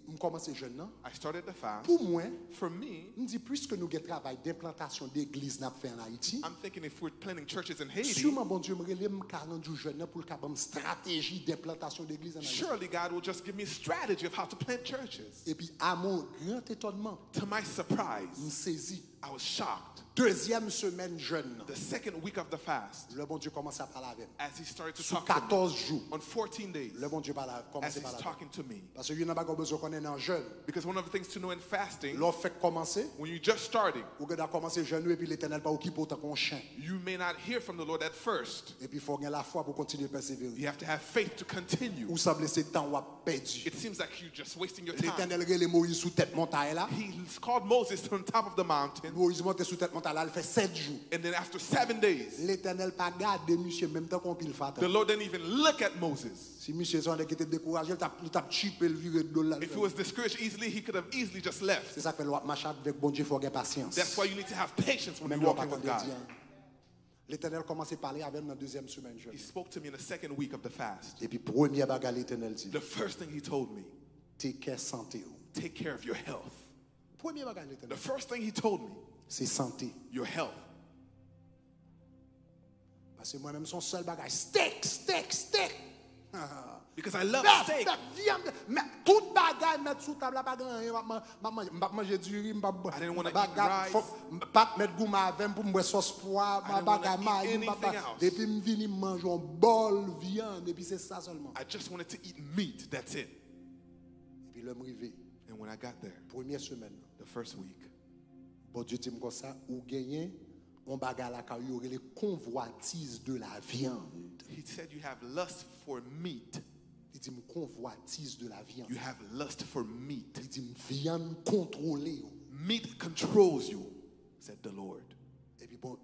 on commence jeûne là. I started the fast. Pour moi, For me, on dit plus que nous avons travail d'implantation d'église n'a fait en Haïti. I'm thinking if we're planting churches in Haiti, Sûrement bon Dieu me relève 40 jours jeûne pour le une stratégie d'implantation d'église en Haïti. surely God will just give me a strategy of how to plant churches. Et puis à mon grand étonnement, To my on surprise, saisit I was shocked. deuxième semaine jeûne. The second week of the fast, Le bon Dieu commence à parler avec. as he started to Sur talk to me, 14 jours, on 14 days, le bon Dieu parle as commence à he's parler. talking to me. Parce que il n'y a pas besoin qu'on est en jeûne. Because one of the things to know in fasting, L'offre fait commencer, when you just starting, ou que d'avoir commencé jeûne et puis l'Éternel pas occupé autant qu'on chien. you may not hear from the Lord at first. Et puis il faut gagner la foi pour continuer à persévérer. You have to have faith to continue. Ou semble c'est temps ou a perdu. It seems like you're just wasting your time. L'Éternel relève Moïse sous tête montagne là. He's called Moses to on top of the mountain, Moïse monte sous tête montagne là, il fait 7 jours. and then after 7 days, L'Éternel pas garde monsieur même temps qu'on pile fata. the Lord didn't even look at Moses. Si monsieur son qui était découragé, il t'a chipé le virer de là. If he was discouraged easily, he could have easily just left. C'est ça que fait le marcher avec bon Dieu, il faut avoir patience. That's why you need to have patience when Même you're le walking with pas God. L'Éternel commence à parler avec moi dans la deuxième semaine jeûne. He spoke to me in the second week of the fast. Et puis première bagarre l'Éternel dit, The first thing he told me, t'es qu'est santé. take care of your health. Première bagarre The l'Éternel, first thing he told me, c'est santé. your health. Parce que moi-même son seul bagage, steak. Because I love steak. Viande, mais toute bagaille mettre sous table là pas grand, m'a manger du riz, I didn't wanna eat bagaille, rice. pas mettre goût avec pour me sauce poivre, I didn't bagaille wanna eat maïs, anything else. depuis me vini manger un bol viande et puis c'est ça seulement. I just wanted to eat meat. That's it. Et puis l'homme arrivé, And when I got there, première semaine, the first week, bon Dieu dit comme ça, ou gagner on bagarre là quand il y aurait les convoitises de la viande. he said you have lust for meat. Il dit convoitise de la viande. You have lust for meat. Il dit viande contrôlée. Meat controls you, said the Lord. Et puis bon,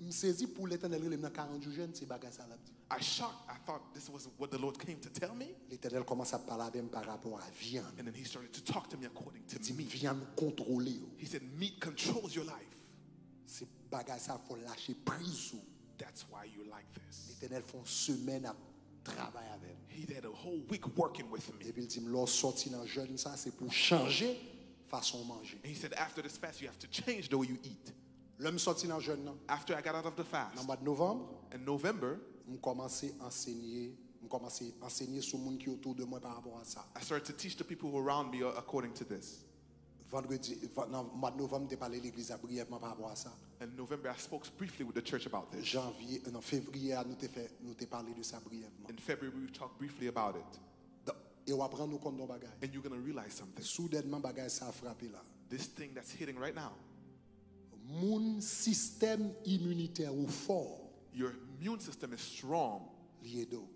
me saisi pour l'Éternel il dans 40 jours jeune c'est bagarre ça là. I shocked. I thought this was what the Lord came to tell me. L'Éternel commence à parler avec par rapport à viande. And then he started to talk to me according Il dit to meat. viande contrôlée. He said meat controls your life. C'est bagarre ça faut lâcher prise sur. That's why you like this. L'Éternel font semaine à travailler avec. He did a whole week working with Et me. puis il dit lors sorti dans jeune ça c'est pour changer façon manger. And he said after this fast, you have to change the way you eat. L'homme sorti dans jeune là. After I got out of the Dans fast, le mois de novembre, in November, on commençait à enseigner sur le monde qui est autour de moi par rapport à ça. I started to teach the people who are around me according to this. Vendredi, dans le mois de novembre, j'ai parlé à l'église brièvement par rapport à ça. In November, I spoke briefly with the church about this. Janvier, non, février, nous t'ai parlé de ça brièvement. In February, we talked briefly about it. Et on va prendre nous compte de bagaille. And you're going to realize something. Soudainement, bagaille ça a frappé là. This thing that's hitting right now, Mon système immunitaire ou fort, your immune system is strong. lié d'eau.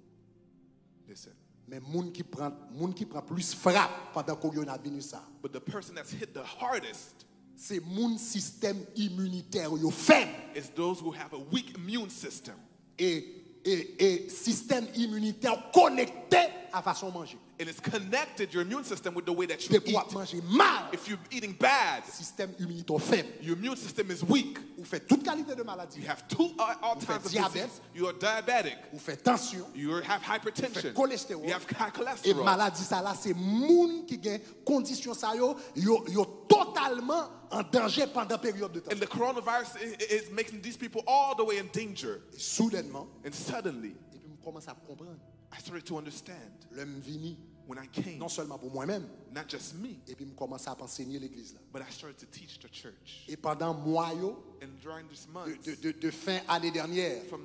Listen. Mais moun qui prend plus frappe pendant qu'on y a venu ça. But the person that's hit the hardest C'est mon système immunitaire yo faible. is those who have a weak immune system. Et système immunitaire connecté à façon de manger. And it's connected, your immune system, with the way that you Depuis eat. manger mal, If you're eating bad, système immunitaire faible. your immune system is weak. Ou fait toute qualité de maladie. You have all fait types of diabète. disease. You are diabetic. Ou fait tension. You have hypertension. fait cholestérol. You have high Et cholesterol. maladie ça là c'est moun qui gagne condition ça yo totalement en danger pendant période de temps. And the coronavirus is making these people all the way in danger. Et soudainement, And suddenly, et puis je commence à comprendre. I started to understand L'homme vini when I came, non seulement pour moi-même, not just me, et puis je commence à enseigner l'église là. but I started to teach the church. Et pendant mois yo, And during this month, de fin année dernière, from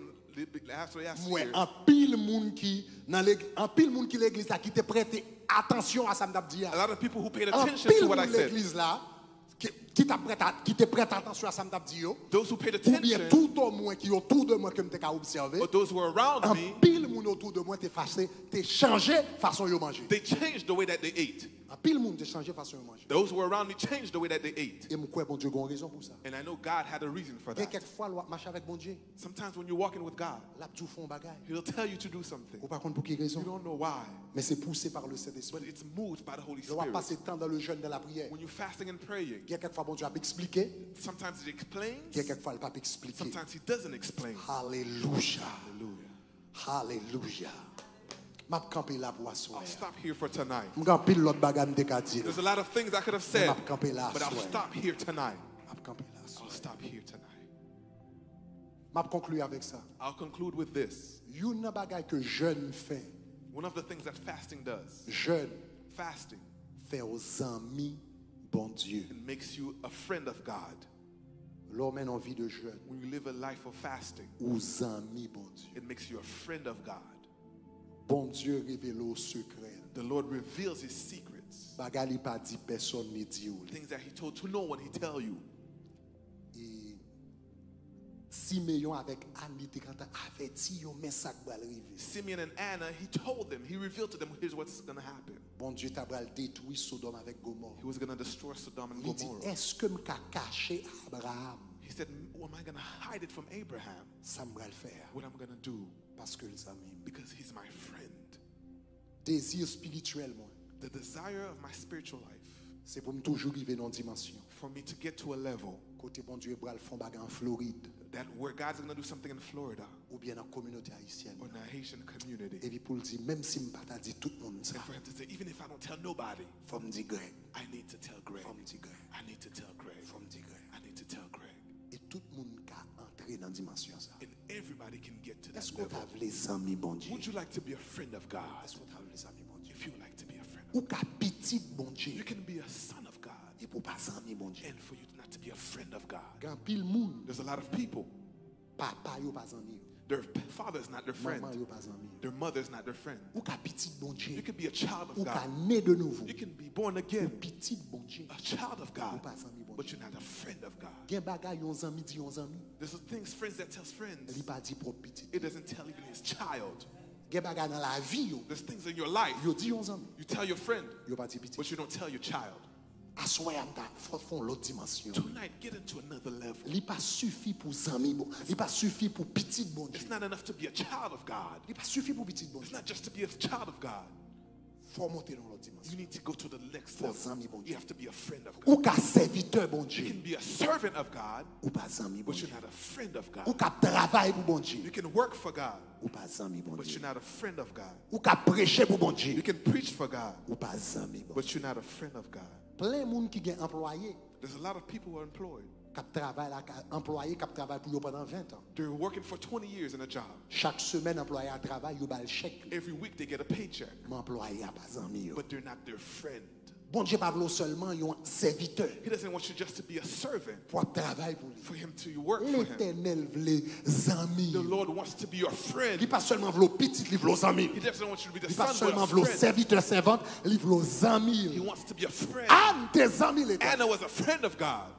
after last moi year, en pile moun qui dans l'église, en pile moun qui l'église là qui te prête attention à ça m'd'a dit. a lot of people who paid En attention pile to what I moun said, l'église là qui te prête attention à ça me dit yo, those who paid ou bien attention, tout au moins qui autour de moi que me t'ai observé, or those who were around en me, pile moun autour de moi t'es fâché, t'es changé façon yo manger. they changed the way that they ate. En pile moun t'es changé façon yo manger. Those who were around me changed the way that they ate. Et moi crois bon Dieu a une raison pour ça. And I know God had a reason for Et that. quelquefois l'on marche avec bon Dieu, Sometimes when you're walking with God, là tout font bagaille. He'll tell you to do something. Ou par contre pour quelle raison? You don't know why, Mais c'est poussé par le but Saint-Esprit. it's moved by the Holy On va Spirit. passer temps dans le jeûne de la prière. When you're fasting and praying, Il y a quelquefois bon Dieu a expliqué, sometimes He explains, il y a quelquefois il pas expliqué. sometimes He doesn't explain. Alléluia. Hallelujah. Alléluia. M'a campé là pour asseoir. I'll stop here for tonight. M'ga pile l'autre bagage m'te ka dire. There's a lot of things I could have said, M'a campé là but I'll asseoir. stop here tonight. M'a campé là I'll asseoir. stop here tonight. M'a conclu avec ça. I'll conclude with this. Une bagage que jeûne fait, One of the things that fasting does, jeûne fasting, fait aux amis bon Dieu. it makes you a friend of God. L'homme en vie de jeûne, When you live a life of fasting, aux amis bon Dieu. it makes you a friend of God. Bon Dieu révèle au secret. The Lord reveals His secrets, Bagage li pas dit personne ni dit ou. things that He told to no one, He tell you. Et Simeon avec Annie te quand averti yo mais ça va arriver. Simeon and Anna, He told them, He revealed to them, here's what's going to happen. Bon Dieu t'a bral détruit Sodome avec Gomorrhe. He was going to destroy Sodom and Il dit Gomorrah. est-ce que me ka caché Abraham? He said, am I going to hide it from Abraham? Ça me le faire What I'm going to do? parce que les amis. Because he's my friend. Désir spirituel moi, The desire of my spiritual life, c'est pour me toujours arriver dans une dimension. for me to get to a level Côté bon Dieu bral font bagarre en Floride that where God's going to do something in Florida ou bien dans la communauté haïtienne. or in a Haitian community. Et puis pour le dire même si me pas t'a dit tout le monde ça, And for him to say, even if I don't tell nobody, faut me dire Greg, I need to tell Greg. faut me dire Greg, I need to tell Greg. faut me dire Greg. I need to tell Greg. Et tout le monde ka entrer dans dimension ça. And everybody can get to that Est-ce que level. t'as les amis bon Dieu? Would you like to be a friend of God? Est-ce que t'as les amis bon Dieu? If you would like to be a friend Ou of ka petit bon God, Dieu you can be a son of God. et pour pas amis bon Dieu. And for you not to be a friend of God. Grand pile monde, There's a lot of people. papa yo pas ami, Their father's not their friend. maman yo pas ami. Their mother's not their friend. Ou ka petit bon You Dieu, can be a child of ou ka God. né de nouveau. You can be born Ou again, petit bon Dieu, a child of God, ou pas ami bon but Dieu. you're not a friend of God. Gen bagay yon zami di yon zami, There's things friends that tells li friends. pa di propre petit. It doesn't tell even his child. Gen bagay dans la vie yo, There's things in your life yo di yon zami, you tell your friend, yo pa di petit. but you don't tell your child. Assoya mta fon l'autre dimension. Tonight, get into another level. Li pa suffi pour zami bon, li pa suffi pour petit bon Dieu. It's not enough to be a child of God. Li pa suffi pour petit bon It's Dieu. not just to be a child of God. Faut monter dans l'autre You dimension. need to go to the next Faut level. zami bon You Dieu. have to be a friend of God. Ou ka serviteur bon You Dieu, can be a servant of God, ou pas zami bon but Dieu. you're not a friend of Ou God. ka travail pour bon Dieu, You can work for God, ou pas zami bon but Dieu. you're not a friend of God. Ou ka prêcher pour bon You Dieu, can preach for God, ou pas zami bon Dieu. but you're not a friend of God. Plein monde qui gen employé, There's a lot of people who are employed. k'ap travail là, employé k'ap travail pour yo pendant 20 ans. They're working for 20 years in a job. Chaque semaine employé à travail, yo bal chèque. Every week they get a paycheck, Mais employé a pas zami yo. but they're not their friend. Bon Dieu pas vlo seulement yon serviteur He doesn't want you just to be a servant, pour travail pour lui. for him to work for him. L'Éternel vle zami. The Lord wants to be your friend. Il pas seulement vlo petit, il vlo zami. He doesn't want you to be the Il pas son, seulement but a vlo friend. serviteur servante, il vlo He zami. wants to be a friend. Anne tes zami l'Éternel. Anna was a friend of God.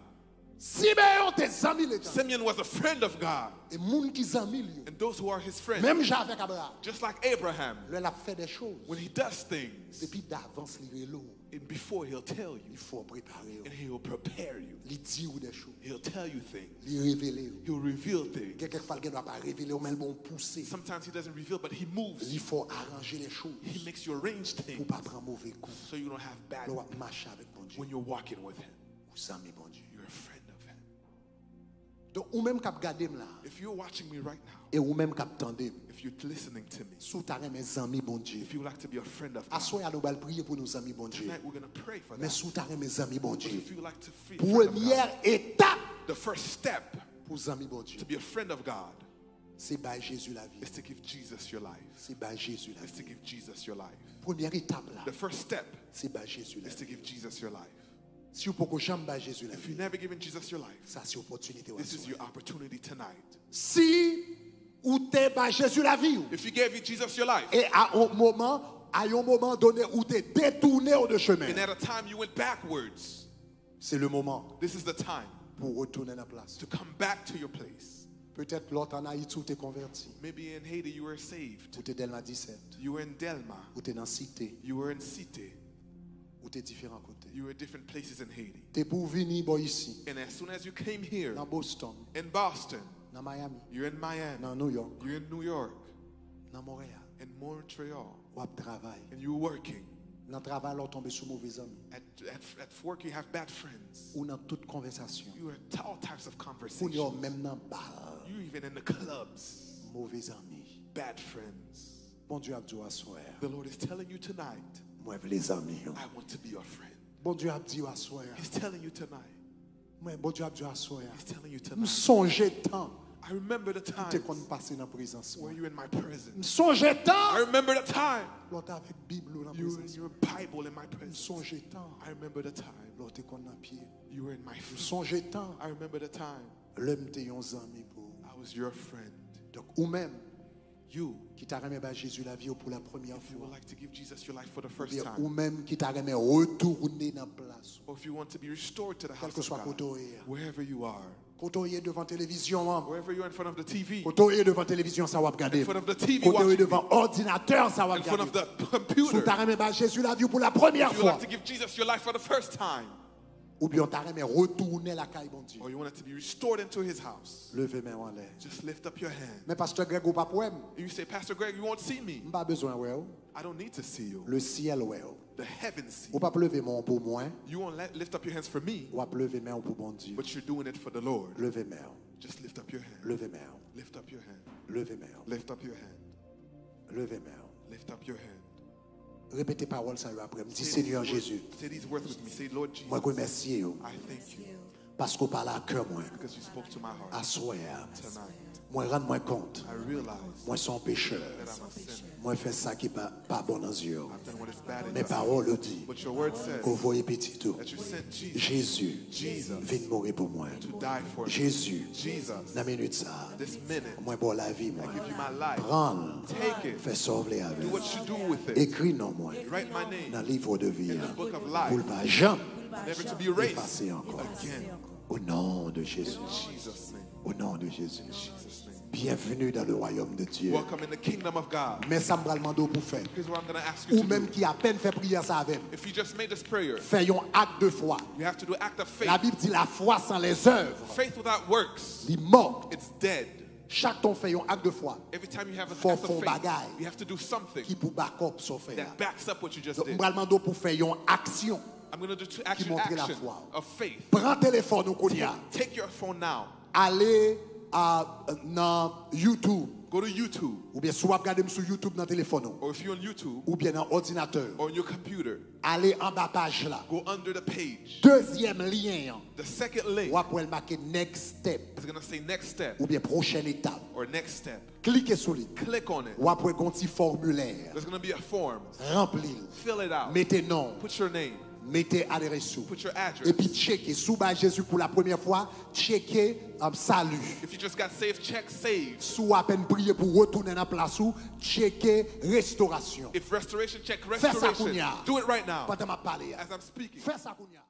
Simeon tes zami l'Éternel. Simeon was a friend of God. Et moun qui zami li yo. And those who are his friends, Même Jean avec Abraham, just like Abraham, lui a fait des choses. when he does things, Depuis d'avance li relo, and before he'll tell you, il faut préparer. and he'll prepare you. Il dit ou des choses, He'll tell you things. il révèle. He'll reveal things. Quelquefois il ne doit pas révéler ou même bon pousser. Sometimes he doesn't reveal, but he moves. Il faut arranger les choses He makes you arrange pour things pas prendre mauvais coup. so you don't have bad L'on marche avec bon Dieu. when you're walking with him. Ou zami bon Dieu. You're a friend of him. Donc ou même k'ap gade m là If you're watching me right now, et ou même k'ap tande if you're listening to me, sous ta mes amis bon Dieu. if you would like to be a friend of God, Assoya nous bal prier pour nos amis bon Dieu. tonight we're going to pray for Mais that. sous ta mes amis bon But Dieu. if you would like to be a friend of God, Première étape the first step pour amis bon Dieu, to be a friend of God c'est by Jésus la vie. is to give Jesus your life. C'est by Jésus la Is to vie. give Jesus your life. Première étape là, The first step c'est by Jésus la is to vie. give Jesus your life. Si vous pouvez jamais by Jésus la If vie, you've never given Jesus your life, ça c'est opportunité. this is your opportunity tonight. Si ou t'es by Jésus la vie If he gave you Jesus your life, et à un moment donné où t'es détourné de chemin, and at a time you went backwards, C'est le moment This is the time pour retourner dans la place. to come back to your place. Peut-être l'autre en Haïti où tu es converti. Maybe in Haiti you were saved. Ou tu es Delma 17. You were in Delma. Ou tu es dans Cité. You were in Cité. Ou tu es différents côtés. You were at different places in Haiti. Tu es pour venir ici. And as soon as you came here, Dans Boston. in Boston, Dans Miami. you're in Miami, Dans New York. you're in New York, Dans Montréal. in Montreal, Ou tu travailles. and you're working. Dans le travail, là, tomber sous mauvais amis. At work, you have bad friends. Ou dans toute conversation. You are in all types of Ou conversations. même dans le bar. You even in the clubs. Mauvais amis. Bad friends. Bon Dieu a dit à soir. The Lord is telling you tonight, Moi, les amis. I want to be your friend. Bon Dieu a dit à soir. He's telling you tonight. Moi, bon Dieu a dit à soir. He's telling you Me tonight. songe tant. I remember the Tu time qu'on passé dans la présence. where Me you're in my presence. songe tant. I remember the time L'autre avec Bible dans la you were in présence. your Bible in my Me presence. songe tant. I remember the time L'autre qu'on dans pied. you were in my Me feet. songe tant. I remember the time L'homme t'es un ami pour. I was your friend. Donc, ou même, You, qui t'a remis à Jésus la vie pour la première if you fois. would like to give Jesus your life for the Ou first bien, time, ou même qui t'a remis retourner dans la place. or if you want to be restored to the Quel house que of soit God, côté. wherever you are, Côté devant télévision. wherever you are in front of the TV, Côté devant télévision, ça va regarder. in front of the TV Côté watching, devant ordinateur, ça va in front of regarder. the Sous computer, ta remis à Jésus la vie pour la première if you would fois. like to give Jesus your life for the first time, Ou bien t'as remis retourner la caille, bon Dieu. or you want to be restored into his house, Levez mes en l'air. just lift up your hand. Mais pasteur Greg ou pas pour moi, And you say, Pastor Greg, you won't see me. pas besoin ouais. I don't need to see you. Le ciel ouais. The heavens see. Ou pas lever mon pour moi, You won't lift up your hands for me, ou pas lever mes pour bon Dieu. but you're doing it for the Lord. Levez mes. Just lift up your hand. Levez mes. Lift up your hand. Levez mes. Lift up your hand. Levez mes. Lift up your hand. Répétez parole ça après. Me dit Say Seigneur these words- Jésus, Say these words with me. Say, Lord Jesus, moi remercie vous I thank you parce qu'on parle à cœur moi. because you spoke to my heart À soir, tonight. moi rendre moi compte. I realize Moi son pécheur. that I'm a sinner. Moi fais ça qui pas bon dans yeux. I've done what is bad in Mes your sight. paroles disent But your word says qu'on voyait petit tout. that you sent Jesus Jésus Jesus vient mourir pour moi. to die for me. Jésus, Jesus, dans minute ça, this minute, moi pour la vie moi. I give you my life. Prends, Take it. fais sauver avec. Do what you do with it. Écris non moi Write my name dans le livre de vie. in the book of Pour life, le pas jamais never to be erased effacer encore. again. Au nom de Jésus. In Jesus' name. Au nom de Jésus. Jesus' name. Bienvenue dans le royaume de Dieu. Welcome in the kingdom of God. Mais ça me va demander pour faire. Here's what I'm going to ask you Ou to même do. qui à peine fait prière ça avec. If you just made this prayer, Fais un acte de foi. you have to do an act of La faith. Bible dit la foi sans les œuvres, Faith without works, il mort. it's dead. Chaque ton fait un acte de foi Every time you have an Faut act of fond faith, bagaille. you have to do something qui pour backup son fait. that backs up what you just Donc, did. je vais demander pour faire une action. I'm going to do two montre la action foi. of faith. Prends téléphone ou Kounia. Take your phone now. Allez dans YouTube. Go to YouTube. Ou bien soit regarder sur YouTube dans téléphone. Or if you're on YouTube Ou bien dans ordinateur. or on your computer, Allez en bas page là. go under the page. Deuxième lien. The second link Ou après marquer next step. is going to say next step Ou bien prochaine étape. or next step. Cliquez sur lui. Click on it. Ou après un petit formulaire. There's going to be a form. Remplis. Fill it out. Mettez nom. Put your name. Mettez adresse sous. Put your Et address. puis checkez. Sous bas Jésus pour la première fois. Checkez salut. If you just got saved, check save. Sous à peine prier pour retourner dans la place où. Checkez restauration. If restoration, check Fais ça, restoration. Kounia. Do it right now Pendant ma parler. as I'm speaking. Fais ça, Kounia.